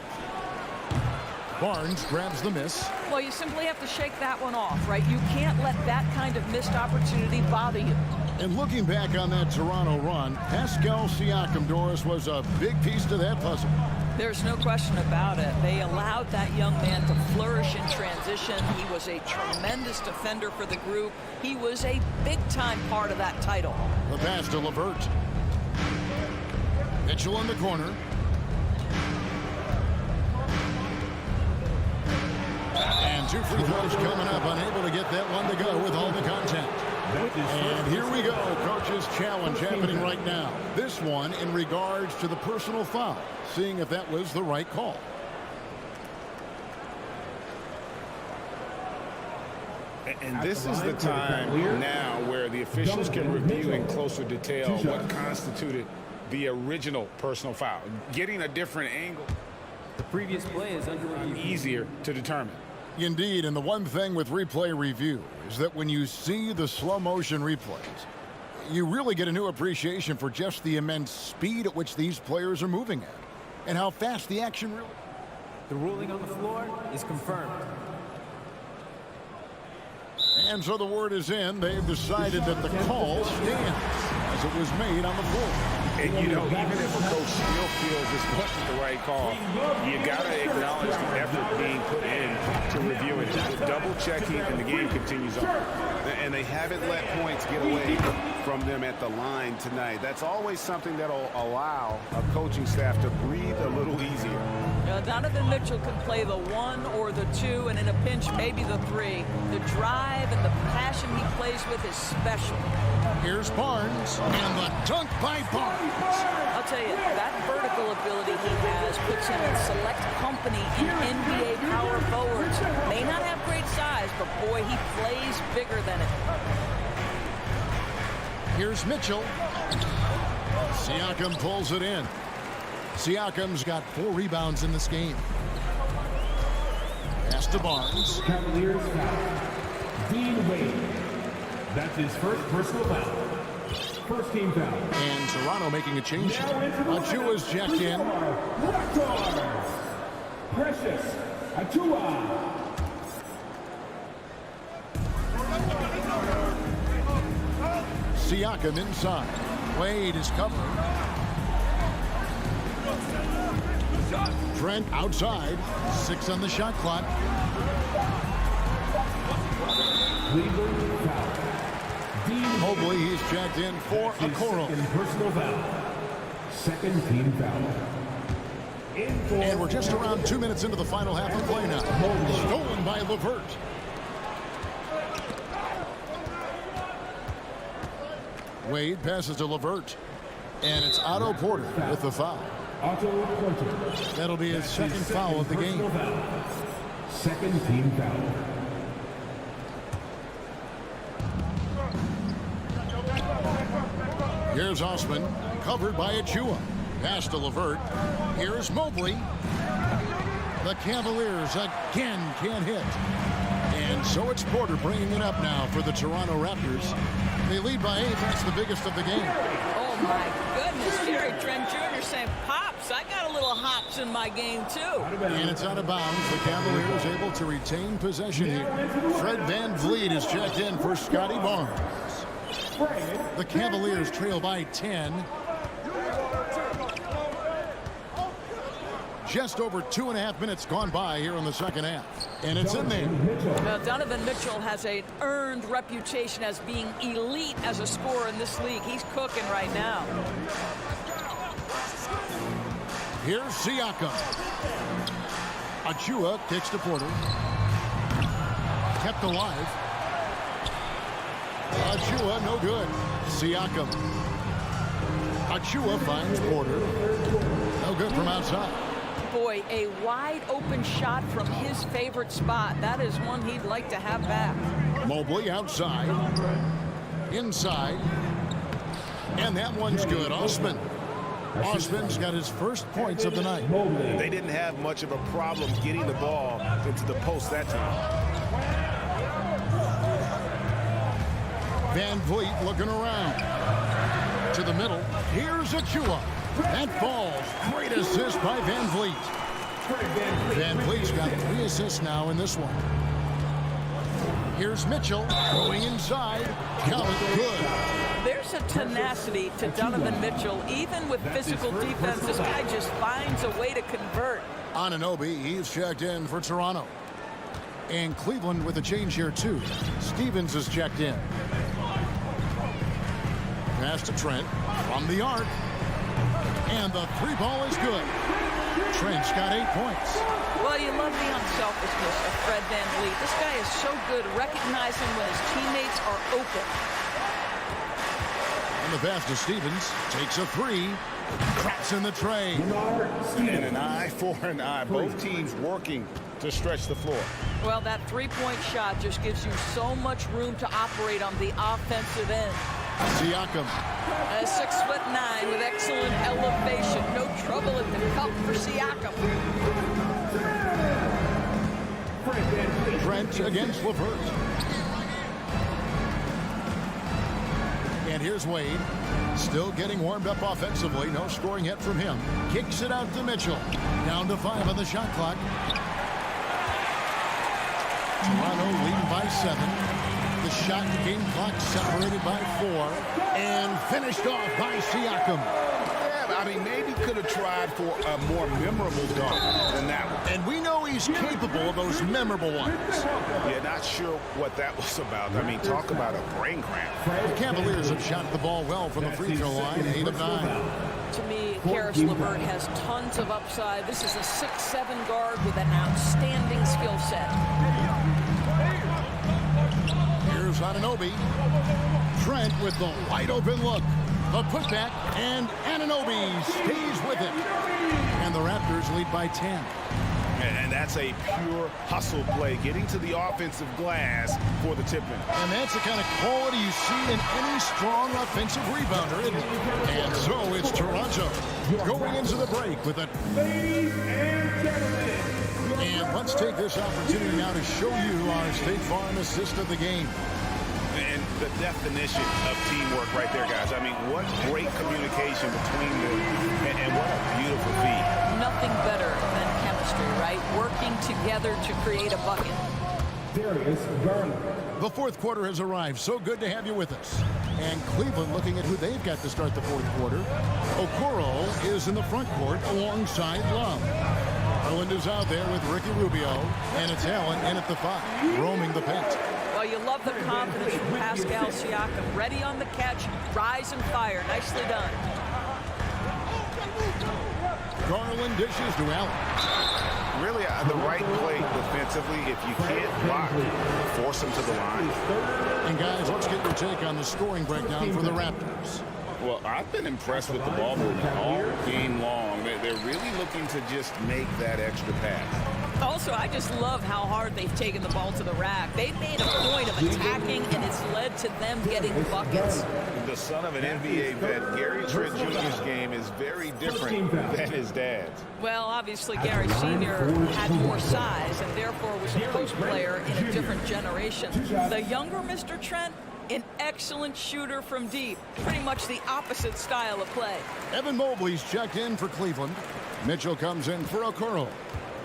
Speaker 1: Barnes grabs the miss.
Speaker 9: Well, you simply have to shake that one off, right? You can't let that kind of missed opportunity bother you.
Speaker 1: And looking back on that Toronto run, Pascal Siakam, Doris, was a big piece to that puzzle.
Speaker 9: There's no question about it. They allowed that young man to flourish in transition. He was a tremendous defender for the group. He was a big-time part of that title.
Speaker 1: The pass to LeVert. Mitchell in the corner. And 2 free throws coming up. Unable to get that one to go with all the contact. And here we go. Coach's challenge happening right now. This one in regards to the personal foul. Seeing if that was the right call.
Speaker 4: And this is the time now where the officials can review in closer detail what constituted the original personal foul. Getting a different angle.
Speaker 10: The previous play is under review.
Speaker 4: Easier to determine.
Speaker 1: Indeed, and the one thing with replay review is that when you see the slow motion replays, you really get a new appreciation for just the immense speed at which these players are moving at and how fast the action really.
Speaker 10: The ruling on the floor is confirmed.
Speaker 1: And so the word is in. They've decided that the call stands as it was made on the floor.
Speaker 4: And, you know, even if a coach still feels this wasn't the right call, you got to acknowledge the effort being put in to review it. The double checking, and the game continues on.
Speaker 11: And they haven't let points get away from them at the line tonight. That's always something that'll allow a coaching staff to breathe a little easier.
Speaker 9: Donovan Mitchell can play the 1 or the 2, and in a pinch, maybe the 3. The drive and the passion he plays with is special.
Speaker 1: Here's Barnes, and the dunk by Barnes.
Speaker 9: I'll tell you, that vertical ability he has puts him in select company in NBA power forwards. May not have great size, but boy, he plays bigger than it.
Speaker 1: Here's Mitchell. Siakam pulls it in. Siakam's got 4 rebounds in this game. Pass to Barnes.
Speaker 3: Cavaliers foul. Dean Wade. That's his first personal foul. First team foul.
Speaker 1: And Toronto making a change. Achua's checked in.
Speaker 3: Raptors. Precious Achua.
Speaker 1: Siakam inside. Wade is covered. Trent outside. 6 on the shot clock. Mobley, he's checked in for Okoro.
Speaker 3: Personal foul. Second team foul.
Speaker 1: And we're just around 2 minutes into the final half of play now. Stolen by LeVert. Wade passes to LeVert. And it's Otto Porter with the foul.
Speaker 3: Otto Porter.
Speaker 1: That'll be his second foul of the game.
Speaker 3: Second team foul.
Speaker 1: Here's Osman, covered by Achua. Pass to LeVert. Here's Mobley. The Cavaliers again can't hit. And so it's Porter bringing it up now for the Toronto Raptors. They lead by 8. That's the biggest of the game.
Speaker 9: Oh, my goodness. Jerry Trent Jr. saying, Pops, I got a little hops in my game, too.
Speaker 1: And it's out of bounds. The Cavaliers able to retain possession here. Fred VanVleet is checked in for Scotty Barnes. The Cavaliers trail by 10. Just over 2.5 minutes gone by here in the second half. And it's in there.
Speaker 9: Now, Donovan Mitchell has an earned reputation as being elite as a scorer in this league. He's cooking right now.
Speaker 1: Here's Siakam. Achua kicks to Porter. Kept alive. Achua, no good. Siakam. Achua finds Porter. No good from outside.
Speaker 9: Boy, a wide open shot from his favorite spot. That is one he'd like to have back.
Speaker 1: Mobley outside. Inside. And that one's good. Osman. Osman's got his first points of the night.
Speaker 11: They didn't have much of a problem getting the ball into the post that time.
Speaker 1: VanVleet looking around. To the middle. Here's Achua. That falls. Great assist by VanVleet. VanVleet's got 3 assists now in this one. Here's Mitchell going inside. Count good.
Speaker 9: There's a tenacity to Donovan Mitchell. Even with physical defense, this guy just finds a way to convert.
Speaker 1: Anunoby, he's checked in for Toronto. And Cleveland with a change here, too. Stevens is checked in. Pass to Trent from the arc. And the 3-ball is good. Trent's got 8 points.
Speaker 9: Well, you love the unselfishness of Fred VanVleet. This guy is so good recognizing when his teammates are open.
Speaker 1: And the pass to Stevens. Takes a 3. Traps in the tray.
Speaker 5: And an eye for an eye. Both teams working to stretch the floor.
Speaker 9: Well, that 3-point shot just gives you so much room to operate on the offensive end.
Speaker 1: Siakam.
Speaker 9: 6'9" with excellent elevation. No trouble at the cup for Siakam.
Speaker 1: Trent against LeVert. And here's Wade. Still getting warmed up offensively. No scoring yet from him. Kicks it out to Mitchell. Down to 5 on the shot clock. Toronto leading by 7. The shot game clock separated by 4. And finished off by Siakam.
Speaker 11: Yeah, I mean, maybe could have tried for a more memorable dunk than that one.
Speaker 1: And we know he's capable of those memorable ones.
Speaker 11: Yeah, not sure what that was about. I mean, talk about a brain cramp.
Speaker 1: The Cavaliers have shot the ball well from the free throw line, 8 of 9.
Speaker 9: To me, Karis LeVert has tons of upside. This is a 6'7" guard with an outstanding skill set.
Speaker 1: Here's Anunoby. Trent with the wide open look. The putback, and Anunoby stays with it. And the Raptors lead by 10.
Speaker 11: And that's a pure hustle play, getting to the offensive glass for the tip-in.
Speaker 1: And that's the kind of quality you see in any strong offensive rebounder, isn't it? And so it's Toronto going into the break with it. And let's take this opportunity now to show you our State Farm assist of the game.
Speaker 11: And the definition of teamwork right there, guys. I mean, what great communication between them, and what a beautiful feat.
Speaker 9: Nothing better than chemistry, right? Working together to create a bucket.
Speaker 3: Darius Garland.
Speaker 1: The fourth quarter has arrived. So good to have you with us. And Cleveland looking at who they've got to start the fourth quarter. Okoro is in the front court alongside Love. Garland is out there with Ricky Rubio, and it's Allen in at the 5, roaming the paint.
Speaker 9: Well, you love the confidence from Pascal Siakam. Ready on the catch, rise and fire. Nicely done.
Speaker 1: Garland dishes to Allen.
Speaker 5: Really, the right play defensively. If you can't block, force them to the line.
Speaker 1: And guys, let's get your take on the scoring breakdown for the Raptors.
Speaker 5: Well, I've been impressed with the ball movement all game long. They're really looking to just make that extra pass.
Speaker 9: Also, I just love how hard they've taken the ball to the rack. They've made a point of attacking, and it's led to them getting buckets.
Speaker 5: The son of an NBA vet, Gary Trent Jr.'s game is very different than his dad's.
Speaker 9: Well, obviously, Gary Sr. had more size and therefore was a post player in a different generation. The younger Mr. Trent, an excellent shooter from deep. Pretty much the opposite style of play.
Speaker 1: Evan Mobley's checked in for Cleveland. Mitchell comes in for Okoro.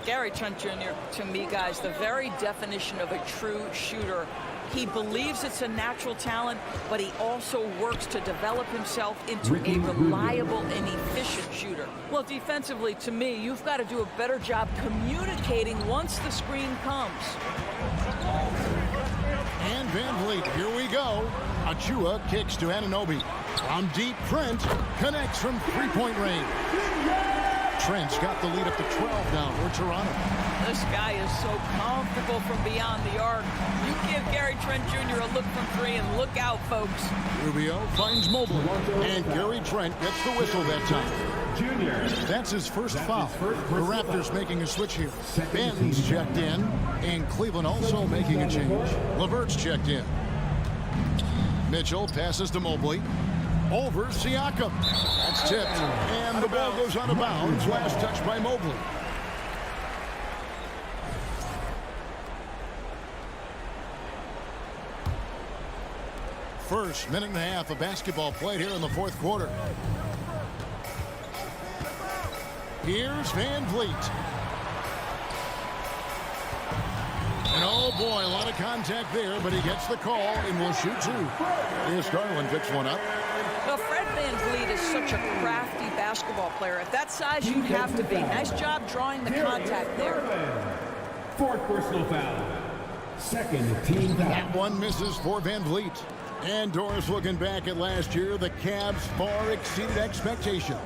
Speaker 9: Gary Trent Jr., to me, guys, the very definition of a true shooter. He believes it's a natural talent, but he also works to develop himself into a reliable and efficient shooter. Well, defensively, to me, you've got to do a better job communicating once the screen comes.
Speaker 1: And Van Vliet, here we go. Achua kicks to Anunoby. From deep, Trent connects from three-point range. Trent's got the lead up to 12 now for Toronto.
Speaker 9: This guy is so comfortable from beyond the arc. You give Gary Trent Jr. a look from three, and look out, folks.
Speaker 1: Rubio finds Mobley, and Gary Trent gets the whistle that time. That's his first foul. The Raptors making a switch here. Benton's checked in, and Cleveland also making a change. LeVert's checked in. Mitchell passes to Mobley. Over Siakam. That's tipped. And the ball goes out of bounds. Last touch by Mobley. First minute and a half of basketball played here in the fourth quarter. Here's Van Vliet. And oh boy, a lot of contact there, but he gets the call and will shoot two. Here's Garland, picks one up.
Speaker 9: Well, Fred Van Vliet is such a crafty basketball player. At that size, you'd have to be. Nice job drawing the contact there.
Speaker 3: Fourth personal foul. Second team foul.
Speaker 1: That one misses for Van Vliet. And Doris, looking back at last year, the Cavs far exceeded expectations.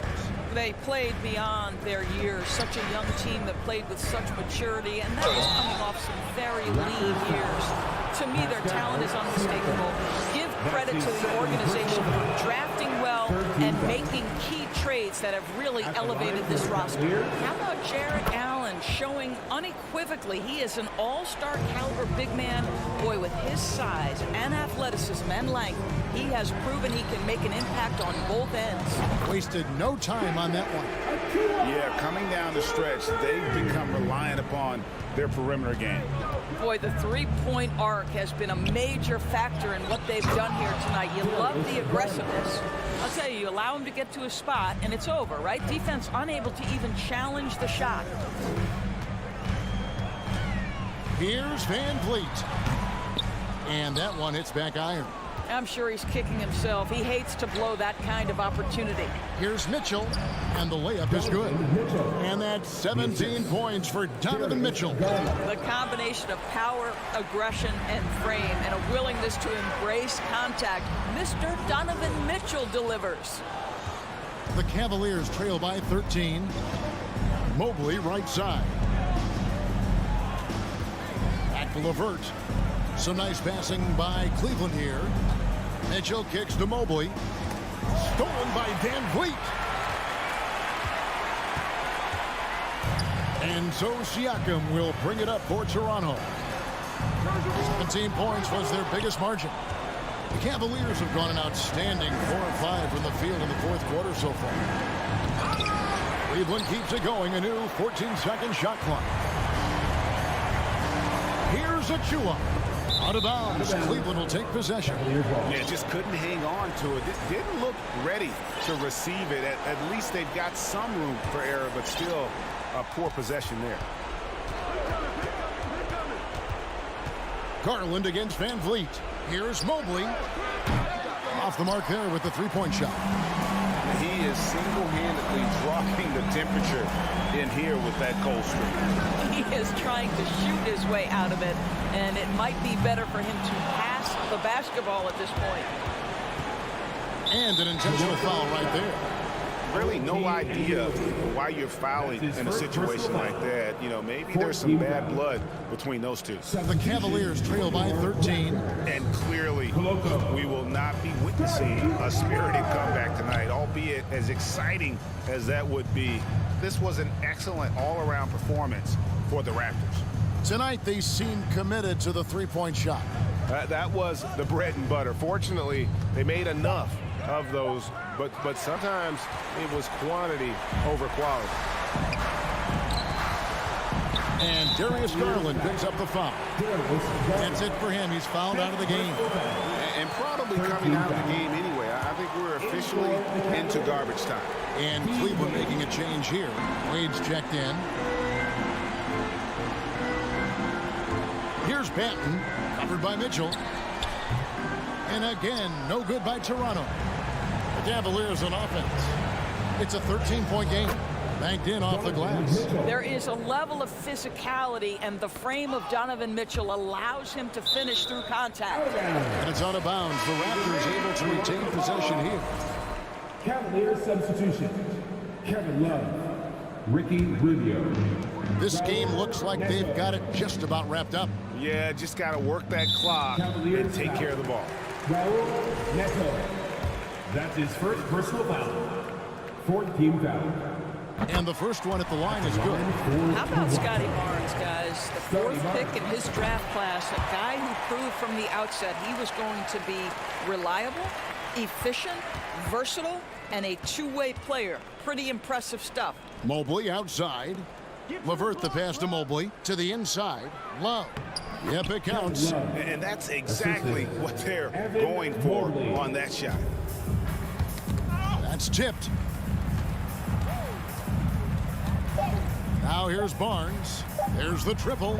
Speaker 9: They played beyond their years. Such a young team that played with such maturity, and that was coming off some very lean years. To me, their talent is unmistakable. Give credit to the organization for drafting well and making key trades that have really elevated this roster. How about Jarrett Allen showing unequivocally he is an all-star caliber big man? Boy, with his size and athleticism and length, he has proven he can make an impact on both ends.
Speaker 1: Wasted no time on that one.
Speaker 5: Yeah, coming down the stretch, they've become reliant upon their perimeter game.
Speaker 9: Boy, the three-point arc has been a major factor in what they've done here tonight. You love the aggressiveness. I'll tell you, you allow him to get to a spot, and it's over, right? Defense unable to even challenge the shot.
Speaker 1: Here's Van Vliet. And that one hits back iron.
Speaker 9: I'm sure he's kicking himself. He hates to blow that kind of opportunity.
Speaker 1: Here's Mitchell, and the layup is good. And that's 17 points for Donovan Mitchell.
Speaker 9: The combination of power, aggression, and frame, and a willingness to embrace contact. Mr. Donovan Mitchell delivers.
Speaker 1: The Cavaliers trail by 13. Mobley right side. Back to LeVert. Some nice passing by Cleveland here. Mitchell kicks to Mobley. Stolen by Van Vliet. And so Siakam will bring it up for Toronto. 17 points was their biggest margin. The Cavaliers have gone an outstanding 4 of 5 from the field in the fourth quarter so far. Cleveland keeps it going. A new 14-second shot clock. Here's Achua. Out of bounds. Cleveland will take possession.
Speaker 11: Yeah, just couldn't hang on to it. Didn't look ready to receive it. At least they've got some room for error, but still a poor possession there.
Speaker 1: Garland against Van Vliet. Here's Mobley. Off the mark there with the three-point shot.
Speaker 5: He is single-handedly dropping the temperature in here with that cold streak.
Speaker 9: He is trying to shoot his way out of it, and it might be better for him to pass the basketball at this point.
Speaker 1: And an intentional foul right there.
Speaker 5: really no idea why you're fouling in a situation like that. You know, maybe there's some bad blood between those two.
Speaker 1: The Cavaliers trail by 13.
Speaker 5: And clearly, we will not be witnessing a spirited comeback tonight, albeit as exciting as that would be. This was an excellent all-around performance for the Raptors.
Speaker 1: Tonight, they seem committed to the three-point shot.
Speaker 11: That was the bread and butter. Fortunately, they made enough of those, but sometimes it was quantity over quality.
Speaker 1: And Darius Garland picks up the foul. That's it for him. He's fouled out of the game.
Speaker 11: And probably coming out of the game anyway. I think we're officially into garbage time.
Speaker 1: And Cleveland making a change here. Wade's checked in. Here's Banton, covered by Mitchell. And again, no good by Toronto. The Cavaliers on offense. It's a 13-point game. Banked in off the glass.
Speaker 9: There is a level of physicality, and the frame of Donovan Mitchell allows him to finish through contact.
Speaker 1: And it's out of bounds. The Raptors able to retain possession here.
Speaker 3: Cavaliers substitution. Kevin Love. Ricky Rubio.
Speaker 1: This game looks like they've got it just about wrapped up.
Speaker 5: Yeah, just got to work that clock and take care of the ball.
Speaker 3: Raul Neto. That's his first personal foul. Fourth team foul.
Speaker 1: And the first one at the line is good.
Speaker 9: How about Scotty Barnes, guys? The fourth pick in his draft class, a guy who proved from the outset he was going to be reliable, efficient, versatile, and a two-way player. Pretty impressive stuff.
Speaker 1: Mobley outside. LeVert the pass to Mobley. To the inside. Love. Yep, it counts.
Speaker 5: And that's exactly what they're going for on that shot.
Speaker 1: That's tipped. Now here's Barnes. There's the triple.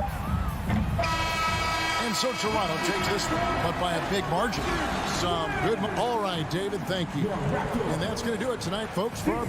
Speaker 1: And so Toronto takes this one, but by a big margin. Some good. All right, David, thank you. And that's going to do it tonight, folks, for our...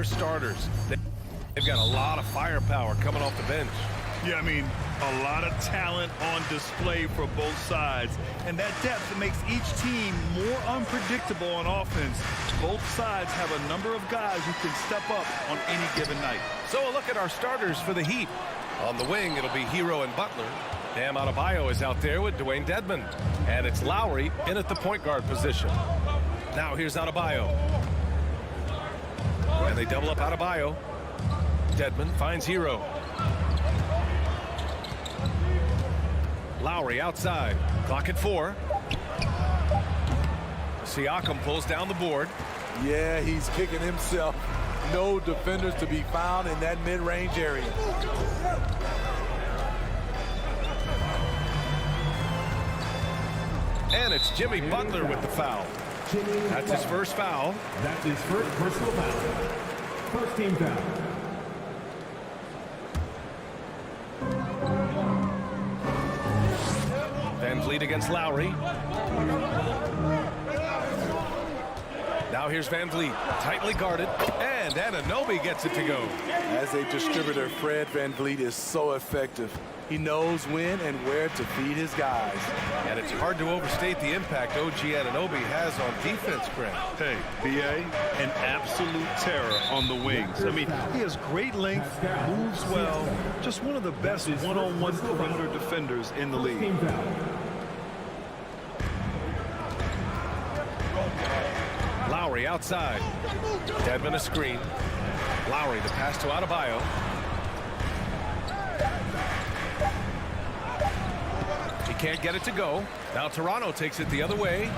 Speaker 7: their starters. They've got a lot of firepower coming off the bench.
Speaker 8: Yeah, I mean, a lot of talent on display for both sides. And that depth makes each team more unpredictable on offense. Both sides have a number of guys who can step up on any given night.
Speaker 7: So a look at our starters for the Heat. On the wing, it'll be Hero and Butler. Bam Adebayo is out there with Dwayne Dedmon. And it's Lowry in at the point guard position. Now here's Adebayo. And they double up Adebayo. Dedmon finds Hero. Lowry outside. Clock at 4. Siakam pulls down the board.
Speaker 2: Yeah, he's kicking himself. No defenders to be found in that mid-range area.
Speaker 7: And it's Jimmy Butler with the foul. That's his first foul.
Speaker 3: That's his first personal foul. First team foul.
Speaker 7: Van Vliet against Lowry. Now here's Van Vliet, tightly guarded, and Anunoby gets it to go.
Speaker 2: As a distributor, Fred Van Vliet is so effective. He knows when and where to feed his guys.
Speaker 7: And it's hard to overstate the impact OG Anunoby has on defense, Grant.
Speaker 8: Hey, B.A., an absolute terror on the wings. I mean, he has great length, moves well, just one of the best one-on-one perimeter defenders in the league.
Speaker 7: Lowry outside. Dedmon a screen. Lowry the pass to Adebayo. He can't get it to go. Now Toronto takes it the other way.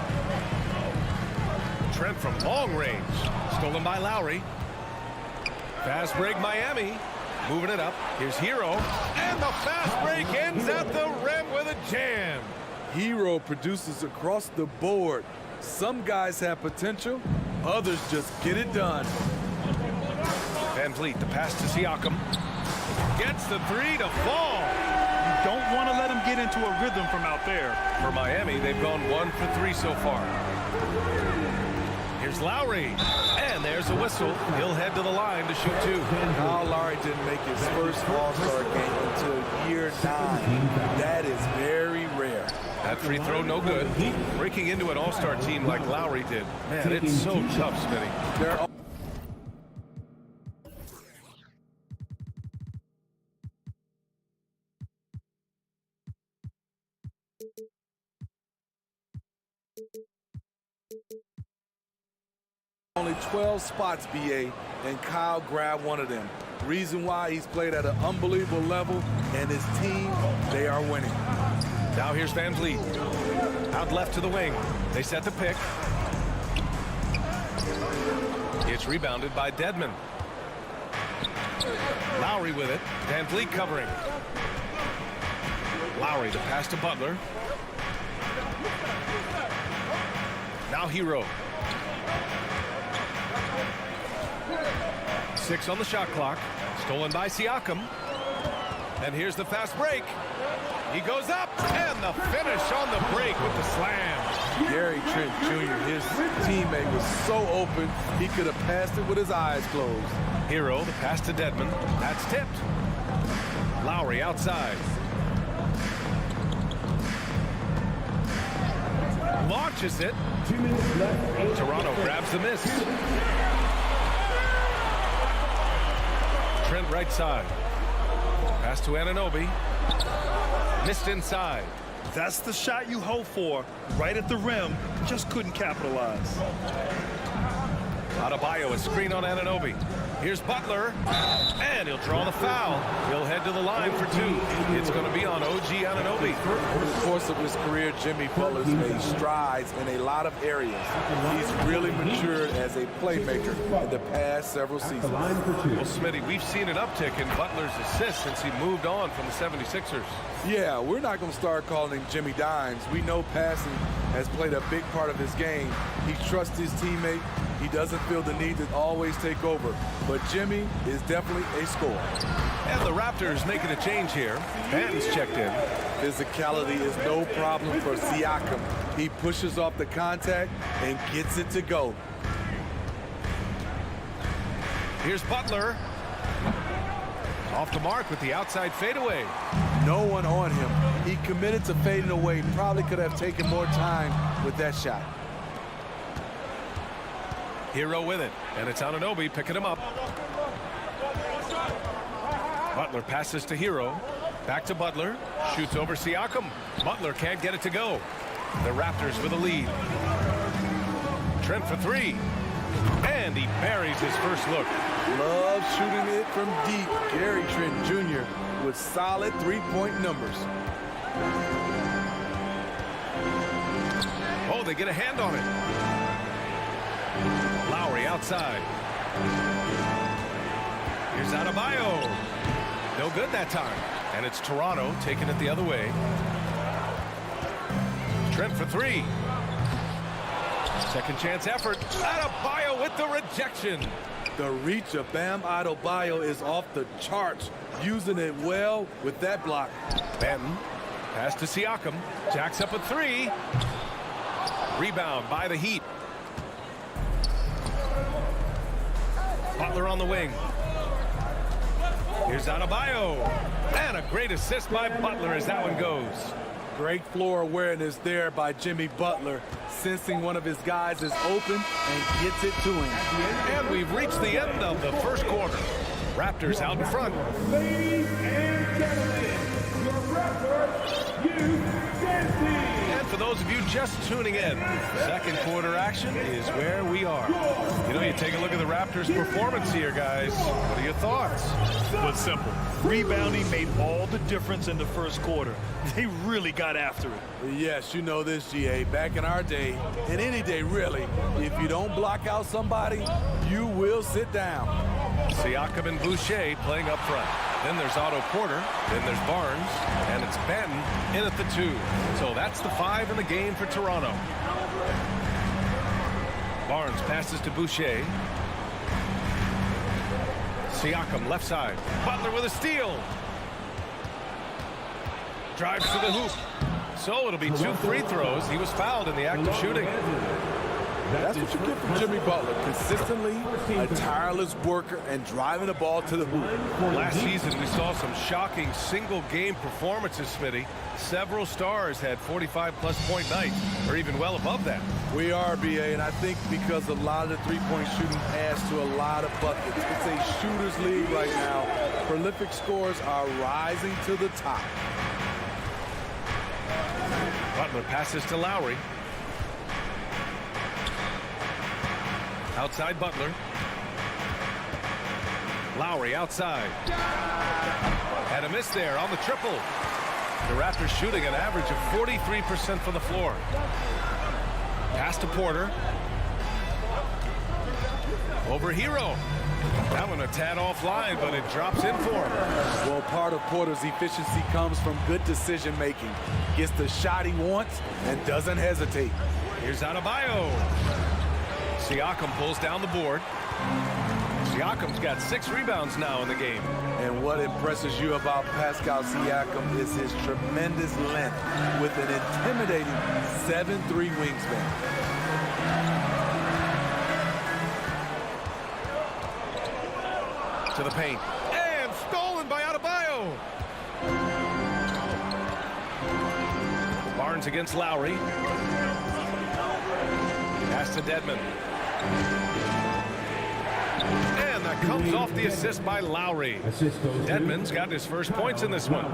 Speaker 7: Trent from long range. Stolen by Lowry. Fast break Miami. Moving it up. Here's Hero. And the fast break ends at the rim with a jam.
Speaker 2: Hero produces across the board. Some guys have potential. Others just get it done.
Speaker 7: Van Vliet, the pass to Siakam. Gets the 3 to fall.
Speaker 8: You don't want to let him get into a rhythm from out there.
Speaker 7: For Miami, they've gone 1 for 3 so far. Here's Lowry. And there's a whistle. He'll head to the line to shoot 2.
Speaker 2: Kyle Lowry didn't make his first All-Star game until year 9. That is very rare.
Speaker 7: That free throw no good. Breaking into an all-star team like Lowry did. Man, it's so tough, Smitty.
Speaker 2: They're only 12 spots, BA, and Kyle grabbed one of them. Reason why he's played at an unbelievable level, and his team, they are winning.
Speaker 7: Now here's Van Vliet. Out left to the wing. They set the pick. It's rebounded by Dedmon. Lowry with it. Van Vliet covering. Lowry the pass to Butler. Now Hero. 6 on the shot clock. Stolen by Siakam. And here's the fast break. He goes up, and the finish on the break with the slam.
Speaker 2: Gary Trent Jr., his teammate was so open, he could have passed it with his eyes closed.
Speaker 7: Hero, the pass to Dedmon. That's tipped. Lowry outside. Launches it.
Speaker 3: 2 minutes left.
Speaker 7: Toronto grabs the miss. Trent right side. Pass to Anunoby. Missed inside.
Speaker 8: That's the shot you hope for. Right at the rim. Just couldn't capitalize.
Speaker 7: Adebayo, a screen on Anunoby. Here's Butler. And he'll draw the foul. He'll head to the line for 2. It's going to be on OG Anunoby.
Speaker 2: Over the course of his career, Jimmy Butler's made strides in a lot of areas. He's really matured as a playmaker in the past several seasons.
Speaker 7: Well, Smitty, we've seen an uptick in Butler's assists since he moved on from the 76ers.
Speaker 2: Yeah, we're not going to start calling him Jimmy Dimes. We know passing has played a big part of his game. He trusts his teammate. He doesn't feel the need to always take over. But Jimmy is definitely a scorer.
Speaker 7: And the Raptors making a change here. Banton's checked in.
Speaker 2: Physicality is no problem for Siakam. He pushes off the contact and gets it to go.
Speaker 7: Here's Butler. Off the mark with the outside fadeaway.
Speaker 2: No one on him. He committed to fading away. Probably could have taken more time with that shot.
Speaker 7: Hero with it. And it's Anunoby picking him up. Butler passes to Hero. Back to Butler. Shoots over Siakam. Butler can't get it to go. The Raptors with a lead. Trent for three. And he buries his first look.
Speaker 2: Love shooting it from deep. Gary Trent Jr. with solid three-point numbers.
Speaker 7: Oh, they get a hand on it. Lowry outside. Here's Adebayo. No good that time. And it's Toronto taking it the other way. Trent for three. Second chance effort. Adebayo with the rejection.
Speaker 2: The reach of Bam Adebayo is off the charts. Using it well with that block.
Speaker 7: Benton. Pass to Siakam. Jacks up a three. Rebound by the Heat. Butler on the wing. Here's Adebayo. And a great assist by Butler as that one goes.
Speaker 2: Great floor awareness there by Jimmy Butler, sensing one of his guys is open and gets it to him.
Speaker 7: And we've reached the end of the first quarter. Raptors out in front.
Speaker 3: Ladies and gentlemen, your Raptors
Speaker 7: And for those of you just tuning in, second quarter action is where we are. You know, you take a look at the Raptors' performance here, guys. What are your thoughts?
Speaker 8: It was simple. Rebounding made all the difference in the first quarter. They really got after it.
Speaker 2: Yes, you know this, GA. Back in our day, and any day really, if you don't block out somebody, you will sit down.
Speaker 7: Siakam and Boucher playing up front. Then there's Otto Porter. Then there's Barnes. And it's Benton in at the 2. So that's the 5 in the game for Toronto. Barnes passes to Boucher. Siakam left side. Butler with a steal. Drives to the hoop. So it'll be 2 free throws. He was fouled in the act of shooting.
Speaker 2: That's what you get from Jimmy Butler. Consistently a tireless worker and driving the ball to the hoop.
Speaker 7: Last season, we saw some shocking single-game performances, Smitty. Several stars had 45-plus point nights, or even well above that.
Speaker 2: We are, BA, and I think because a lot of the three-point shooting adds to a lot of buckets. It's a shooter's league right now. Prolific scorers are rising to the top.
Speaker 7: Butler passes to Lowry. Outside Butler. Lowry outside. Had a miss there on the triple. The Raptors shooting an average of 43% from the floor. Pass to Porter. Over Hero. That one a tad offline, but it drops in for him.
Speaker 2: Well, part of Porter's efficiency comes from good decision making. Gets the shot he wants and doesn't hesitate.
Speaker 7: Here's Adebayo. Siakam pulls down the board. Siakam's got 6 rebounds now in the game.
Speaker 2: And what impresses you about Pascal Siakam is his tremendous length with an intimidating 7'3" wingspan.
Speaker 7: To the paint. And stolen by Adebayo. Barnes against Lowry. Pass to Dedmon. And that comes off the assist by Lowry. Dedmon's got his first points in this one.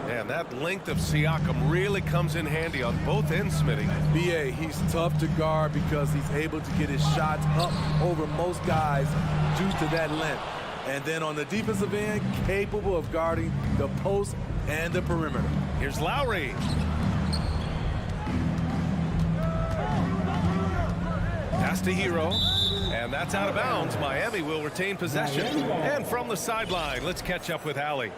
Speaker 7: And that length of Siakam really comes in handy on both ends, Smitty.
Speaker 2: BA, he's tough to guard because he's able to get his shots up over most guys due to that length. And then on the defensive end, capable of guarding the post and the perimeter.
Speaker 7: Here's Lowry. Pass to Hero. And that's out of bounds. Miami will retain possession. And from the sideline, let's catch up with Allie.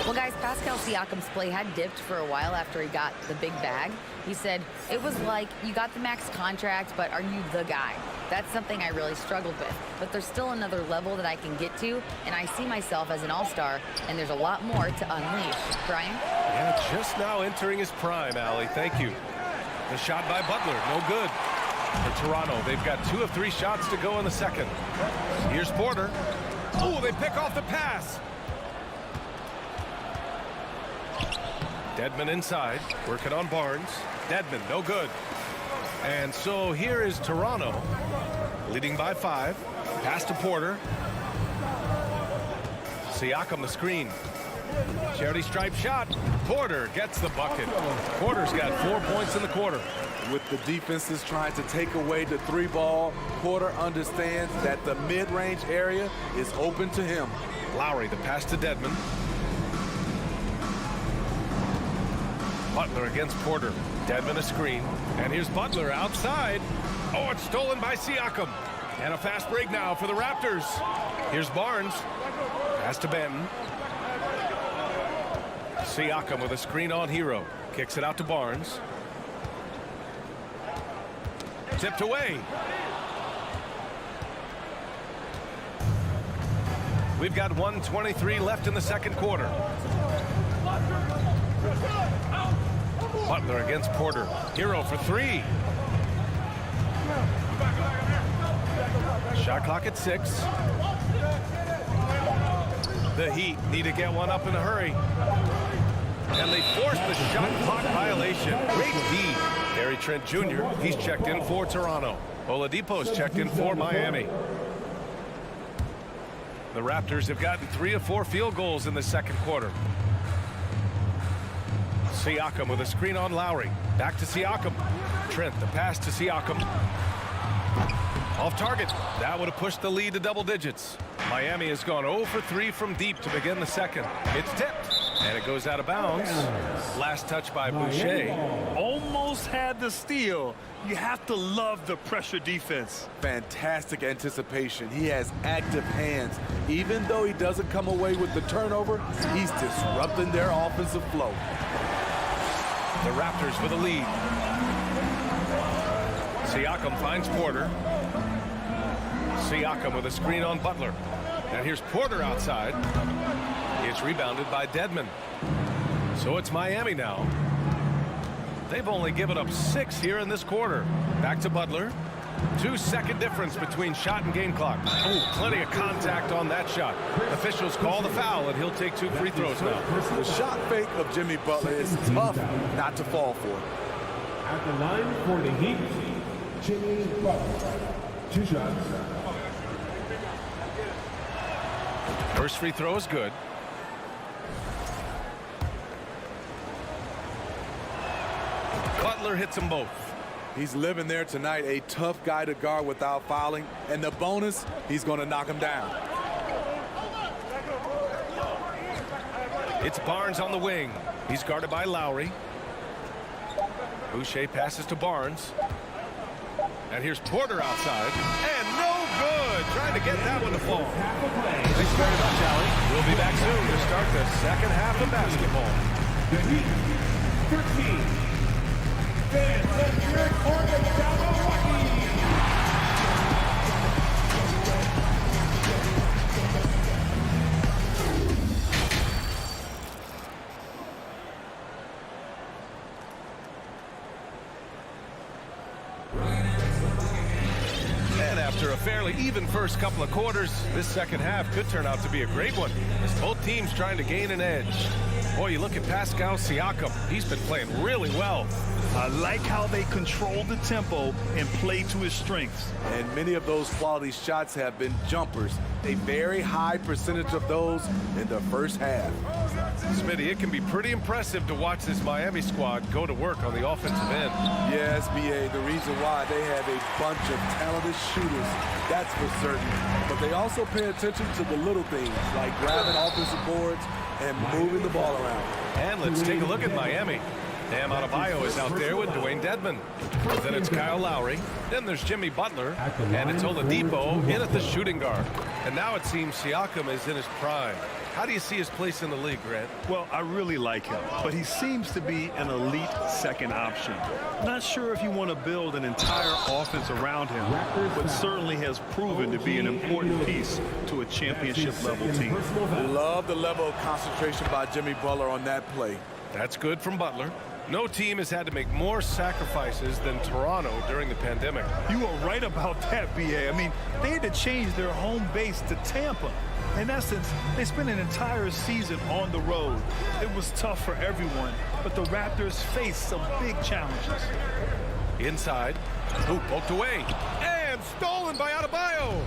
Speaker 12: Well, guys, Pascal Siakam's play had dipped for a while after he got the big bag. He said, it was like, you got the max contract, but are you the guy? That's something I really struggled with. But there's still another level that I can get to, and I see myself as an all-star, and there's a lot more to unleash. Brian?
Speaker 7: Yeah, just now entering his prime, Allie. Thank you. The shot by Butler, no good. For Toronto, they've got 2 of 3 shots to go in the second. Here's Porter. Oh, they pick off the pass. Dedmon inside, working on Barnes. Dedmon, no good. And so here is Toronto, leading by 5. Pass to Porter. Siakam the screen. Charity stripe shot. Porter gets the bucket. Porter's got 4 points in the quarter.
Speaker 2: With the defenses trying to take away the 3 ball, Porter understands that the mid-range area is open to him.
Speaker 7: Lowry, the pass to Dedmon. Butler against Porter. Dedmon a screen. And here's Butler outside. Oh, it's stolen by Siakam. And a fast break now for the Raptors. Here's Barnes. Pass to Benton. Siakam with a screen on Hero. Kicks it out to Barnes. Tipped away. We've got 1:23 left in the second quarter. Butler against Porter. Hero for 3. Shot clock at 6. The Heat need to get one up in a hurry. And they force the shot clock violation. Great D. Gary Trent Jr. He's checked in for Toronto. Oladipo's checked in for Miami. The Raptors have gotten 3 of 4 field goals in the second quarter. Siakam with a screen on Lowry. Back to Siakam. Trent, the pass to Siakam. Off target. That would have pushed the lead to double digits. Miami has gone 0 for 3 from deep to begin the second. It's tipped. And it goes out of bounds. Last touch by Boucher.
Speaker 8: Almost had the steal. You have to love the pressure defense.
Speaker 2: Fantastic anticipation. He has active hands. Even though he doesn't come away with the turnover, he's disrupting their offensive flow.
Speaker 7: The Raptors for the lead. Siakam finds Porter. Siakam with a screen on Butler. And here's Porter outside. It's rebounded by Dedmon. So it's Miami now. They've only given up 6 here in this quarter. Back to Butler. 2-second difference between shot and game clock. Oh, plenty of contact on that shot. Officials call the foul, and he'll take 2 free throws now.
Speaker 2: The shot fake of Jimmy Butler is tough not to fall for.
Speaker 3: At the line for the Heat, Jimmy Butler. 2 shots.
Speaker 7: First free throw is good. Butler hits them both.
Speaker 2: He's living there tonight, a tough guy to guard without fouling. And the bonus, he's going to knock him down.
Speaker 7: It's Barnes on the wing. He's guarded by Lowry. Boucher passes to Barnes. And here's Porter outside. And no good. Trying to get that one to fall. Thanks very much, Allie. We'll be back soon to start the second half of basketball.
Speaker 3: The Heat, 13. Fans, let's hear it for the Milwaukee.
Speaker 7: And after a fairly even first couple of quarters, this second half could turn out to be a great one, as both teams trying to gain an edge. Boy, you look at Pascal Siakam. He's been playing really well.
Speaker 8: I like how they control the tempo and play to his strengths.
Speaker 2: And many of those quality shots have been jumpers. A very high percentage of those in the first half.
Speaker 7: Smitty, it can be pretty impressive to watch this Miami squad go to work on the offensive end.
Speaker 2: Yes, BA, the reason why they have a bunch of talented shooters, that's for certain. But they also pay attention to the little things, like grabbing offensive boards and moving the ball around.
Speaker 7: And let's take a look at Miami. Bam Adebayo is out there with Dwayne Dedmon. Then it's Kyle Lowry. Then there's Jimmy Butler. And it's Oladipo in at the shooting guard. And now it seems Siakam is in his prime. How do you see his place in the league, Grant?
Speaker 8: Well, I really like him, but he seems to be an elite second option. Not sure if you want to build an entire offense around him, but certainly has proven to be an important piece to a championship-level team.
Speaker 2: Love the level of concentration by Jimmy Butler on that play.
Speaker 7: That's good from Butler. No team has had to make more sacrifices than Toronto during the pandemic.
Speaker 8: You are right about that, B.A. I mean, they had to change their home base to Tampa. In essence, they spent an entire season on the road. It was tough for everyone, but the Raptors faced some big challenges.
Speaker 7: Inside, hoop poked away, and stolen by Adebayo.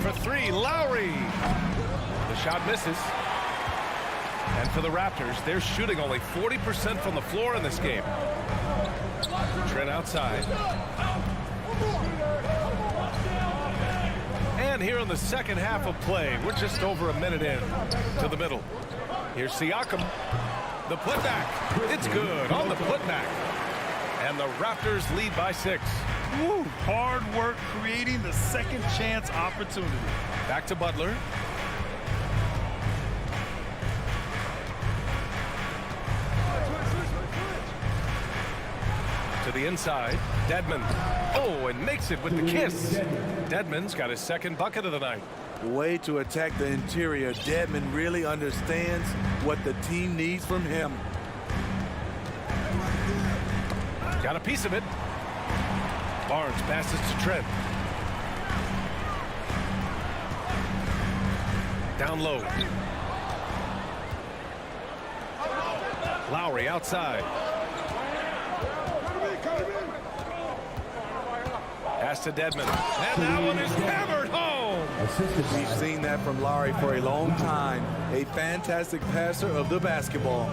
Speaker 7: For three, Lowry. The shot misses. And for the Raptors, they're shooting only 40% from the floor in this game. Trent outside. And here in the second half of play, we're just over a minute in to the middle. Here's Siakam. The putback. It's good on the putback. And the Raptors lead by 6.
Speaker 8: Woo, hard work creating the second chance opportunity.
Speaker 7: Back to Butler. To the inside, Dedmon. Oh, and makes it with the kiss. Dedmon's got his second bucket of the night.
Speaker 2: Way to attack the interior. Dedmon really understands what the team needs from him.
Speaker 7: Got a piece of it. Barnes passes to Trent. Down low. Lowry outside. Pass to Dedmon. And that one is hammered home.
Speaker 2: We've seen that from Lowry for a long time. A fantastic passer of the basketball.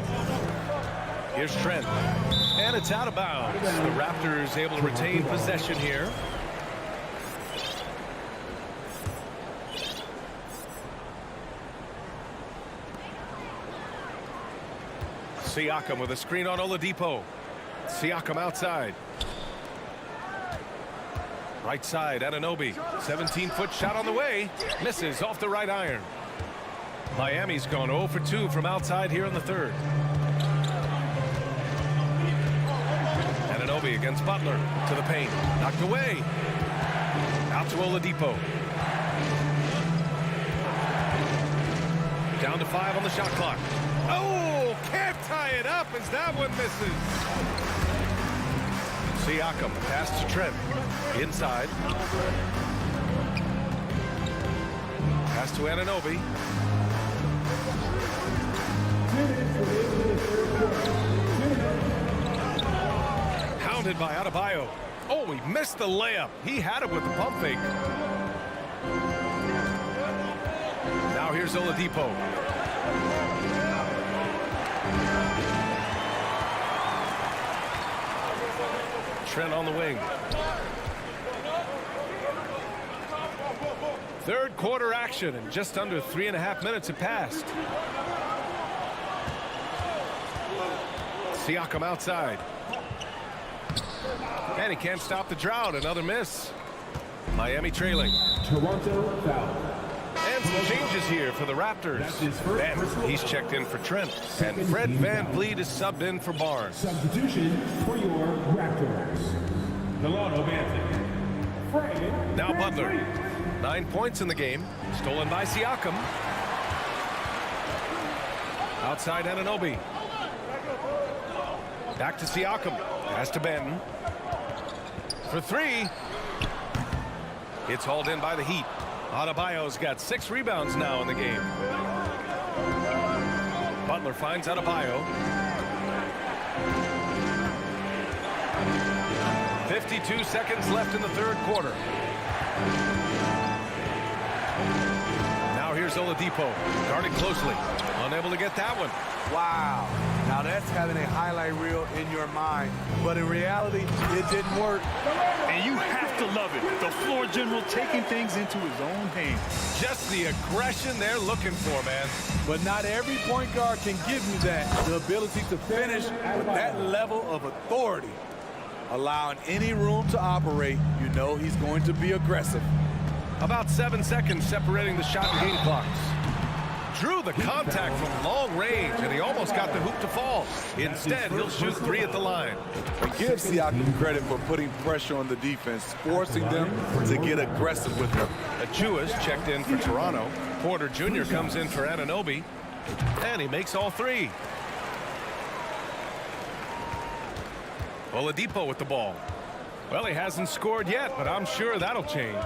Speaker 7: Here's Trent. And it's out of bounds. The Raptors able to retain possession here. Siakam with a screen on Oladipo. Siakam outside. Right side, Anunoby. 17-foot shot on the way. Misses off the right iron. Miami's gone 0 for 2 from outside here in the third. Anunoby against Butler. To the paint. Knocked away. Out to Oladipo. Down to 5 on the shot clock. Oh, can't tie it up as that one misses. Siakam, pass to Trent. Inside. Pass to Anunoby. Hounded by Adebayo. Oh, he missed the layup. He had it with the pump fake. Now here's Oladipo. Trent on the wing. Third quarter action, and just under 3.5 minutes have passed. Siakam outside. And he can't stop the drought. Another miss. Miami trailing.
Speaker 3: Toronto foul.
Speaker 7: And some changes here for the Raptors. Ben, he's checked in for Trent. And Fred VanVleet is subbed in for Barnes.
Speaker 3: Substitution for your Raptors. Delano Banton. Fred.
Speaker 7: Now Butler. 9 points in the game. Stolen by Siakam. Outside Anunoby. Back to Siakam. Pass to Banton. For 3. It's hauled in by the Heat. Adebayo's got 6 rebounds now in the game. Butler finds Adebayo. 52 seconds left in the third quarter. Now here's Oladipo. Guarded closely. Unable to get that one.
Speaker 2: Wow. Now that's having a highlight reel in your mind. But in reality, it didn't work.
Speaker 8: And you have to love it. The floor general taking things into his own hands.
Speaker 7: Just the aggression they're looking for, man.
Speaker 2: But not every point guard can give you that. The ability to finish with that level of authority. Allowing any room to operate, you know he's going to be aggressive.
Speaker 7: About 7 seconds separating the shot and game clocks. Drew the contact from long range, and he almost got the hoop to fall. Instead, he'll shoot 3 at the line.
Speaker 2: And give Siakam credit for putting pressure on the defense, forcing them to get aggressive with him.
Speaker 7: Achua's checked in for Toronto. Porter Jr. comes in for Anunoby, and he makes all 3. Oladipo with the ball. Well, he hasn't scored yet, but I'm sure that'll change.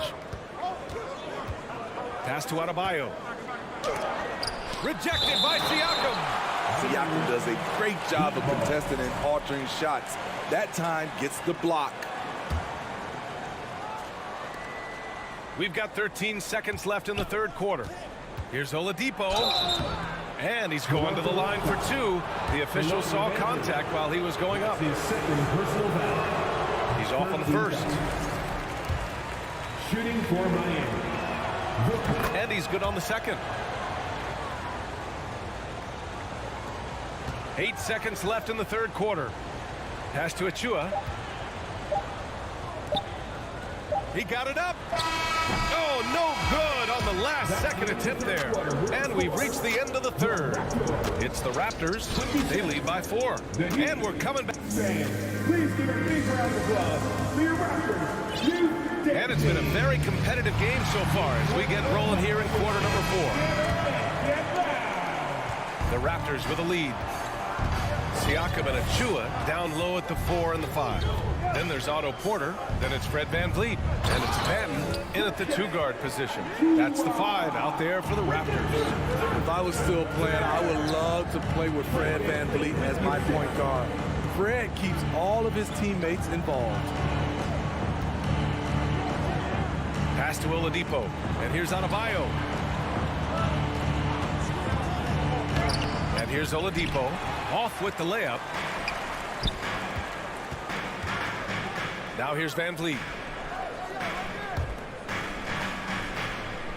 Speaker 7: Pass to Adebayo. Rejected by Siakam.
Speaker 2: Siakam does a great job of contesting and altering shots. That time gets the block.
Speaker 7: We've got 13 seconds left in the third quarter. Here's Oladipo. And he's going to the line for two. The official saw contact while he was going up. He's off on the first.
Speaker 3: Shooting for Miami.
Speaker 7: And he's good on the second. 8 seconds left in the third quarter. Pass to Achua. He got it up. Oh, no good on the last second attempt there. And we've reached the end of the third. It's the Raptors. They lead by 4. And we're coming back.
Speaker 3: Please give a big round of applause for your Raptors.
Speaker 7: And it's been a very competitive game so far as we get rolling here in quarter number 4. The Raptors with a lead. Siakam and Achua down low at the 4 and the 5. Then there's Otto Porter. Then it's Fred VanVleet. And it's Banton in at the 2-guard position. That's the 5 out there for the Raptors.
Speaker 2: If I was still playing, I would love to play with Fred VanVleet as my point guard. Fred keeps all of his teammates involved.
Speaker 7: Pass to Oladipo. And here's Adebayo. And here's Oladipo. Off with the layup. Now here's VanVleet.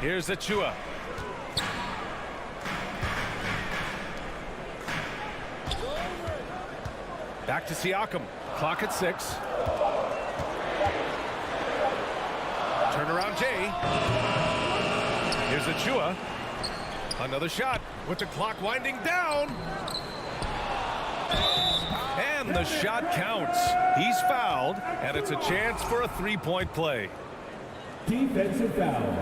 Speaker 7: Here's Achua. Back to Siakam. Clock at 6. Turnaround Jay. Here's Achua. Another shot with the clock winding down. And the shot counts. He's fouled, and it's a chance for a 3-point play.
Speaker 3: Defensive foul.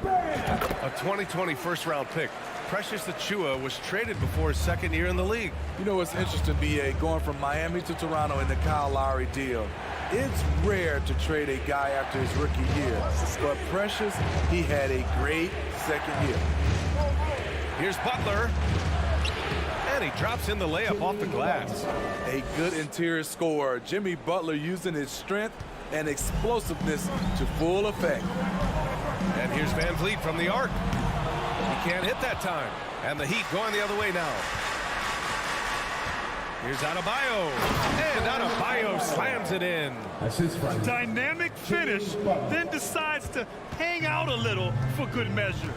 Speaker 7: A 2020 first-round pick. Precious Achua was traded before his second year in the league.
Speaker 2: You know, it's interesting, B.A., going from Miami to Toronto in the Kyle Lowry deal. It's rare to trade a guy after his rookie year. But Precious, he had a great second year.
Speaker 7: Here's Butler. And he drops in the layup off the glass.
Speaker 2: A good interior scorer. Jimmy Butler using his strength and explosiveness to full effect.
Speaker 7: And here's VanVleet from the arc. He can't hit that time. And the Heat going the other way now. Here's Adebayo. And Adebayo slams it in.
Speaker 8: Dynamic finish, then decides to hang out a little for good measure.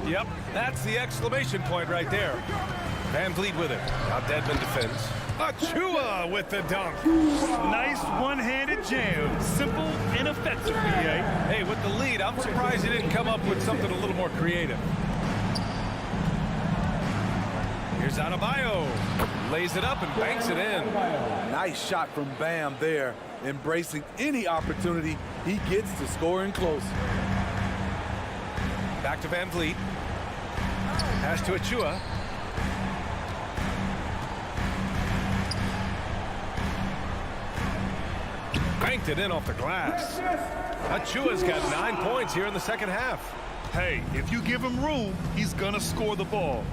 Speaker 7: Yep, that's the exclamation point right there. VanVleet with it. Now Dedmon defends. Achua with the dunk.
Speaker 8: Nice one-handed jam. Simple and effective, B.A.
Speaker 7: Hey, with the lead, I'm surprised he didn't come up with something a little more creative. Here's Adebayo. Lays it up and banks it in.
Speaker 2: Nice shot from Bam there. Embracing any opportunity he gets to scoring close.
Speaker 7: Back to VanVleet. Pass to Achua. Banked it in off the glass. Achua's got 9 points here in the second half.
Speaker 8: Hey, if you give him room, he's gonna score the ball.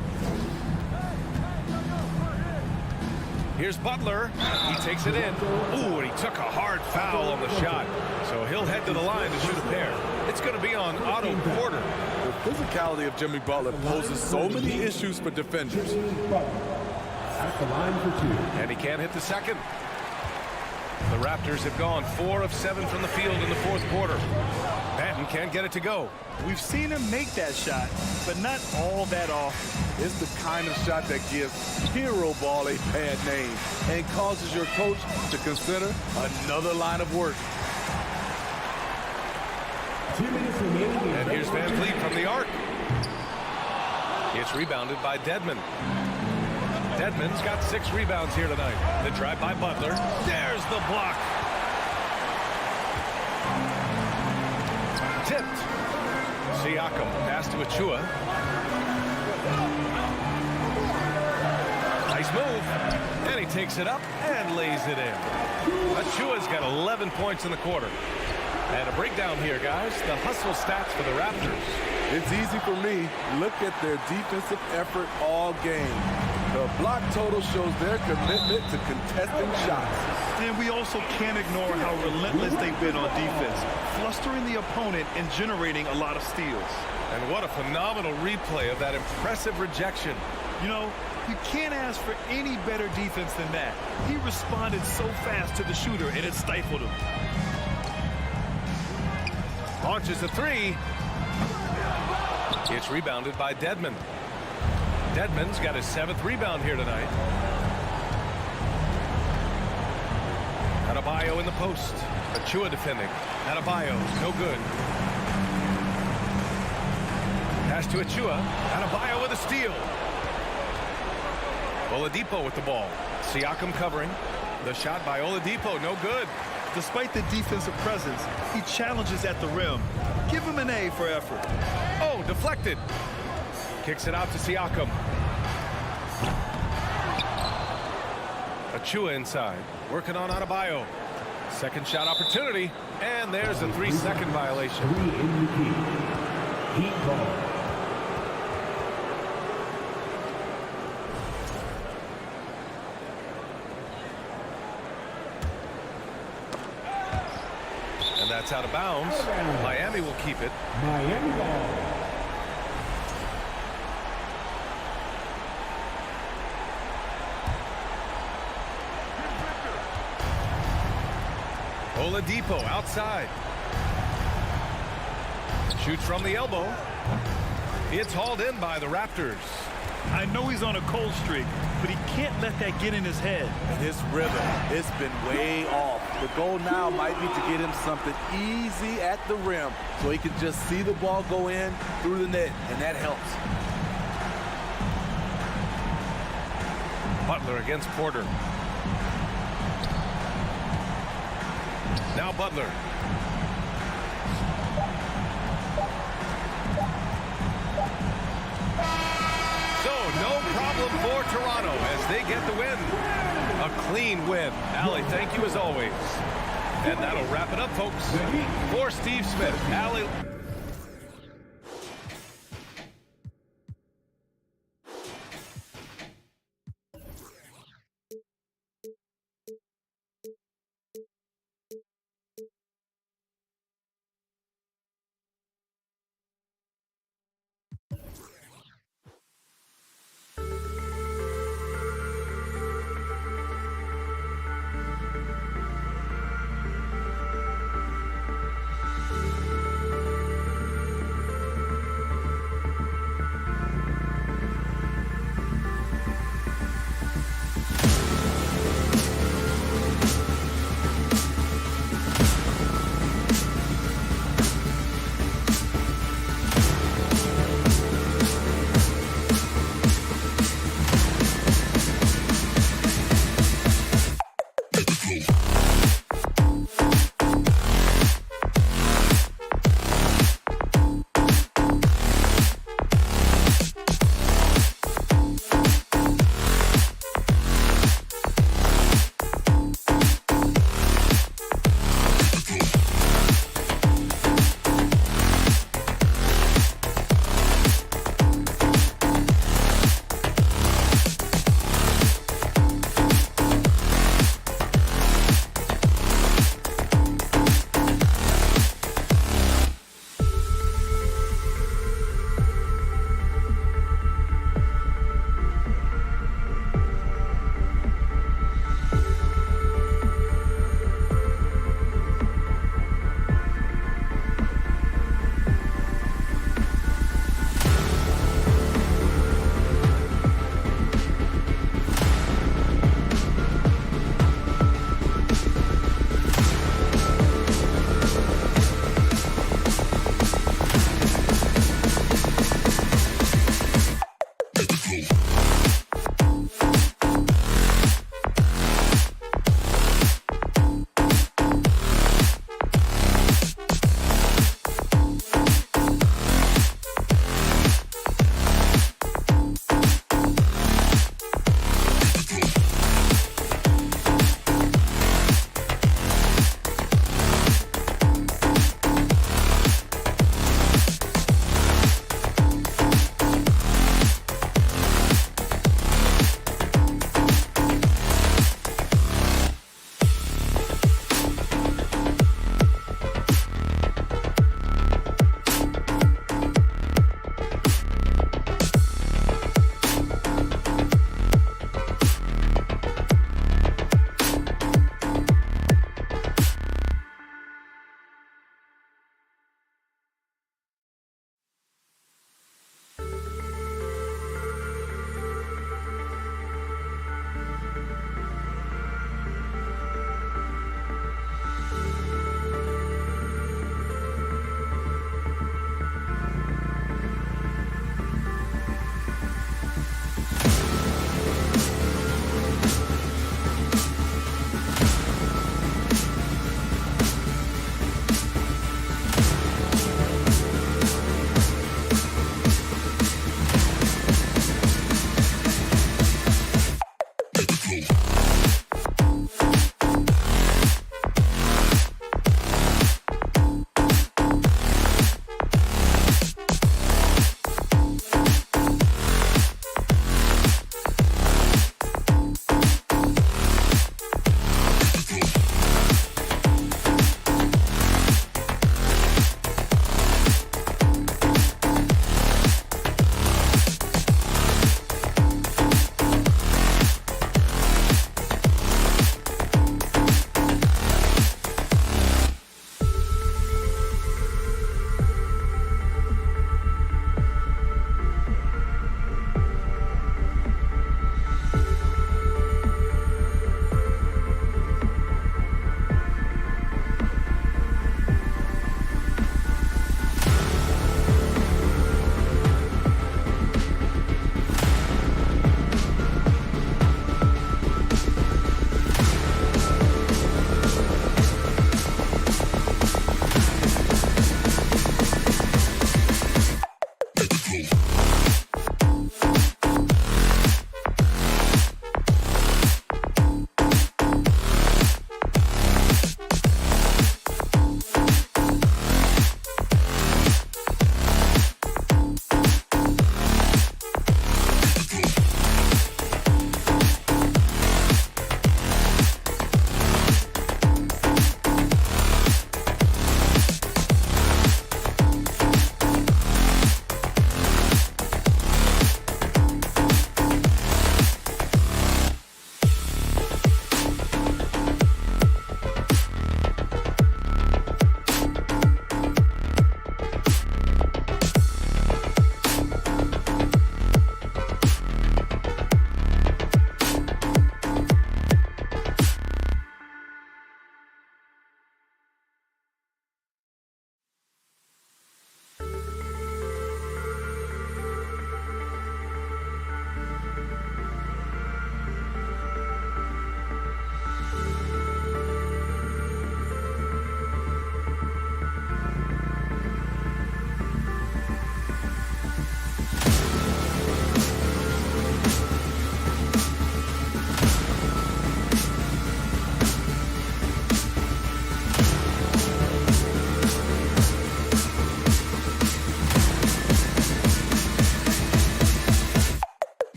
Speaker 7: Here's Butler. He takes it in. Ooh, and he took a hard foul on the shot. So he'll head to the line to shoot a pair. It's going to be on Otto Porter.
Speaker 2: The physicality of Jimmy Butler poses so many issues for defenders.
Speaker 3: At the line for 2.
Speaker 7: And he can't hit the second. The Raptors have gone 4 of 7 from the field in the fourth quarter. Banton can't get it to go.
Speaker 8: We've seen him make that shot, but not all that often.
Speaker 2: It's the kind of shot that gives hero ball a bad name and causes your coach to consider another line of work.
Speaker 3: 2 minutes remaining.
Speaker 7: And here's VanVleet from the arc. It's rebounded by Dedmon. Dedmon's got 6 rebounds here tonight. The drive by Butler. There's the block. Tipped. Siakam pass to Achua. Nice move. And he takes it up and lays it in. Achua's got 11 points in the quarter. And a breakdown here, guys. The hustle stats for the Raptors.
Speaker 2: It's easy for me. Look at their defensive effort all game. The block total shows their commitment to contesting shots.
Speaker 8: And we also can't ignore how relentless they've been on defense, flustering the opponent and generating a lot of steals.
Speaker 7: And what a phenomenal replay of that impressive rejection.
Speaker 8: You know, you can't ask for any better defense than that. He responded so fast to the shooter, and it stifled him.
Speaker 7: Launches a three. It's rebounded by Dedmon. Dedmon's got his 7th rebound here tonight. Adebayo in the post. Achua defending. Adebayo, no good. Pass to Achua. Adebayo with a steal. Oladipo with the ball. Siakam covering. The shot by Oladipo, no good.
Speaker 8: Despite the defensive presence, he challenges at the rim. Give him an A for effort.
Speaker 7: Oh, deflected. Kicks it out to Siakam. Achua inside. Working on Adebayo. Second shot opportunity. And there's a 3-second violation.
Speaker 3: 3 in the key. Heat ball.
Speaker 7: And that's out of bounds. Miami will keep it.
Speaker 3: Miami ball.
Speaker 7: Oladipo outside. Shoots from the elbow. It's hauled in by the Raptors.
Speaker 8: I know he's on a cold streak, but he can't let that get in his head.
Speaker 2: And his rhythm, it's been way off. The goal now might be to get him something easy at the rim so he can just see the ball go in through the net, and that helps.
Speaker 7: Butler against Porter. Now Butler. So no problem for Toronto as they get the win. A clean win. Allie, thank you as always. And that'll wrap it up, folks. For Steve Smith, Allie.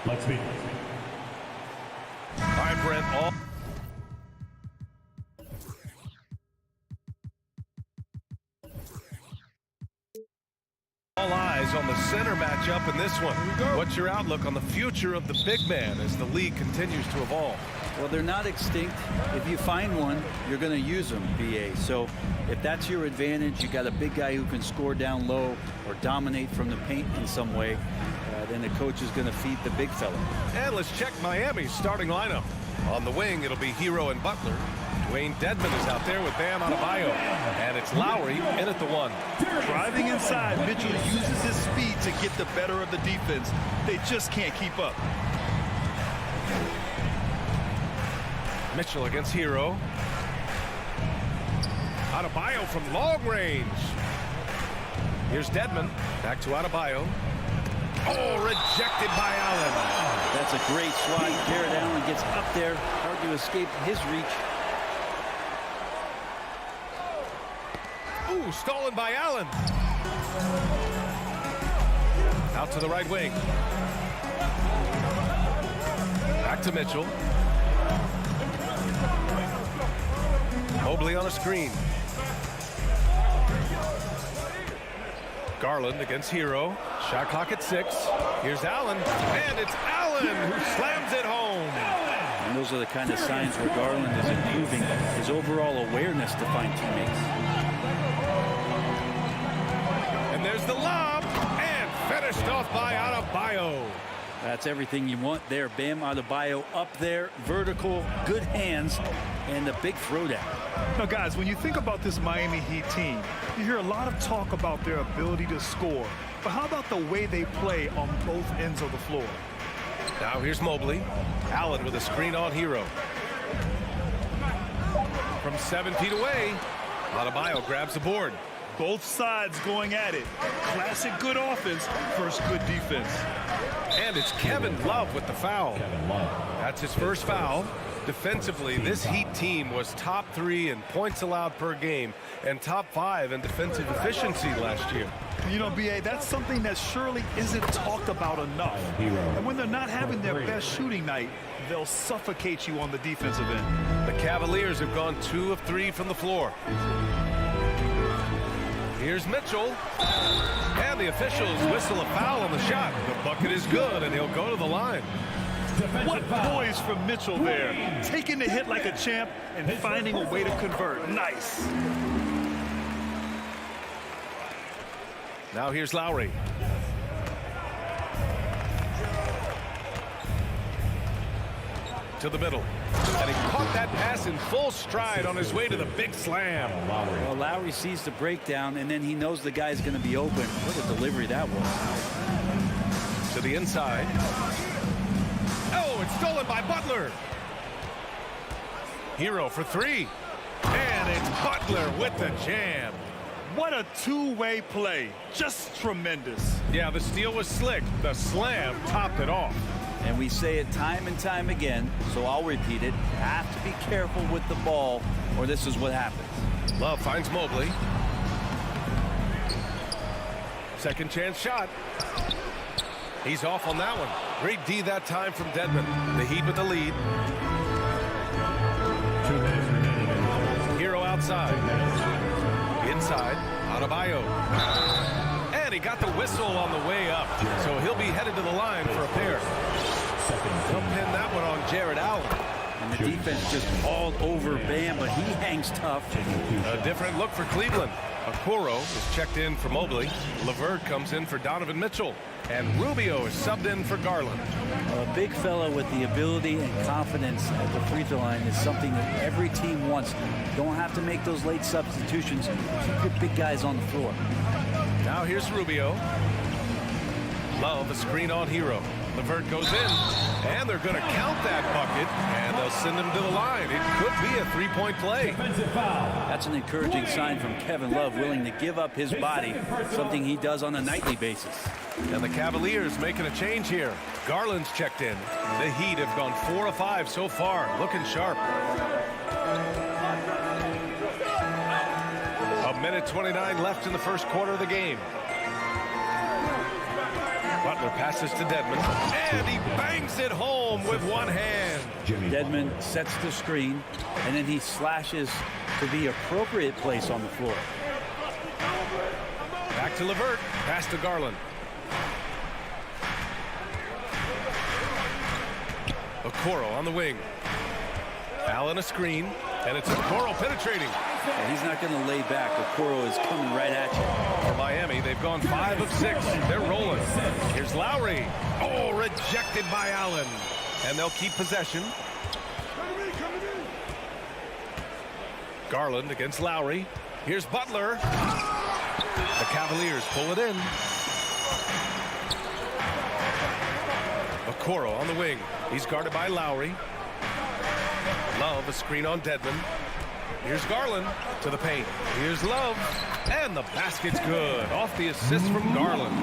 Speaker 3: Let's be.
Speaker 7: All right, Brent. All eyes on the center matchup in this one. What's your outlook on the future of the big man as the league continues to evolve?
Speaker 6: Well, they're not extinct. If you find one, you're going to use them, BA. So if that's your advantage, you got a big guy who can score down low or dominate from the paint in some way, then the coach is going to feed the big fella.
Speaker 7: And let's check Miami's starting lineup. On the wing, it'll be Hero and Butler. Dwayne Dedmon is out there with Bam Adebayo. And it's Lowry in at the 1.
Speaker 8: Driving inside, Mitchell uses his speed to get the better of the defense. They just can't keep up.
Speaker 7: Mitchell against Hero. Adebayo from long range. Here's Dedmon. Back to Adebayo. Oh, rejected by Allen.
Speaker 6: That's a great swat. Jared Allen gets up there. Hard to escape his reach.
Speaker 7: Ooh, stolen by Allen. Out to the right wing. Back to Mitchell. Mobley on a screen. Garland against Hero. Shot clock at 6. Here's Allen. And it's Allen who slams it home.
Speaker 6: And those are the kind of signs where Garland is improving his overall awareness to find teammates.
Speaker 7: And there's the lob. And finished off by Adebayo.
Speaker 6: That's everything you want there. Bam Adebayo up there, vertical, good hands, and a big throwdown.
Speaker 8: Now, guys, when you think about this Miami Heat team, you hear a lot of talk about their ability to score. But how about the way they play on both ends of the floor?
Speaker 7: Now here's Mobley. Allen with a screen on Hero. From 7 feet away, Adebayo grabs the board.
Speaker 8: Both sides going at it. Classic good offense versus good defense.
Speaker 7: And it's Kevin Love with the foul. That's his first foul. Defensively, this Heat team was top 3 in points allowed per game and top 5 in defensive efficiency last year.
Speaker 8: You know, BA, that's something that surely isn't talked about enough. And when they're not having their best shooting night, they'll suffocate you on the defensive end.
Speaker 7: The Cavaliers have gone 2 of 3 from the floor. Here's Mitchell. And the officials whistle a foul on the shot. The bucket is good, and he'll go to the line.
Speaker 8: What poise from Mitchell there. Taking the hit like a champ and finding a way to convert. Nice.
Speaker 7: Now here's Lowry. To the middle. And he caught that pass in full stride on his way to the big slam.
Speaker 6: Well, Lowry sees the breakdown, and then he knows the guy's going to be open. What a delivery that was.
Speaker 7: To the inside. Oh, it's stolen by Butler. Hero for 3. And it's Butler with the jam.
Speaker 8: What a two-way play. Just tremendous.
Speaker 7: Yeah, the steal was slick. The slam topped it off.
Speaker 6: And we say it time and time again, so I'll repeat it. You have to be careful with the ball, or this is what happens.
Speaker 7: Love finds Mobley. Second chance shot. He's off on that one. Great D that time from Dedmon. The Heat with the lead.
Speaker 3: 2 minutes remaining.
Speaker 7: Hero outside. Inside. Adebayo. And he got the whistle on the way up. So he'll be headed to the line for a pair. He'll pin that one on Jared Allen.
Speaker 6: And the defense just all over Bam, but he hangs tough.
Speaker 7: A different look for Cleveland. Okoro is checked in for Mobley. LeVert comes in for Donovan Mitchell. And Rubio is subbed in for Garland.
Speaker 6: A big fella with the ability and confidence at the free throw line is something that every team wants. You don't have to make those late substitutions. Keep your big guys on the floor.
Speaker 7: Now here's Rubio. Love a screen on Hero. LeVert goes in, and they're going to count that bucket, and they'll send him to the line. It could be a three-point play.
Speaker 6: That's an encouraging sign from Kevin Love, willing to give up his body, something he does on a nightly basis.
Speaker 7: And the Cavaliers making a change here. Garland's checked in. The Heat have gone 4 of 5 so far, looking sharp. A minute 29 left in the first quarter of the game. Butler Butler passes to Dedmon, and he bangs it home with one hand.
Speaker 6: Dedmon sets the screen, and then he slashes to the appropriate place on the floor.
Speaker 7: Back to LeVert, pass to Garland. Okoro on the wing. Allen a screen, and it's Okoro penetrating.
Speaker 6: And he's not going to lay back. Okoro is coming right at you.
Speaker 7: For Miami, they've gone 5 of 6. They're rolling. Here's Lowry. Oh, rejected by Allen. And they'll keep possession. Garland against Lowry. Here's Butler. The Cavaliers pull it in. Okoro on the wing. He's guarded by Lowry. Love a screen on Dedmon. Here's Garland to the paint. Here's Love. And the basket's good. Off the assist from Garland.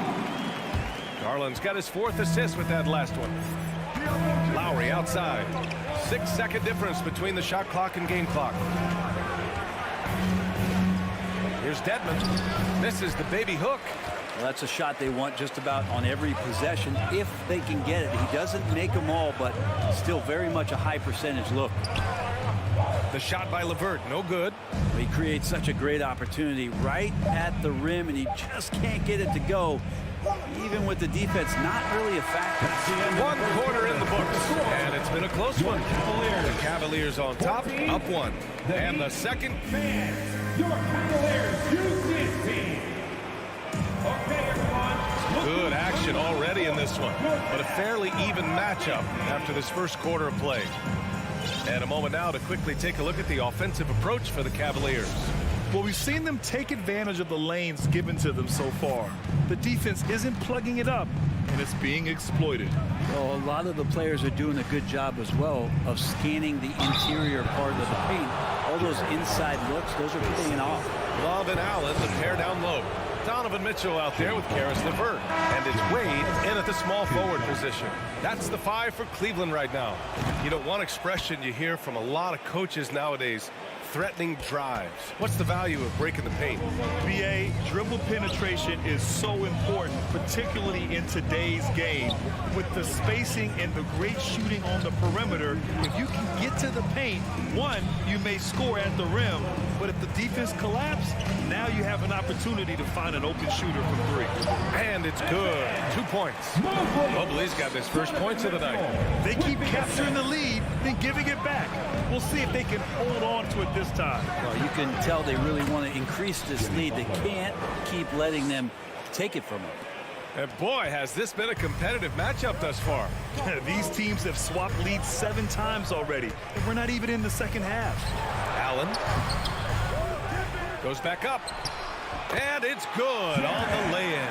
Speaker 7: Garland's got his 4th assist with that last one. Lowry outside. 6-second difference between the shot clock and game clock. Here's Dedmon. This is the baby hook.
Speaker 6: Well, that's a shot they want just about on every possession if they can get it. He doesn't make them all, but still very much a high percentage look.
Speaker 7: The shot by LeVert, no good.
Speaker 6: He creates such a great opportunity right at the rim, and he just can't get it to go, even with the defense not really a factor.
Speaker 7: 1 quarter in the books, and it's been a close one. The Cavaliers on top, up 1. And the second.
Speaker 3: Your Cavaliers use this team. Okay, everyone.
Speaker 7: Good action already in this one, but a fairly even matchup after this first quarter of play. And a moment now to quickly take a look at the offensive approach for the Cavaliers.
Speaker 8: Well, we've seen them take advantage of the lanes given to them so far. The defense isn't plugging it up, and it's being exploited.
Speaker 6: Well, a lot of the players are doing a good job as well of scanning the interior part of the paint. All those inside looks, those are paying off.
Speaker 7: Love and Allen, the pair down low. Donovan Mitchell out there with Karis LeVert. And it's Wade in at the small forward position. That's the 5 for Cleveland right now. You know, one expression you hear from a lot of coaches nowadays, threatening drives. What's the value of breaking the paint?
Speaker 8: BA, dribble penetration is so important, particularly in today's game. With the spacing and the great shooting on the perimeter, if you can get to the paint, 1, you may score at the rim, but if the defense collapses, now you have an opportunity to find an open shooter from 3.
Speaker 7: And it's good. 2 points. Mobley's got his first points of the night.
Speaker 8: They keep capturing the lead, then giving it back. We'll see if they can hold on to it this time.
Speaker 6: Well, you can tell they really want to increase this lead. They can't keep letting them take it from them.
Speaker 7: And boy, has this been a competitive matchup thus far.
Speaker 8: These teams have swapped leads 7 times already, and we're not even in the second half.
Speaker 7: Allen goes back up, and it's good on the lay-in.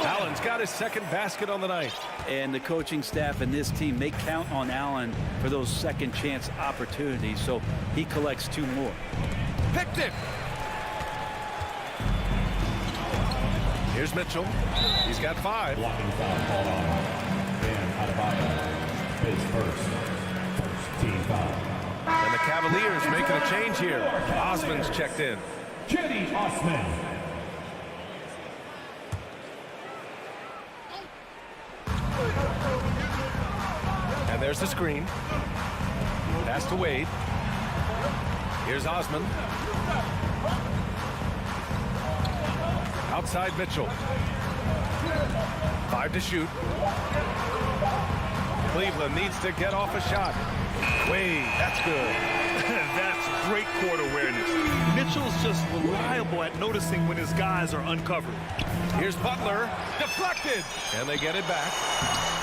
Speaker 7: Allen's got his 2nd basket on the night.
Speaker 6: And the coaching staff and this team, they count on Allen for those second chance opportunities, so he collects 2 more.
Speaker 7: Picked it. Here's Mitchell. He's got 5.
Speaker 3: Blocking foul called on Bam Adebayo. His first team foul.
Speaker 7: And the Cavaliers making a change here. Osman's checked in.
Speaker 3: Cedi Osman.
Speaker 7: And there's the screen. Pass to Wade. Here's Osman. Outside Mitchell. 5 to shoot. Cleveland needs to get off a shot. Wade, that's good.
Speaker 8: That's great court awareness. Mitchell's just reliable at noticing when his guys are uncovered.
Speaker 7: Here's Butler. Deflected. And they get it back.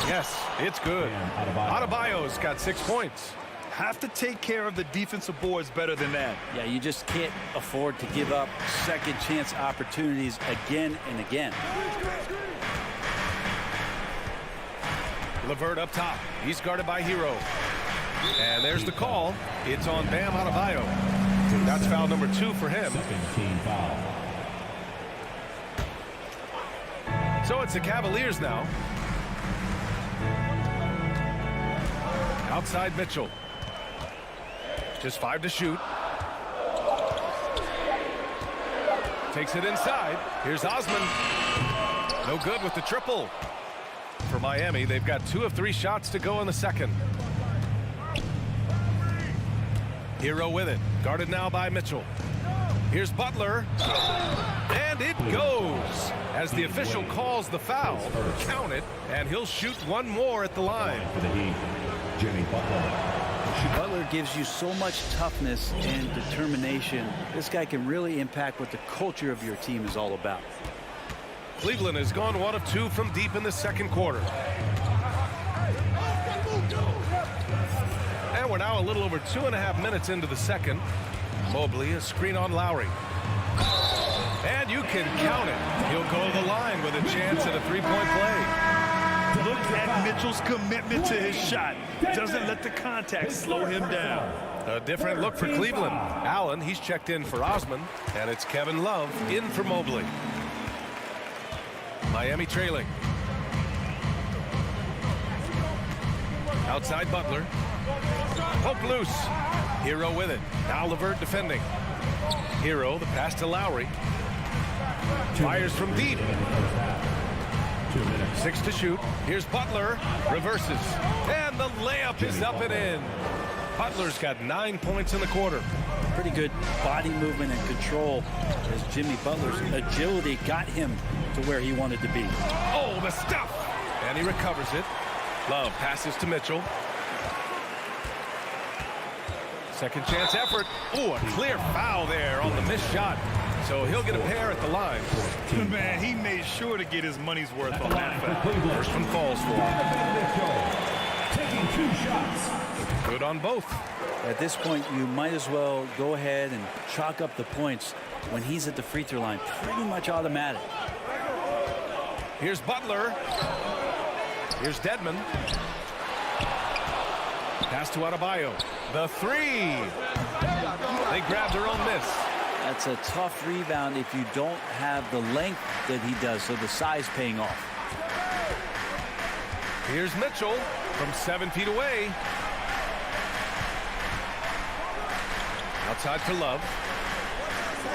Speaker 7: Yes, it's good. Adebayo's got 6 points.
Speaker 8: Have to take care of the defensive boards better than that.
Speaker 6: Yeah, you just can't afford to give up second chance opportunities again and again.
Speaker 7: LeVert up top. He's guarded by Hero. And there's the call. It's on Bam Adebayo. That's foul number 2 for him.
Speaker 3: Second team foul.
Speaker 7: So it's the Cavaliers now. Outside Mitchell. Just 5 to shoot. Takes it inside. Here's Osman. No good with the triple. Miami, they've got 2 of 3 shots to go in the second. Hero with it. Guarded now by Mitchell. Here's Butler. And it goes. As the official calls the foul, count it, and he'll shoot one more at the line.
Speaker 3: For the Heat, Jimmy Butler.
Speaker 6: Butler gives you so much toughness and determination. This guy can really impact what the culture of your team is all about.
Speaker 7: Cleveland has gone 1 of 2 from deep in the second quarter. And we're now a little over 2.5 minutes into the second. Mobley, a screen on Lowry. And you can count it. He'll go to the line with a chance at a 3-point play.
Speaker 8: Look at Mitchell's commitment to his shot. Doesn't let the contact slow him down.
Speaker 7: A different look for Cleveland. Allen, he's checked in for Osman. And it's Kevin Love in for Mobley. Miami trailing. Outside Butler. Poke loose. Hero with it. Now LeVert defending. Hero, the pass to Lowry. Fires from deep. 6 to shoot. Here's Butler. Reverses. And the layup is up and in. Butler's got 9 points in the quarter.
Speaker 6: Pretty good body movement and control as Jimmy Butler's agility got him to where he wanted to be.
Speaker 7: Oh, the stuff! And he recovers it. Love passes to Mitchell. Second chance effort. Ooh, a clear foul there on the missed shot. So he'll get a pair at the line.
Speaker 8: Man, he made sure to get his money's worth on that foul.
Speaker 7: First one falls for him.
Speaker 3: Taking 2 shots.
Speaker 7: Good on both.
Speaker 6: At this point, you might as well go ahead and chalk up the points when he's at the free throw line. Pretty much automatic.
Speaker 7: Here's Butler. Here's Dedmon. Pass to Adebayo. The 3. They grabbed their own miss.
Speaker 6: That's a tough rebound if you don't have the length that he does, so the size paying off.
Speaker 7: Here's Mitchell from 7 feet away. Outside to Love.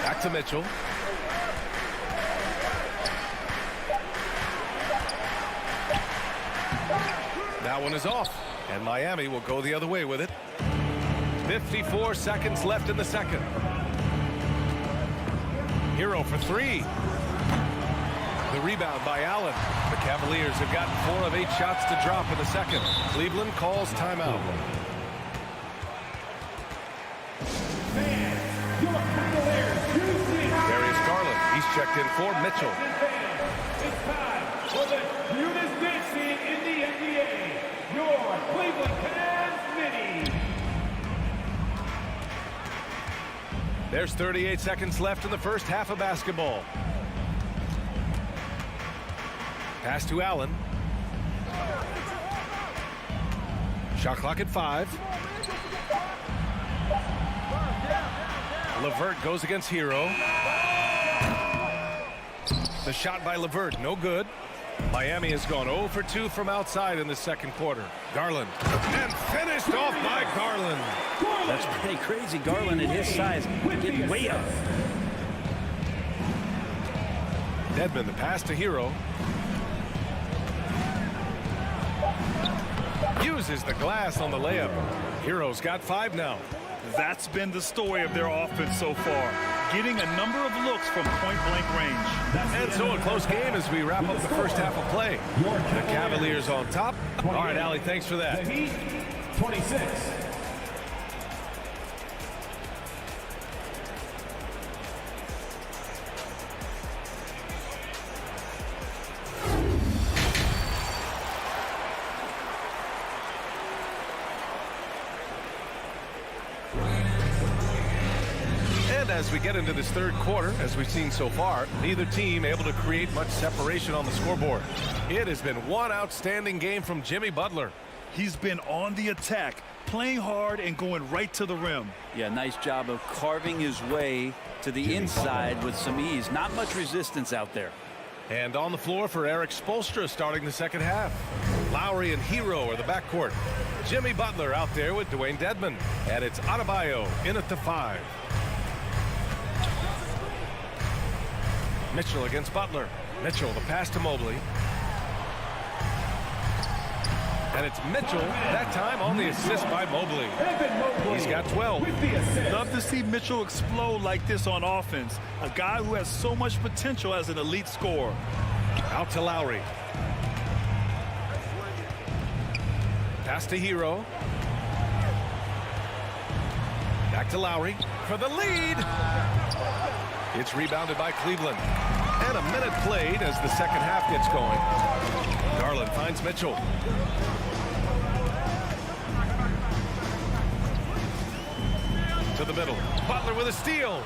Speaker 7: Back to Mitchell. That one is off, and Miami will go the other way with it. 54 seconds left in the second. Hero for 3. The rebound by Allen. The Cavaliers have gotten 4 of 8 shots to drop in the second. Cleveland calls timeout. Darius Garland, he's checked in for Mitchell.
Speaker 3: It's time for the cutest big scene in the NBA. Your Cleveland Cavs mini.
Speaker 7: There's 38 seconds left in the first half of basketball. Pass to Allen. Shot clock at 5. LeVert goes against Hero. The shot by LeVert, no good. Miami has gone 0 for 2 from outside in the second quarter. Garland, and finished off by Garland.
Speaker 6: That's pretty crazy. Garland at his size getting way up.
Speaker 7: Dedmon, the pass to Hero. Uses the glass on the layup. Hero's got 5 now.
Speaker 8: That's been the story of their offense so far. Getting a number of looks from point-blank range.
Speaker 7: And so a close game as we wrap up the first half of play. The Cavaliers on top. All right, Allie, thanks for that.
Speaker 3: The Heat, 26.
Speaker 7: As we get into this third quarter, as we've seen so far, neither team able to create much separation on the scoreboard. It has been one outstanding game from Jimmy Butler.
Speaker 8: He's been on the attack, playing hard and going right to the rim.
Speaker 6: Yeah, nice job of carving his way to the inside with some ease. Not much resistance out there.
Speaker 7: And on the floor for Eric Spoelstra starting the second half. Lowry and Hero are the backcourt. Jimmy Butler out there with Dwayne Dedmon. And it's Adebayo in at the 5. Mitchell against Butler. Mitchell, the pass to Mobley. And it's Mitchell, that time on the assist by Mobley. He's got 12.
Speaker 8: Love to see Mitchell explode like this on offense. A guy who has so much potential as an elite scorer.
Speaker 7: Out to Lowry. Pass to Hero. Back to Lowry for the lead. It's rebounded by Cleveland. And a minute played as the second half gets going. Garland finds Mitchell. To the middle. Butler with a steal.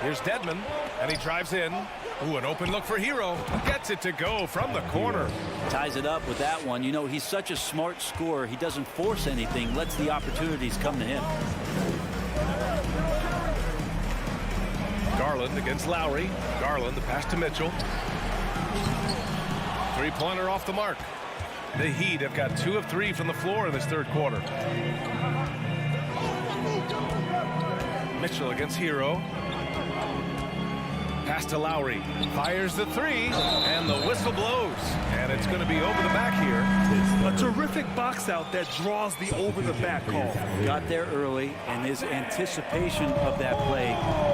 Speaker 7: Here's Dedmon, and he drives in. Ooh, an open look for Hero. Gets it to go from the corner.
Speaker 13: Ties it up with that one. You know, he's such a smart scorer. He doesn't force anything, lets the opportunities come to him.
Speaker 7: Garland against Lowry. Garland, the pass to Mitchell. Three-pointer off the mark. The Heat have got 2 of 3 from the floor in this third quarter. Mitchell against Hero. Pass to Lowry. Fires the three, and the whistle blows. And it's going to be over the back here.
Speaker 8: A terrific box out that draws the over-the-back call.
Speaker 13: Got there early, and his anticipation of that play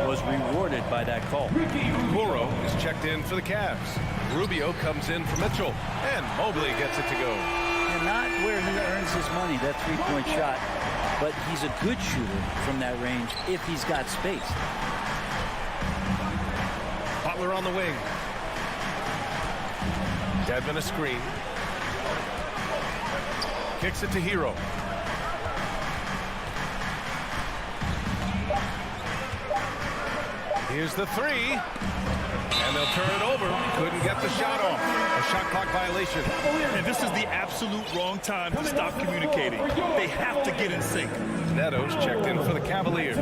Speaker 13: was rewarded by that call.
Speaker 7: Okoro is checked in for the Cavs. Rubio comes in for Mitchell, and Mobley gets it to go.
Speaker 13: And not where he earns his money, that three-point shot, but he's a good shooter from that range if he's got space.
Speaker 7: Butler on the wing. Dedmon a screen. Kicks it to Hero. Here's the three. And they'll turn it over. Couldn't get the shot off. A shot clock violation.
Speaker 8: And this is the absolute wrong time to stop communicating. They have to get in sync.
Speaker 7: Neto's checked in for the Cavaliers.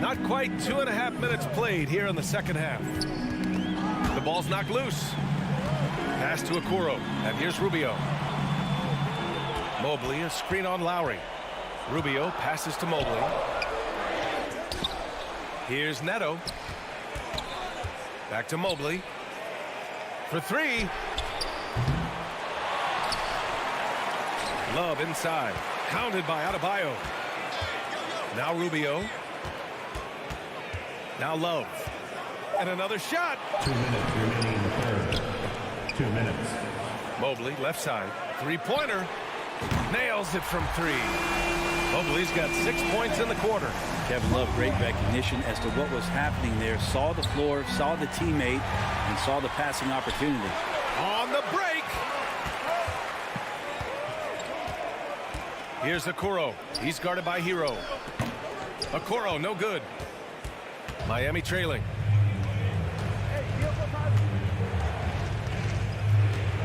Speaker 7: Not quite 2.5 minutes played here in the second half. The ball's knocked loose. Pass to Okoro. And here's Rubio. Mobley, a screen on Lowry. Rubio passes to Mobley. Here's Neto. Back to Mobley. For three. Love inside. Counted by Adebayo. Now Rubio. Now Love. And another shot.
Speaker 3: 2 minutes remaining in the third. 2 minutes.
Speaker 7: Mobley, left side. Three-pointer. Nails it from three. Mobley's got 6 points in the quarter.
Speaker 13: Kevin Love, great recognition as to what was happening there. Saw the floor, saw the teammate, and saw the passing opportunity.
Speaker 7: On the break. Here's Okoro. He's guarded by Hero. Okoro, no good. Miami trailing.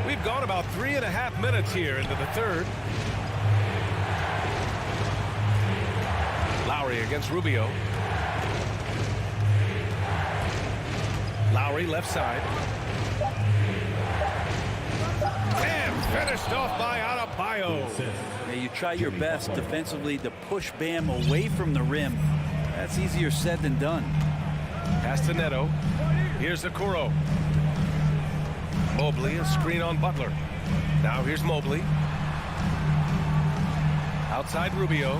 Speaker 7: We've gone about 3.5 minutes here into the third. Lowry against Rubio. Lowry left side. And finished off by Adebayo.
Speaker 13: Now you try your best defensively to push Bam away from the rim. That's easier said than done.
Speaker 7: Pass to Neto. Here's Okoro. Mobley, a screen on Butler. Now here's Mobley. Outside Rubio.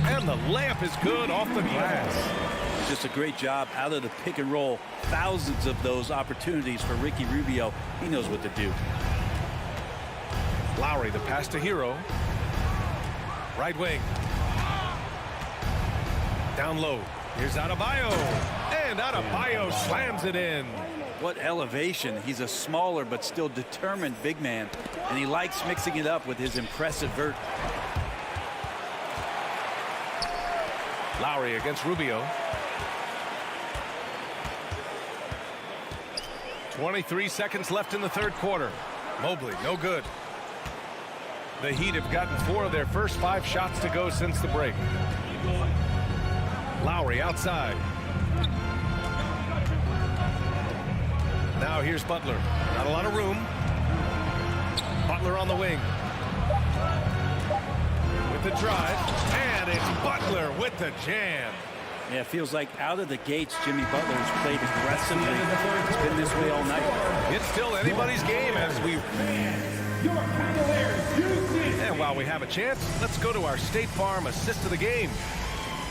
Speaker 7: And the layup is good off the glass.
Speaker 13: Just a great job out of the pick and roll. Thousands of those opportunities for Ricky Rubio. He knows what to do.
Speaker 7: Lowry, the pass to Hero. Right wing. Down low. Here's Adebayo. And Adebayo slams it in.
Speaker 13: What elevation. He's a smaller but still determined big man. And he likes mixing it up with his impressive vert.
Speaker 7: Lowry against Rubio. 23 seconds left in the third quarter. Mobley, no good. The Heat have gotten 4 of their first 5 shots to go since the break. Lowry outside. Now here's Butler. Not a lot of room. Butler on the wing. With the drive. And it's Butler with the jam.
Speaker 13: Yeah, it feels like out of the gates, Jimmy Butler has played aggressively. It's been this way all night.
Speaker 7: It's still anybody's game as we... And while we have a chance, let's go to our State Farm assist of the game.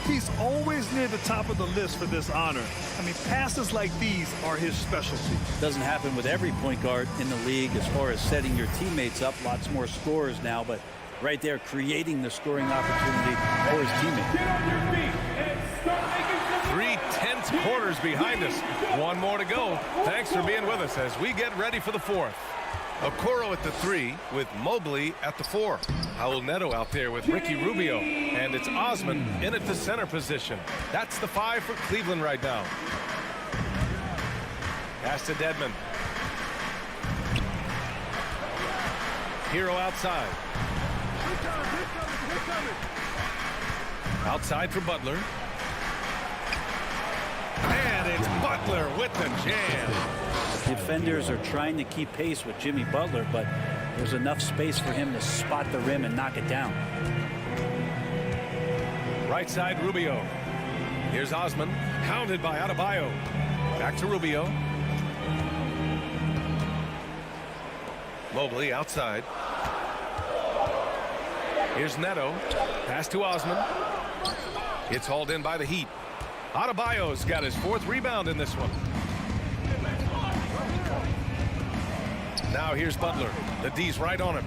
Speaker 8: He's always near the top of the list for this honor. I mean, passes like these are his specialty.
Speaker 13: Doesn't happen with every point guard in the league as far as setting your teammates up. Lots more scorers now, but right there creating the scoring opportunity for his teammate.
Speaker 3: Get on your feet and start making some
Speaker 7: 3 tense quarters behind us. One more to go. Thanks for being with us as we get ready for the fourth. Okoro at the 3 with Mobley at the 4. Raul Neto out there with Ricky Rubio. And it's Osman in at the center position. That's the 5 for Cleveland right now. Pass to Dedmon. Hero outside. Outside for Butler. And it's Butler with the jam.
Speaker 13: Defenders are trying to keep pace with Jimmy Butler, but there's enough space for him to spot the rim and knock it down.
Speaker 7: Right side, Rubio. Here's Osman, hounded by Adebayo. Back to Rubio. Mobley outside. Here's Neto. Pass to Osman. It's hauled in by the Heat. Adebayo's got his 4th rebound in this one. Now here's Butler. The D's right on him.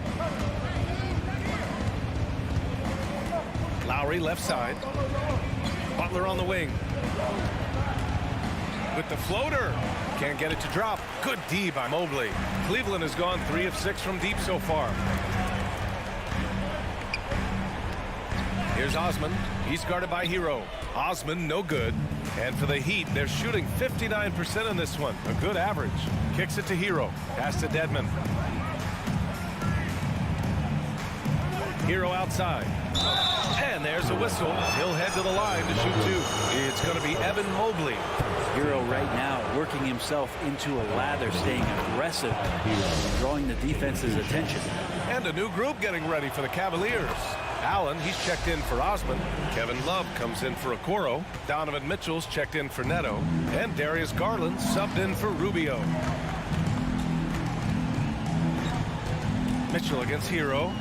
Speaker 7: Lowry left side. Butler on the wing. With the floater. Can't get it to drop. Good D by Mobley. Cleveland has gone 3 of 6 from deep so far. Here's Osman. He's guarded by Hero. Osman, no good. And for the Heat, they're shooting 59% in this one. A good average. Kicks it to Hero. Pass to Dedmon. Hero outside. And there's a whistle. He'll head to the line to shoot 2. It's going to be Evan Mobley.
Speaker 13: Hero right now working himself into a lather, staying aggressive, drawing the defense's attention.
Speaker 7: And a new group getting ready for the Cavaliers. Allen, he's checked in for Osman. Kevin Love comes in for Okoro. Donovan Mitchell's checked in for Neto. And Darius Garland subbed in for Rubio. Mitchell against Hero.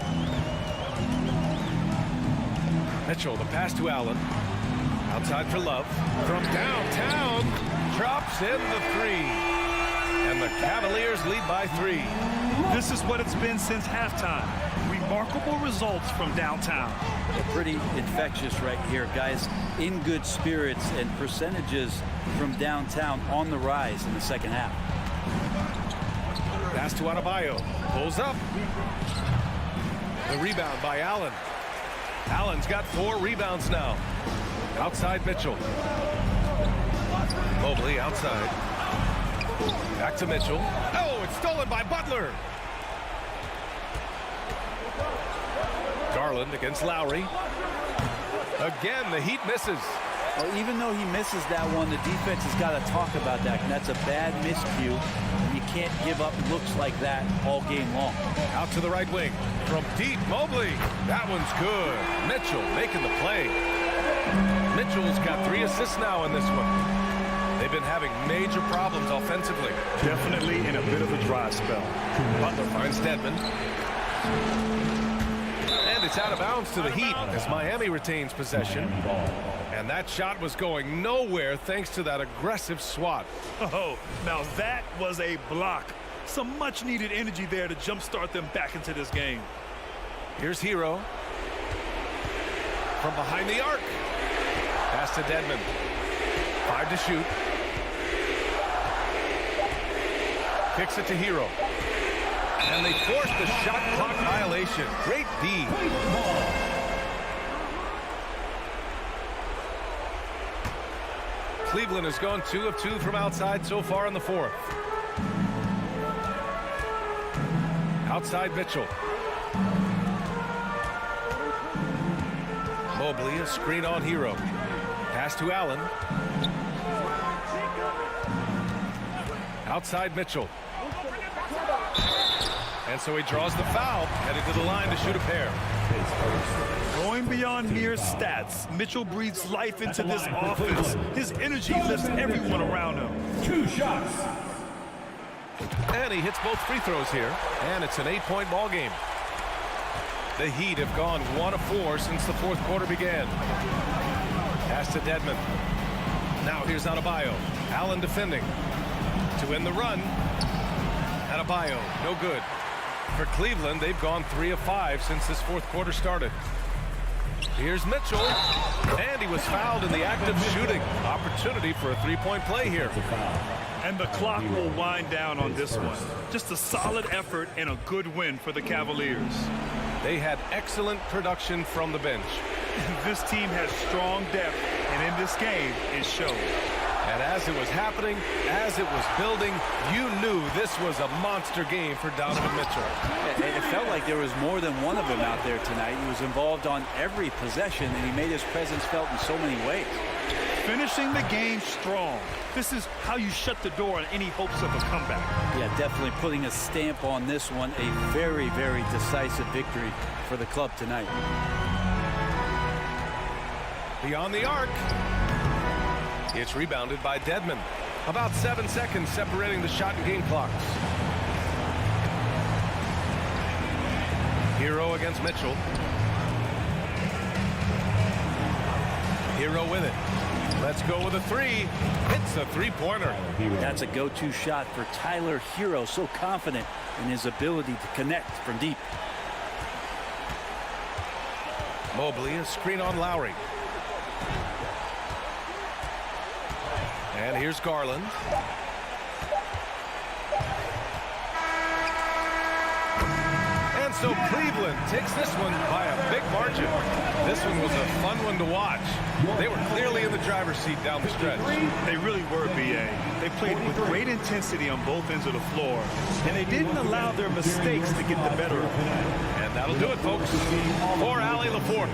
Speaker 7: Mitchell, the pass to Allen. Outside for Love. From downtown, drops in the 3. And the Cavaliers lead by 3.
Speaker 8: This is what it's been since halftime. Remarkable results from downtown.
Speaker 13: They're pretty infectious right here, guys. In good spirits and percentages from downtown on the rise in the second half.
Speaker 7: Pass to Adebayo. Pulls up. The rebound by Allen. Allen's got 4 rebounds now. Outside Mitchell. Mobley outside. Back to Mitchell. Oh, it's stolen by Butler. Garland against Lowry. Again, the Heat misses.
Speaker 13: Well, even though he misses that one, the defense has got to talk about that. And that's a bad miscue. You can't give up looks like that all game long.
Speaker 7: Out to the right wing. From deep, Mobley. That one's good. Mitchell making the play. Mitchell's got 3 assists now in this one. They've been having major problems offensively.
Speaker 8: Definitely in a bit of a dry spell.
Speaker 7: Butler finds Dedmon. And it's out of bounds to the Heat as Miami retains possession. And that shot was going nowhere thanks to that aggressive swat.
Speaker 8: Oh, now that was a block. Some much needed energy there to jumpstart them back into this game.
Speaker 7: Here's Hero. From behind the arc. Pass to Dedmon. 5 to shoot. Kicks it to Hero. And they forced the shot clock violation. Great D. Cleveland has gone 2 of 2 from outside so far in the 4th. Outside Mitchell. Mobley, a screen on Hero. Pass to Allen. Outside Mitchell. And so he draws the foul, headed to the line to shoot a pair.
Speaker 8: Going beyond mere stats, Mitchell breathes life into this offense. His energy lifts everyone around him.
Speaker 3: 2 shots.
Speaker 7: And he hits both free throws here. And it's an 8-point ball game. The Heat have gone 1 of 4 since the fourth quarter began. Pass to Dedmon. Now here's Adebayo. Allen defending. To win the run. Adebayo, no good. For Cleveland, they've gone 3 of 5 since this fourth quarter started. Here's Mitchell. And he was fouled in the act of shooting. Opportunity for a 3-point play here.
Speaker 8: And the clock will wind down on this one. Just a solid effort and a good win for the Cavaliers.
Speaker 7: They had excellent production from the bench.
Speaker 8: This team has strong depth, and in this game, it showed.
Speaker 7: And as it was happening, as it was building, you knew this was a monster game for Donovan Mitchell.
Speaker 13: It felt like there was more than one of them out there tonight. He was involved on every possession, and he made his presence felt in so many ways.
Speaker 8: Finishing the game strong. This is how you shut the door on any hopes of a comeback.
Speaker 13: Yeah, definitely putting a stamp on this one. A very, very decisive victory for the club tonight.
Speaker 7: Beyond the arc. It's rebounded by Dedmon. About 7 seconds separating the shot and game clocks. Hero against Mitchell. Hero with it. Let's go with a 3. Hits a 3-pointer.
Speaker 13: That's a go-to shot for Tyler Hero. So confident in his ability to connect from deep.
Speaker 7: Mobley, a screen on Lowry. And here's Garland. And so Cleveland takes this one by a big margin. This one was a fun one to watch. They were clearly in the driver's seat down the stretch.
Speaker 8: They really were, B.A. They played with great intensity on both ends of the floor, and they didn't allow their mistakes to get the better of them.
Speaker 7: And that'll do it, folks. For Allie Laporte.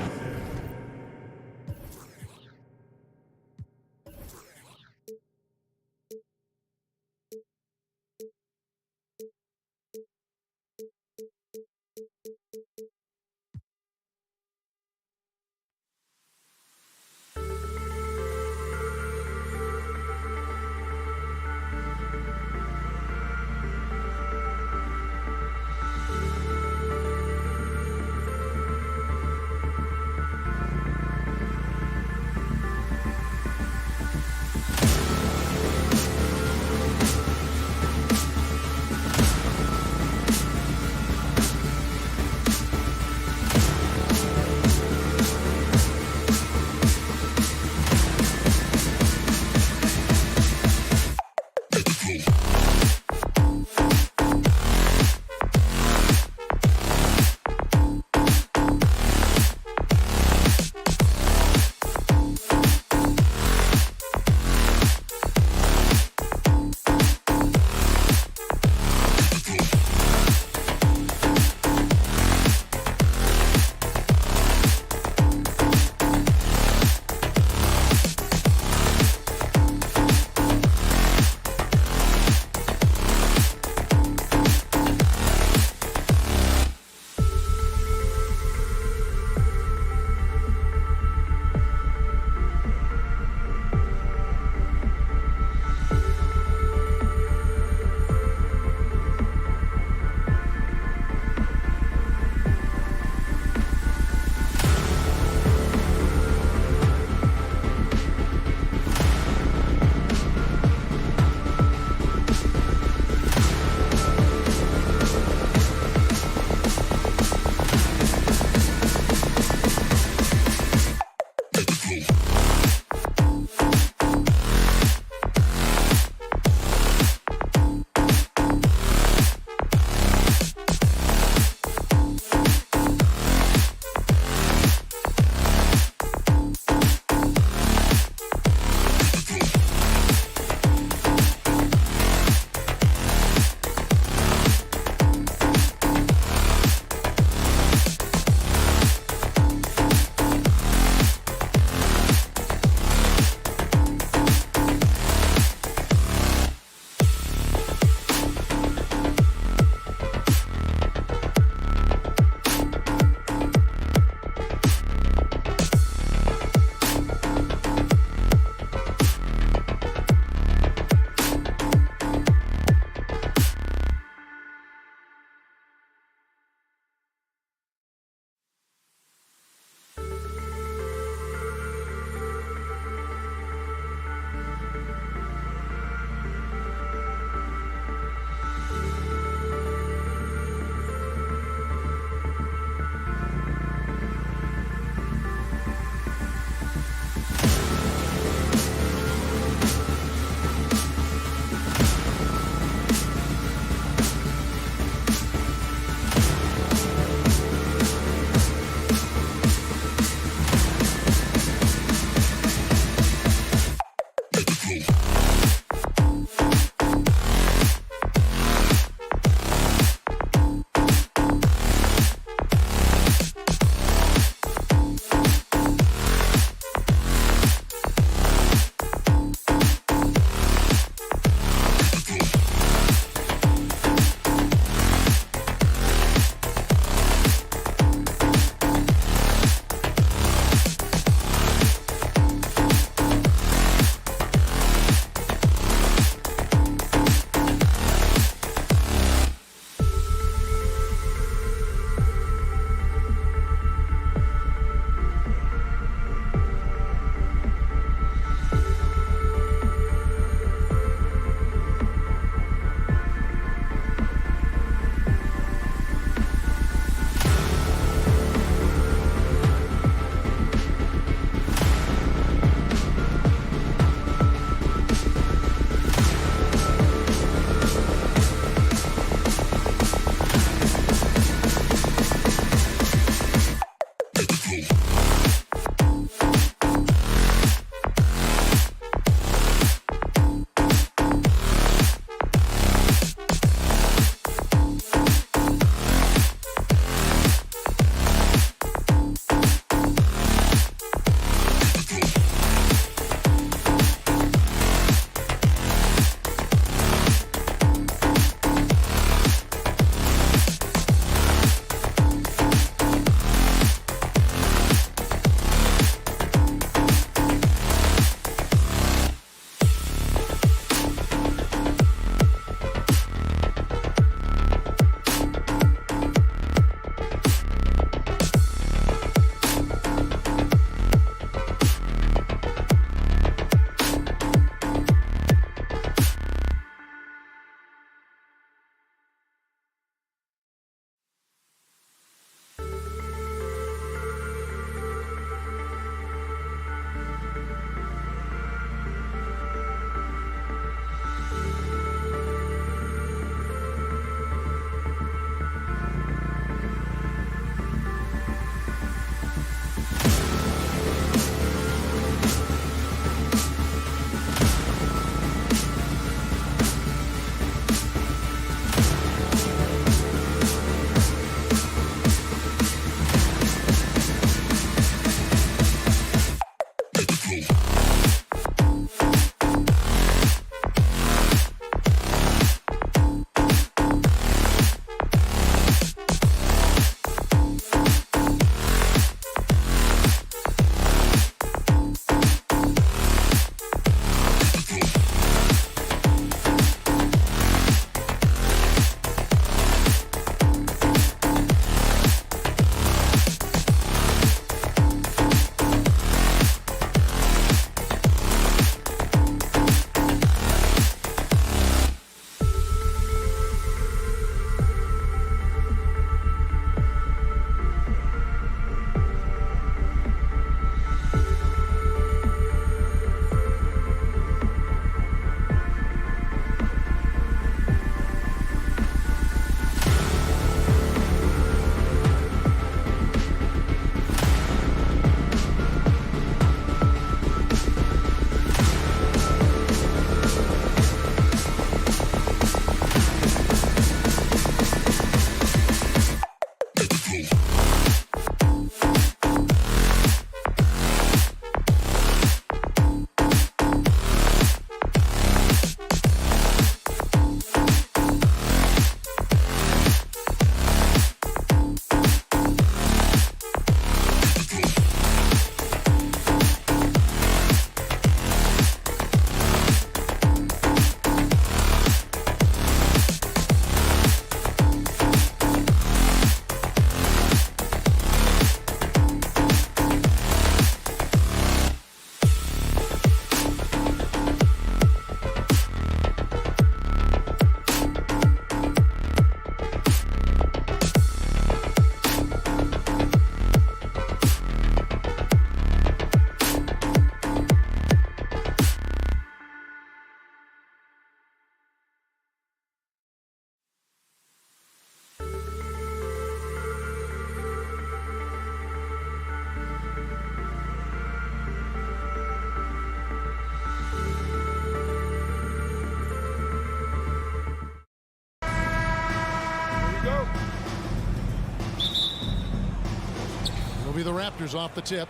Speaker 1: It'll be the Raptors off the tip.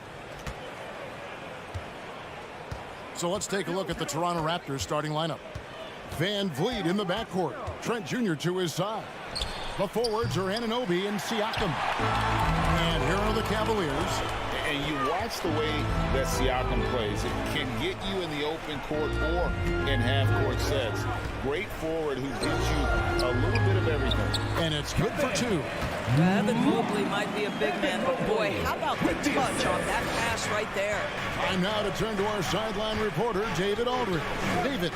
Speaker 1: So let's take a look at the Toronto Raptors starting lineup. Van Vliet in the backcourt. Trent Jr. to his side. The forwards are Anunoby and Siakam. And here are the Cavaliers.
Speaker 4: And you watch the way that Siakam plays. It can get you in the open court or in half-court sets. Great forward who gives you a little bit of everything.
Speaker 1: And it's good for two.
Speaker 9: Evan Mobley might be a big man, but boy, how about the touch on that pass right there?
Speaker 1: Time now to turn to our sideline reporter, David Aldridge. David.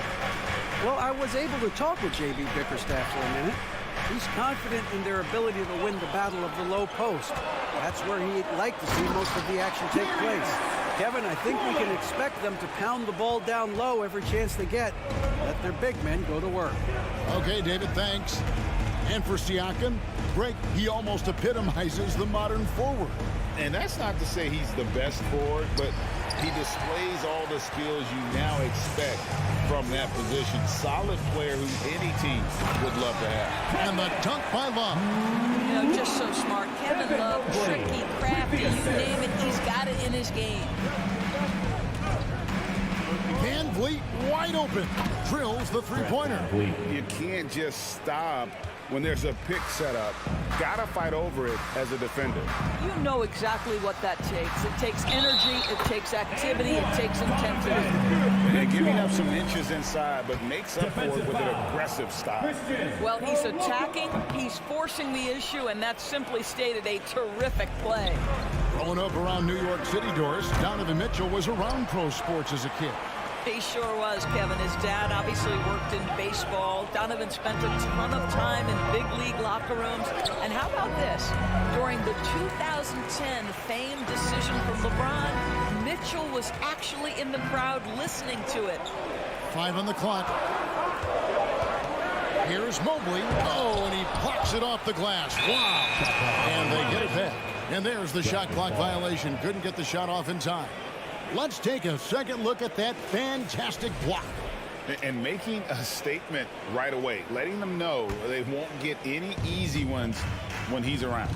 Speaker 6: Well, I was able to talk with J.B. Bickerstaff for a minute. He's confident in their ability to win the battle of the low post. That's where he'd like to see most of the action take place. Kevin, I think we can expect them to pound the ball down low every chance they get. Let their big men go to work.
Speaker 1: Okay, David, thanks. And for Siakam, Greg, he almost epitomizes the modern forward.
Speaker 4: And that's not to say he's the best forward, but he displays all the skills you now expect from that position. Solid player who any team would love to have.
Speaker 1: And the dunk by Love.
Speaker 9: You know, just so smart. Kevin Love, tricky, crafty, you name it, he's got it in his game.
Speaker 1: Van Vliet wide open. Drills the three-pointer.
Speaker 11: You can't just stop when there's a pick set up. Gotta fight over it as a defender.
Speaker 9: You know exactly what that takes. It takes energy, it takes activity, it takes intensity.
Speaker 11: And giving up some inches inside, but makes up for it with an aggressive style.
Speaker 9: Well, he's attacking, he's forcing the issue, and that's simply stated a terrific play.
Speaker 1: Growing up around New York City, Doris, Donovan Mitchell was around pro sports as a kid.
Speaker 9: He sure was, Kevin. His dad obviously worked in baseball. Donovan spent a ton of time in big league locker rooms. And how about this? During the 2010 famed decision from LeBron, Mitchell was actually in the crowd listening to it.
Speaker 1: 5 on the clock. Here's Mobley. Oh, and he pops it off the glass. Wow. And they get it back. And there's the shot clock violation. Couldn't get the shot off in time. Let's take a second look at that fantastic block.
Speaker 11: And making a statement right away, letting them know they won't get any easy ones when he's around.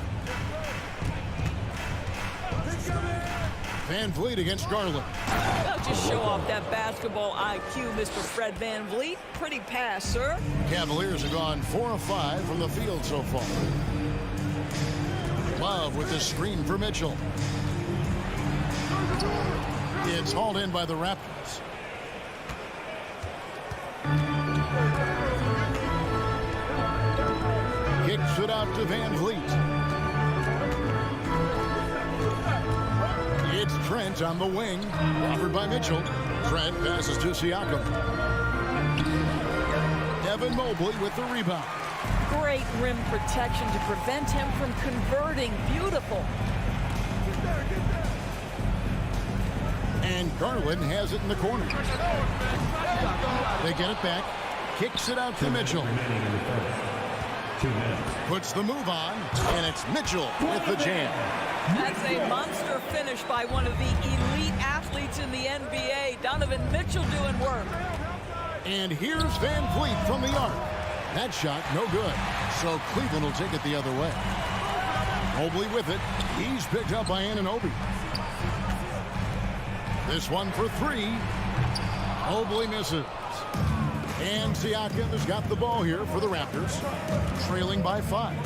Speaker 1: Van Vliet against Garland.
Speaker 9: Well, just show off that basketball IQ, Mr. Fred Van Vliet. Pretty pass, sir.
Speaker 1: Cavaliers have gone 4 of 5 from the field so far. Love with the screen for Mitchell. It's hauled in by the Raptors. Kicks it out to Van Vliet. It's Trent on the wing. Offered by Mitchell. Trent passes to Siakam. Evan Mobley with the rebound.
Speaker 9: Great rim protection to prevent him from converting. Beautiful.
Speaker 1: And Garland has it in the corner. They get it back. Kicks it out to Mitchell. Puts the move on, and it's Mitchell with the jam.
Speaker 9: That's a monster finish by one of the elite athletes in the NBA. Donovan Mitchell doing work.
Speaker 1: And here's Van Vliet from the arc. That shot, no good. So Cleveland will take it the other way. Mobley with it. He's picked up by Anunoby. This one for 3. Mobley misses. And Siakam has got the ball here for the Raptors, trailing by 5.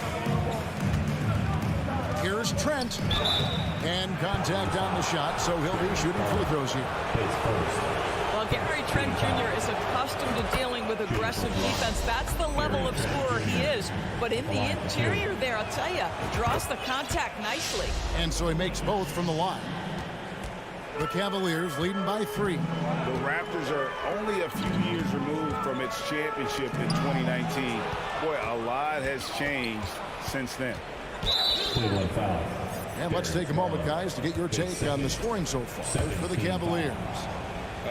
Speaker 1: Here's Trent. And contact on the shot, so he'll be shooting free throws here.
Speaker 9: Well, Gary Trent Jr. is accustomed to dealing with aggressive defense. That's the level of scorer he is. But in the interior there, I'll tell you, draws the contact nicely.
Speaker 1: And so he makes both from the line. The Cavaliers leading by 3.
Speaker 5: The Raptors are only a few years removed from its championship in 2019. Boy, a lot has changed since then.
Speaker 1: And let's take a moment, guys, to get your take on the scoring so far for the Cavaliers.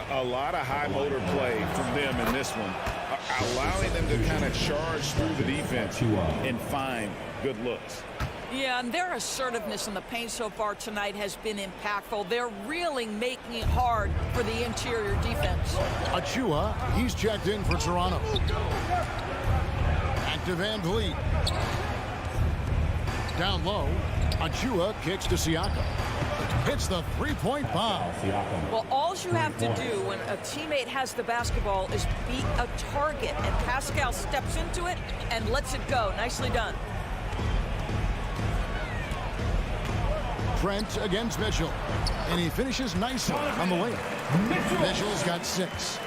Speaker 5: A lot of high motor play from them in this one, allowing them to kind of charge through the defense and find good looks.
Speaker 9: Yeah, and their assertiveness in the paint so far tonight has been impactful. They're really making it hard for the interior defense.
Speaker 1: Achua, he's checked in for Toronto. Back to Van Vliet. Down low, Achua kicks to Siakam. Hits the three-point bomb.
Speaker 9: Well, all you have to do when a teammate has the basketball is beat a target, and Pascal steps into it and lets it go. Nicely done.
Speaker 1: Trent against Mitchell, and he finishes nicely on the lane. Mitchell's got 6.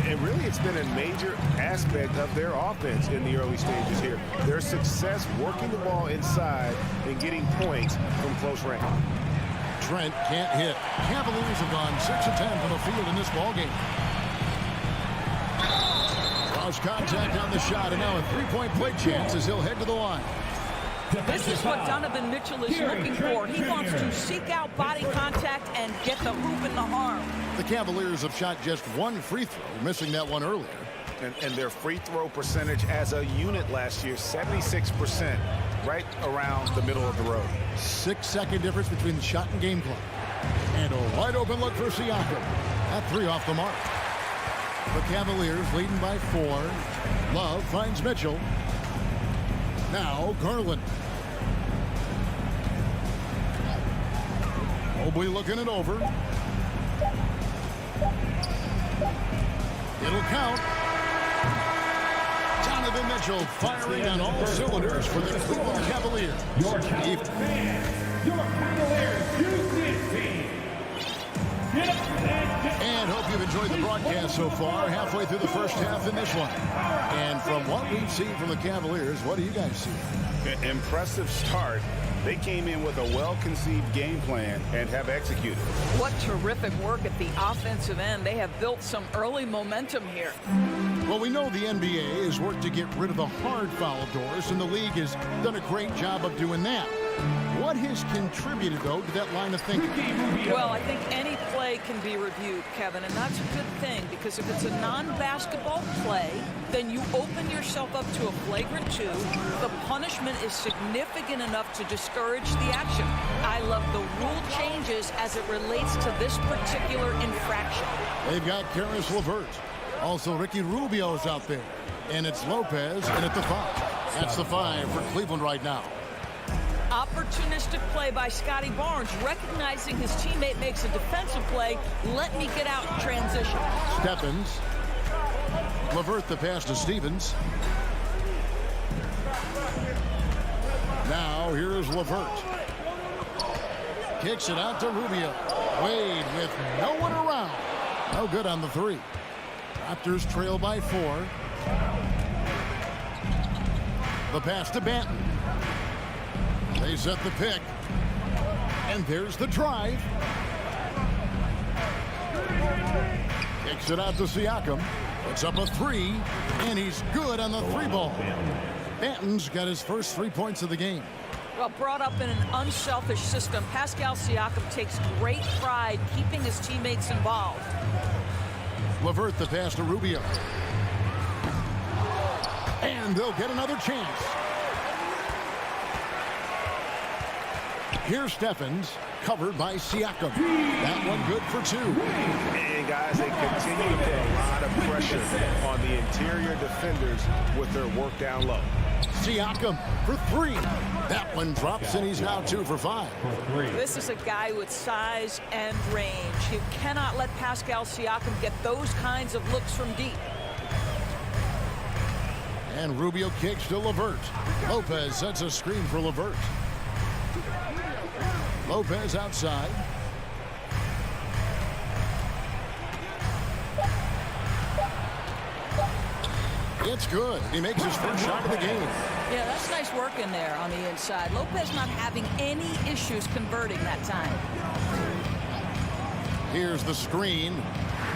Speaker 11: And really, it's been a major aspect of their offense in the early stages here. Their success working the ball inside and getting points from close range.
Speaker 1: Trent can't hit. Cavaliers have gone 6 of 10 from the field in this ballgame. Draws contact on the shot, and now a three-point play chance as he'll head to the line.
Speaker 9: This is what Donovan Mitchell is looking for. He wants to seek out body contact and get the hoop in the arm.
Speaker 1: The Cavaliers have shot just 1 free throw, missing that one earlier.
Speaker 11: And their free throw percentage as a unit last year, 76%, right around the middle of the road.
Speaker 1: 6-second difference between the shot and game clock. And a wide open look for Siakam. That 3 off the mark. The Cavaliers leading by 4. Love finds Mitchell. Now Garland. Mobley looking it over. It'll count. Donovan Mitchell firing on all cylinders for the Cleveland Cavaliers.
Speaker 3: Your Cavaliers use this team.
Speaker 1: And hope you've enjoyed the broadcast so far. Halfway through the first half in this one. And from what we've seen from the Cavaliers, what do you guys see?
Speaker 11: Impressive start. They came in with a well-conceived game plan and have executed.
Speaker 9: What terrific work at the offensive end. They have built some early momentum here.
Speaker 1: Well, we know the NBA has worked to get rid of the hard foul doors, and the league has done a great job of doing that. What has contributed, though, to that line of thinking?
Speaker 9: Well, I think any play can be reviewed, Kevin, and that's a good thing, because if it's a non-basketball play, then you open yourself up to a flagrant 2. The punishment is significant enough to discourage the action. I love the rule changes as it relates to this particular infraction.
Speaker 1: They've got Karis LeVert. Also, Ricky Rubio's out there. And it's Lopez in at the 5. That's the 5 for Cleveland right now.
Speaker 9: Opportunistic play by Scotty Barnes, recognizing his teammate makes a defensive play. Let me get out in transition.
Speaker 1: Stephens. LeVert the pass to Stevens. Now here's LeVert. Kicks it out to Rubio. Wade with no one around. No good on the three. Raptors trail by 4. The pass to Banton. They set the pick. And there's the drive. Kicks it out to Siakam. Puts up a 3. And he's good on the 3 ball. Banton's got his first 3 points of the game.
Speaker 9: Well, brought up in an unselfish system, Pascal Siakam takes great pride keeping his teammates involved.
Speaker 1: LeVert the pass to Rubio. And they'll get another chance. Here's Stephens, covered by Siakam. That one good for 2.
Speaker 11: And guys, they continue to put a lot of pressure on the interior defenders with their work down low.
Speaker 1: Siakam for 3. That one drops, and he's now 2 for 5.
Speaker 9: This is a guy with size and range. You cannot let Pascal Siakam get those kinds of looks from deep.
Speaker 1: And Rubio kicks to LeVert. Lopez sets a screen for LeVert. Lopez outside. It's good. He makes his first shot of the game.
Speaker 9: Yeah, that's nice work in there on the inside. Lopez not having any issues converting that time.
Speaker 1: Here's the screen.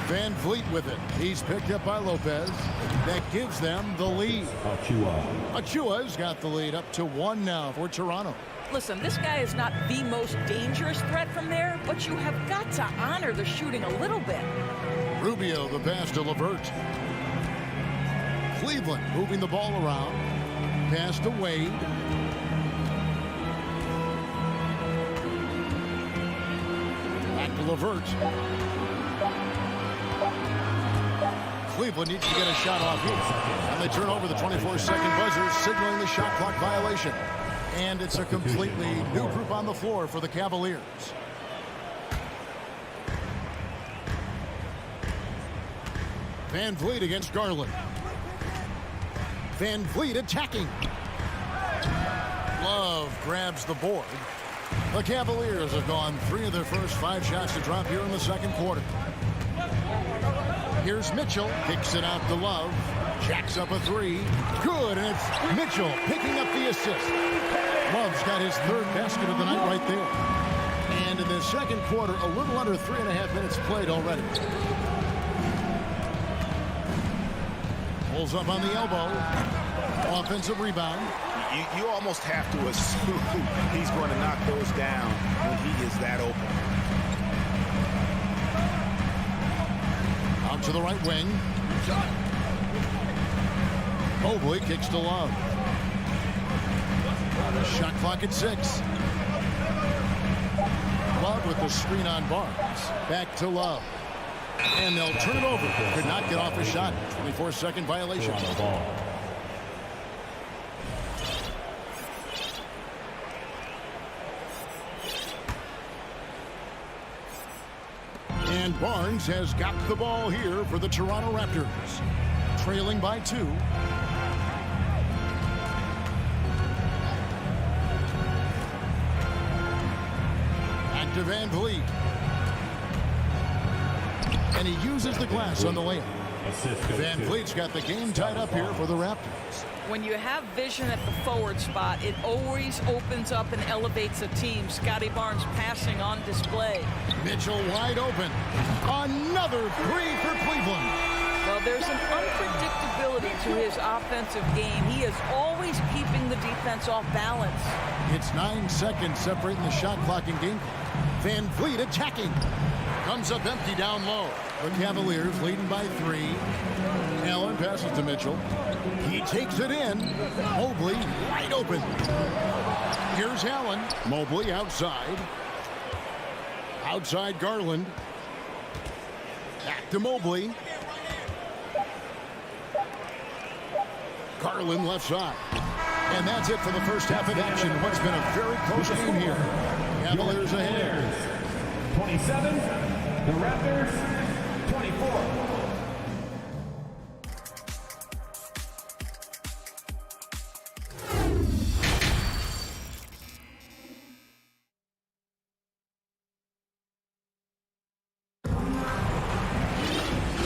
Speaker 1: Van Vliet with it. He's picked up by Lopez. That gives them the lead. Achua's got the lead up to 1 now for Toronto.
Speaker 9: Listen, this guy is not the most dangerous threat from there, but you have got to honor the shooting a little bit.
Speaker 1: Rubio, the pass to LeVert. Cleveland moving the ball around. Pass to Wade. Back to LeVert. Cleveland needs to get a shot off here. And they turn over the 24-second buzzer, signaling the shot clock violation. And it's a completely new group on the floor for the Cavaliers. Van Vliet against Garland. Van Vliet attacking. Love grabs the board. The Cavaliers have gone 3 of their first 5 shots to drop here in the second quarter. Here's Mitchell. Kicks it out to Love. Jacks up a 3. Good, and it's Mitchell picking up the assist. Love's got his 3rd basket of the night right there. And in the second quarter, a little under 3.5 minutes played already. Pulls up on the elbow. Offensive rebound.
Speaker 11: You almost have to assume he's going to knock those down when he is that open.
Speaker 1: Out to the right wing. Mobley kicks to Love. Shot clock at 6. Love with the screen on Barnes. Back to Love. And they'll turn it over. Could not get off a shot. 24-second violation. And Barnes has got the ball here for the Toronto Raptors. Trailing by 2. Back to Van Vliet. And he uses the glass on the layup. Van Vliet's got the game tied up here for the Raptors.
Speaker 9: When you have vision at the forward spot, it always opens up and elevates a team. Scotty Barnes passing on display.
Speaker 1: Mitchell wide open. Another 3 for Cleveland.
Speaker 9: Well, there's an unpredictability to his offensive game. He is always keeping the defense off balance.
Speaker 1: It's 9 seconds separating the shot clock and game clock. Van Vliet attacking. Comes up empty down low. The Cavaliers leading by 3. Allen passes to Mitchell. He takes it in. Mobley wide open. Here's Allen. Mobley outside. Outside Garland. Back to Mobley. Garland left side. And that's it for the first half of action. What's been a very close game here. Cavaliers ahead.
Speaker 3: 27, the Raptors, 24.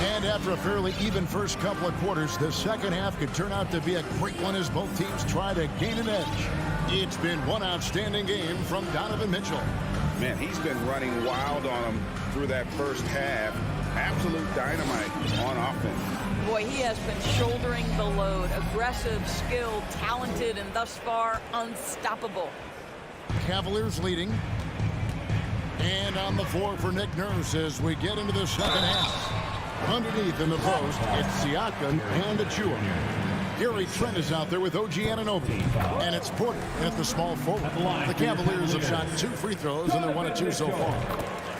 Speaker 1: And after a fairly even first couple of quarters, the second half could turn out to be a great one as both teams try to gain an edge. It's been one outstanding game from Donovan Mitchell.
Speaker 5: Man, he's been running wild on him through that first half. Absolute dynamite on offense.
Speaker 9: Boy, he has been shouldering the load. Aggressive, skilled, talented, and thus far unstoppable.
Speaker 1: Cavaliers leading. And on the floor for Nick Nurse as we get into the second half. Underneath in the post, it's Siakam and Achua. Gary Trent is out there with OG Anunoby. And it's Porter at the small forward. The Cavaliers have shot 2 free throws, and they're 1 of 2 so far.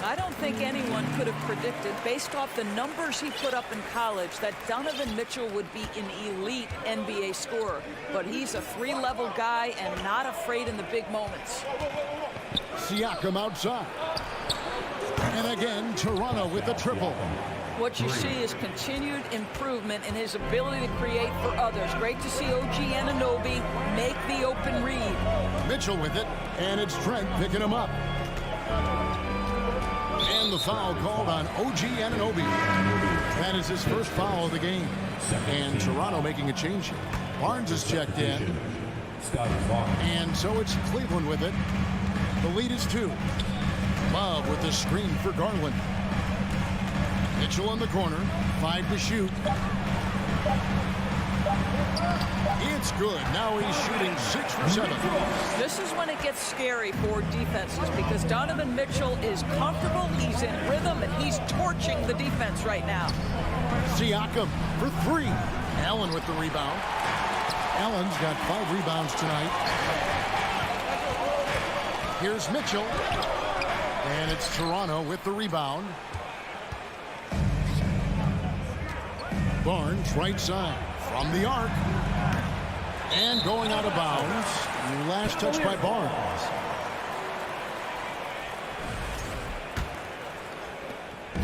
Speaker 9: I don't think anyone could have predicted, based off the numbers he put up in college, that Donovan Mitchell would be an elite NBA scorer. But he's a 3-level guy and not afraid in the big moments.
Speaker 1: Siakam outside. And again, Toronto with the triple.
Speaker 9: What you see is continued improvement in his ability to create for others. Great to see OG Anunoby make the open read.
Speaker 1: Mitchell with it, and it's Trent picking him up. And the foul called on OG Anunoby. That is his first foul of the game. And Toronto making a change here. Barnes is checked in. And so it's Cleveland with it. The lead is 2. Love with the screen for Garland. Mitchell in the corner, 5 to shoot. It's good. Now he's shooting 6 for 7.
Speaker 9: This is when it gets scary for defenses because Donovan Mitchell is comfortable, he's in rhythm, and he's torching the defense right now.
Speaker 1: Siakam for 3. Allen with the rebound. Allen's got 5 rebounds tonight. Here's Mitchell. And it's Toronto with the rebound. Barnes right side from the arc. And going out of bounds. Last touch by Barnes.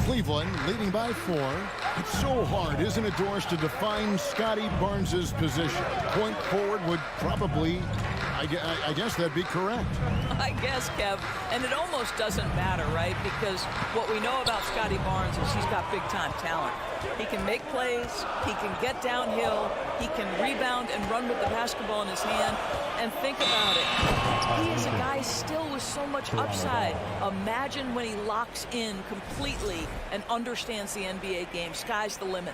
Speaker 1: Cleveland leading by 4. It's so hard, isn't it, Doris, to define Scotty Barnes's position? Point forward would probably, I guess that'd be correct.
Speaker 9: I guess, Kev. And it almost doesn't matter, right? Because what we know about Scotty Barnes is he's got big-time talent. He can make plays, he can get downhill, he can rebound and run with the basketball in his hand. And think about it. He is a guy still with so much upside. Imagine when he locks in completely and understands the NBA game. Sky's the limit.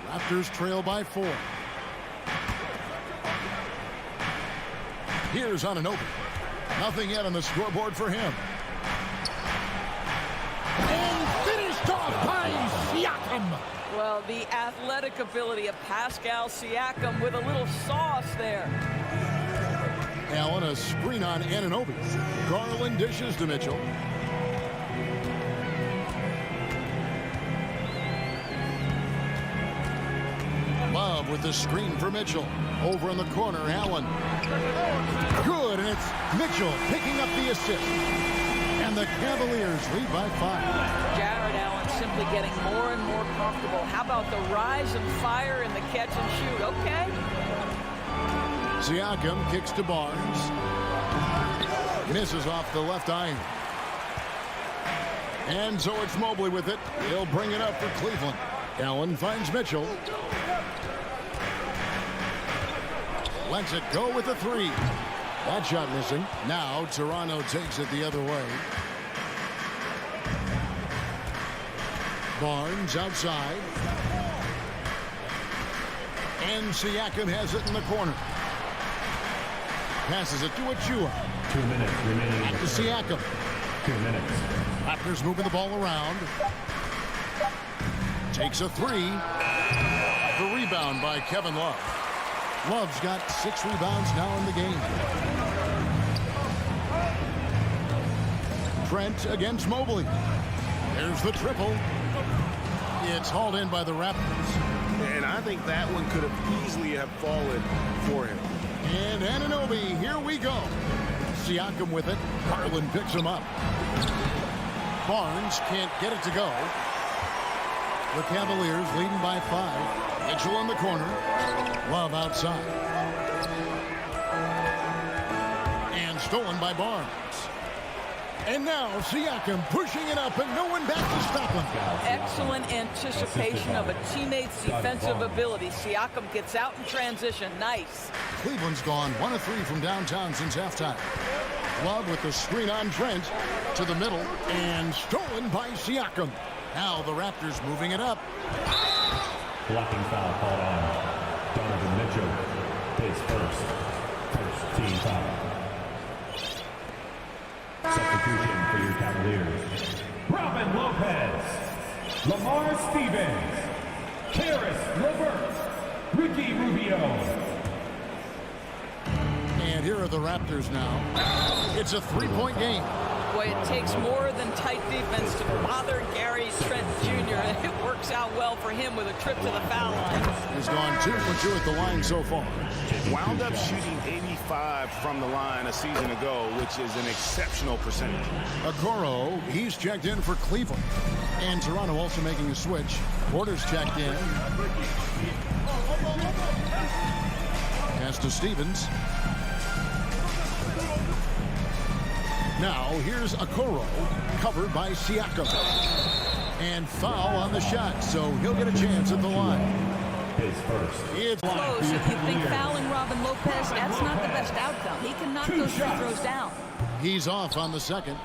Speaker 1: Raptors trail by 4. Here's Anunoby. Nothing yet on the scoreboard for him. And finished off by Siakam.
Speaker 9: Well, the athletic ability of Pascal Siakam with a little sauce there.
Speaker 1: Allen, a screen on Anunoby. Garland dishes to Mitchell. Love with the screen for Mitchell. Over in the corner, Allen. Good, and it's Mitchell picking up the assist. And the Cavaliers lead by 5.
Speaker 9: Jared Allen simply getting more and more comfortable. How about the rise and fire in the catch and shoot? Okay.
Speaker 1: Siakam kicks to Barnes. Misses off the left iron. And so it's Mobley with it. He'll bring it up for Cleveland. Allen finds Mitchell. Lets it go with a 3. That shot missing. Now Toronto takes it the other way. Barnes outside. And Siakam has it in the corner. Passes it to Achua.
Speaker 3: 2 minutes remaining.
Speaker 1: Back to Siakam.
Speaker 3: 2 minutes.
Speaker 1: Raptors moving the ball around. Takes a 3. The rebound by Kevin Love. Love's got 6 rebounds now in the game. Trent against Mobley. There's the triple. It's hauled in by the Raptors.
Speaker 11: And I think that one could have easily have fallen for him.
Speaker 1: And Anunoby, here we go. Siakam with it. Garland picks him up. Barnes can't get it to go. The Cavaliers leading by 5. Mitchell in the corner. Love outside. And stolen by Barnes. And now Siakam pushing it up and no one back to stop him.
Speaker 9: Excellent anticipation of a teammate's defensive ability. Siakam gets out in transition. Nice.
Speaker 1: Cleveland's gone 1 of 3 from downtown since halftime. Love with the screen on Trent to the middle and stolen by Siakam. Now the Raptors moving it up.
Speaker 3: Blocking foul called on Donovan Mitchell. His first team foul. Substitution for your Cavaliers. Robin Lopez. Lamar Stevens. Karis LeVert. Ricky Rubio.
Speaker 1: And here are the Raptors now. It's a 3-point game.
Speaker 9: Boy, it takes more than tight defense to bother Gary Trent Jr. And it works out well for him with a trip to the foul line.
Speaker 1: He's gone 2 for 2 at the line so far.
Speaker 11: Wound up shooting 85 from the line a season ago, which is an exceptional percentage.
Speaker 1: Okoro, he's checked in for Cleveland. And Toronto also making a switch. Porter's checked in. Pass to Stevens. Now here's Okoro, covered by Siakam. And foul on the shot, so he'll get a chance at the line.
Speaker 3: His first.
Speaker 1: It's
Speaker 9: close. If you think fouling Robin Lopez, that's not the best outcome. He can knock those free throws down.
Speaker 1: He's off on the second.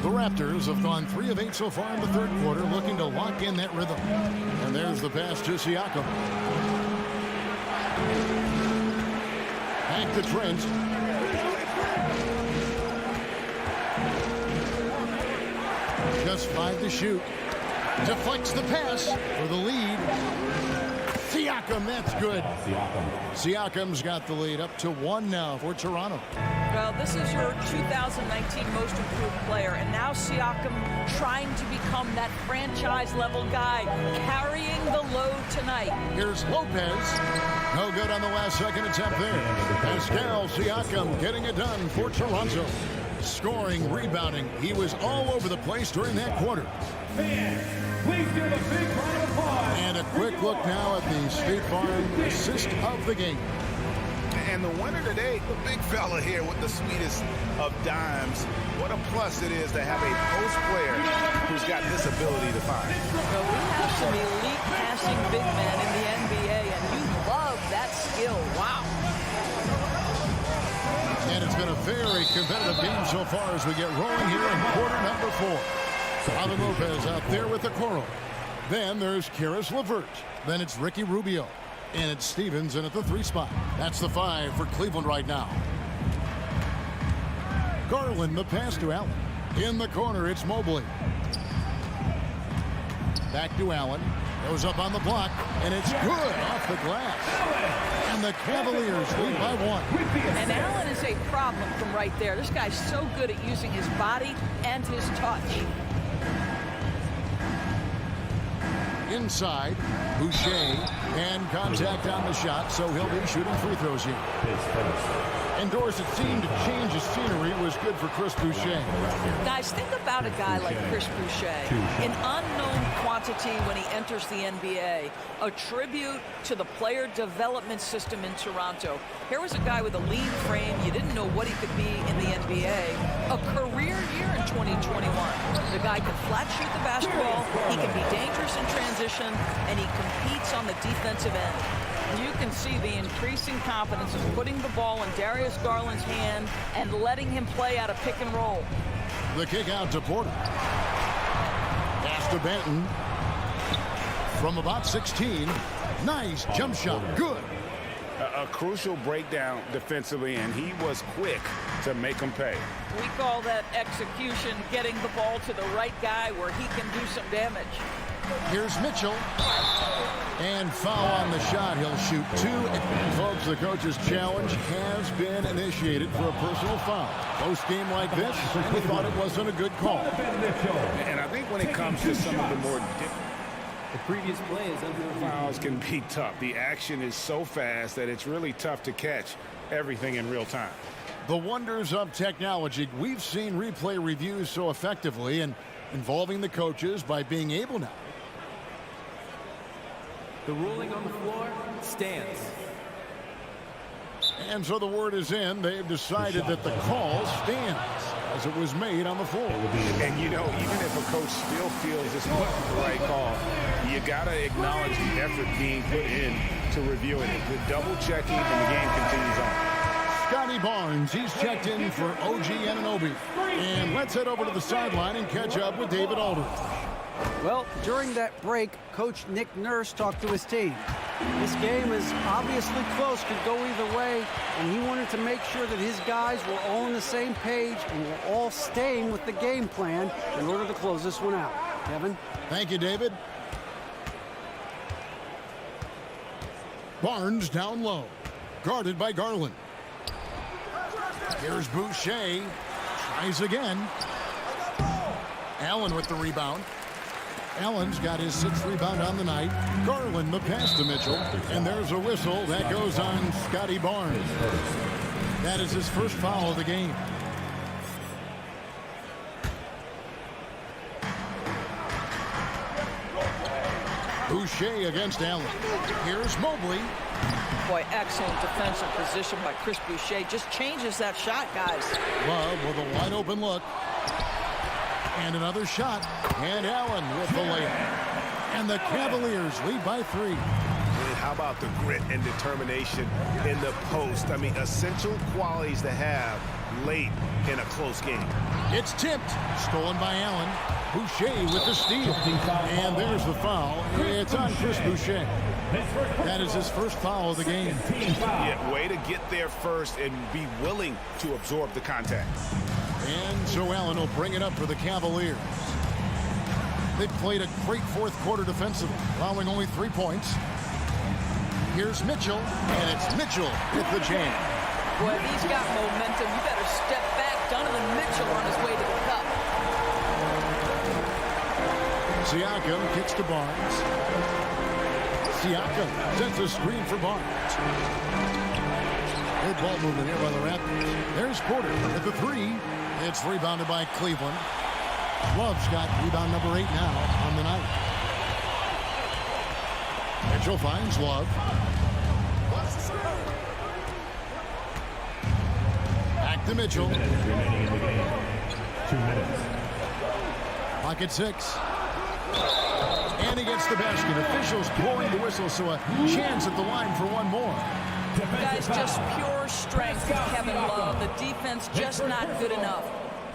Speaker 1: The Raptors have gone 3 of 8 so far in the third quarter, looking to lock in that rhythm. And there's the pass to Siakam. Back to Trent. Just 5 to shoot. Deflects the pass for the lead. Siakam, that's good. Siakam's got the lead up to 1 now for Toronto.
Speaker 9: Well, this is your 2019 most improved player, and now Siakam trying to become that franchise-level guy, carrying the load tonight.
Speaker 1: Here's Lopez. No good on the last second attempt there. Pascal Siakam getting it done for Toronto. Scoring, rebounding. He was all over the place during that quarter.
Speaker 3: Fans, please give a big round of applause.
Speaker 1: And a quick look now at the State Farm assist of the game.
Speaker 11: And the winner today, the big fella here with the sweetest of dimes. What a plus it is to have a post player who's got this ability to find.
Speaker 9: Well, we have some elite passing big men in the NBA, and you love that skill. Wow.
Speaker 1: And it's been a very competitive game so far as we get rolling here in quarter number 4. Robin Lopez out there with the Okoro. Then there's Karis LeVert. Then it's Ricky Rubio. And it's Stevens in at the 3 spot. That's the 5 for Cleveland right now. Garland, the pass to Allen. In the corner, it's Mobley. Back to Allen. Goes up on the block, and it's good off the glass. And the Cavaliers lead by 1.
Speaker 9: And Allen is a problem from right there. This guy's so good at using his body and his touch.
Speaker 1: Inside, Boucher, and contact on the shot, so he'll be shooting free throws here. And Doris, it seemed to change the scenery. Was good for Chris Boucher.
Speaker 9: Guys, think about a guy like Chris Boucher. An unknown quantity when he enters the NBA. A tribute to the player development system in Toronto. Here was a guy with a lean frame. You didn't know what he could be in the NBA. A career year in 2021. The guy can flat shoot the basketball. He can be dangerous in transition. And he competes on the defensive end. You can see the increasing confidence of putting the ball in Darius Garland's hand and letting him play out a pick and roll.
Speaker 1: The kick out to Porter. Pass to Benton. From about 16. Nice jump shot. Good.
Speaker 11: A crucial breakdown defensively, and he was quick to make him pay.
Speaker 9: We call that execution, getting the ball to the right guy where he can do some damage.
Speaker 1: Here's Mitchell. And foul on the shot. He'll shoot 2. And folks, the coach's challenge has been initiated for a personal foul. Post game like this, we thought it wasn't a good call.
Speaker 11: And I think when it comes to some of the more
Speaker 10: The previous play is under review.
Speaker 11: Fouls can be tough. The action is so fast that it's really tough to catch everything in real time.
Speaker 1: The wonders of technology. We've seen replay reviews so effectively and involving the coaches by being able now.
Speaker 10: The ruling on the floor stands.
Speaker 1: And so the word is in. They've decided that the call stands as it was made on the floor.
Speaker 11: And, you know, even if a coach still feels this wasn't the right call, you got to acknowledge the effort being put in to reviewing it. The double checking and the game continues on.
Speaker 1: Scotty Barnes, he's checked in for OG Anunoby. And let's head over to the sideline and catch up with David Aldridge.
Speaker 6: Well, during that break, Coach Nick Nurse talked to his team. This game is obviously close, could go either way, and he wanted to make sure that his guys were all on the same page and were all staying with the game plan in order to close this one out. Kevin?
Speaker 1: Thank you, David. Barnes down low, guarded by Garland. Here's Boucher, tries again. Allen with the rebound. Allen's got his 6th rebound on the night. Garland the pass to Mitchell. And there's a whistle that goes on Scotty Barnes. That is his first foul of the game. Boucher against Allen. Here's Mobley.
Speaker 9: Boy, excellent defensive position by Chris Boucher. Just changes that shot, guys.
Speaker 1: Love with a wide open look. And another shot. And Allen with the layup. And the Cavaliers lead by 3.
Speaker 11: And how about the grit and determination in the post? I mean, essential qualities to have late in a close game.
Speaker 1: It's tipped. Stolen by Allen. Boucher with the steal. And there's the foul. It's on Chris Boucher. That is his first foul of the game.
Speaker 11: Yeah, way to get there first and be willing to absorb the contact.
Speaker 1: And so Allen will bring it up for the Cavaliers. They played a great fourth quarter defensively, allowing only 3 points. Here's Mitchell, and it's Mitchell with the jam.
Speaker 9: Boy, if he's got momentum, you better step back. Donovan Mitchell on his way to the cup.
Speaker 1: Siakam kicks to Barnes. Siakam sends a screen for Barnes. Good ball movement here by the Raptors. There's Porter at the 3. It's rebounded by Cleveland. Love's got rebound number 8 now on the night. Mitchell finds Love. Back to Mitchell.
Speaker 3: 2 minutes remaining in the game. 2 minutes.
Speaker 1: Clock at 6. And he gets the basket. Officials blowing the whistle, so a chance at the line for one more.
Speaker 9: Guys, just pure strength with Kevin Love. The defense just not good enough.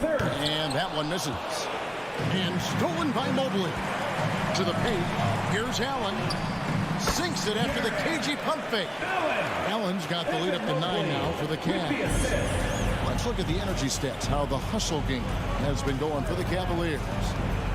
Speaker 1: And that one misses. And stolen by Mobley. To the paint. Here's Allen. Sinks it after the cagey pump fake. Allen's got the lead up to 9 now for the Cavs. Let's look at the energy stats, how the hustle game has been going for the Cavaliers.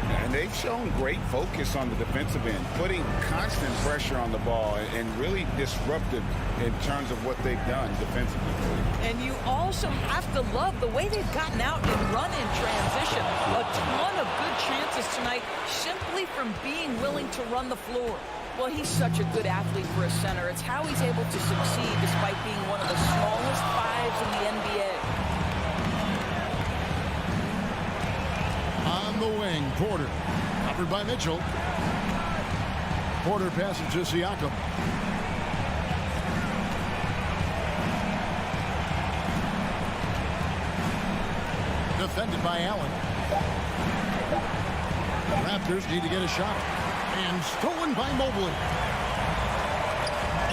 Speaker 4: And they've shown great focus on the defensive end, putting constant pressure on the ball and really disruptive in terms of what they've done defensively.
Speaker 9: And you also have to love the way they've gotten out and run in transition. A ton of good chances tonight simply from being willing to run the floor. Well, he's such a good athlete for a center. It's how he's able to succeed despite being one of the smallest 5s in the NBA.
Speaker 1: On the wing, Porter. Covered by Mitchell. Porter passes to Siakam. Defended by Allen. Raptors need to get a shot. And stolen by Mobley.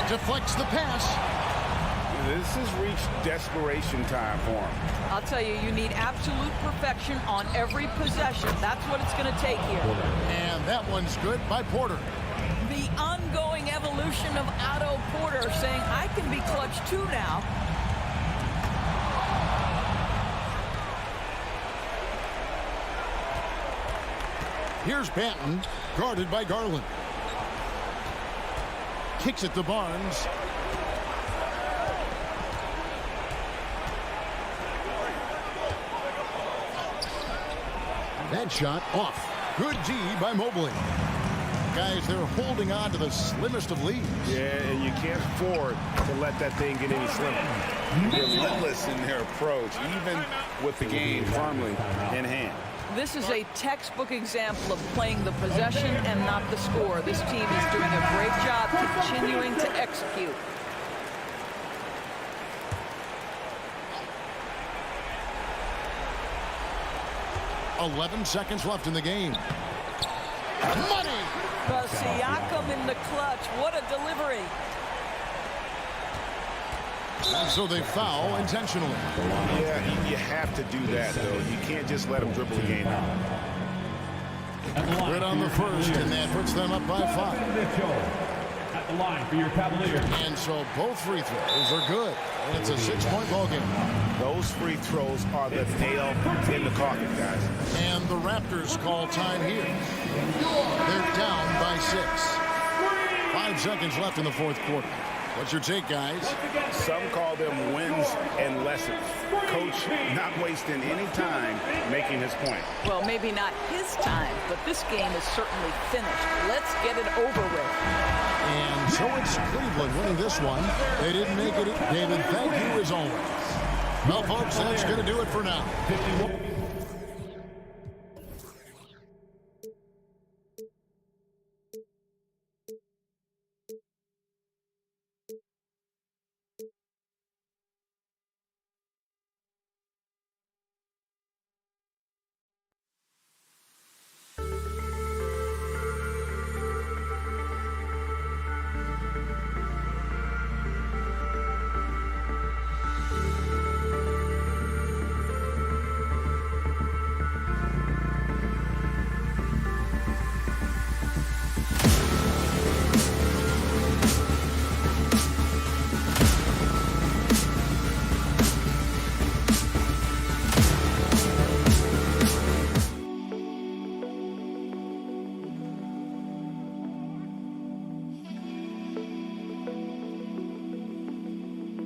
Speaker 1: Deflects the pass.
Speaker 11: This has reached desperation time for him.
Speaker 9: I'll tell you, you need absolute perfection on every possession. That's what it's going to take here.
Speaker 1: And that one's good by Porter.
Speaker 9: The ongoing evolution of Otto Porter saying, I can be clutch too now.
Speaker 1: Here's Banton, guarded by Garland. Kicks it to Barnes. That shot off. Good D by Mobley. Guys, they're holding on to the slimmest of leads.
Speaker 11: Yeah, and you can't afford to let that thing get any slimmer.
Speaker 4: Relentless in their approach, even with the game firmly in hand.
Speaker 9: This is a textbook example of playing the possession and not the score. This team is doing a great job continuing to execute.
Speaker 1: .11 left in the game. Money!
Speaker 9: Siakam in the clutch. What a delivery.
Speaker 1: And so they foul intentionally.
Speaker 11: Yeah, you have to do that, though. You can't just let them dribble the game out.
Speaker 1: Right on the first, and that puts them up by 5.
Speaker 3: At the line for your Cavaliers.
Speaker 1: And so both free throws are good. And it's a 6-point ball game.
Speaker 11: Those free throws are the nail in the coffin, guys.
Speaker 1: And the Raptors call time here. They're down by 6. 5 seconds left in the fourth quarter. What's your take, guys?
Speaker 11: Some call them wins and lessons. Coach not wasting any time making his point.
Speaker 9: Well, maybe not his time, but this game is certainly finished. Let's get it over with.
Speaker 1: And so it's Cleveland winning this one. They didn't make it. David, thank you as always. Well, folks, that's going to do it for now.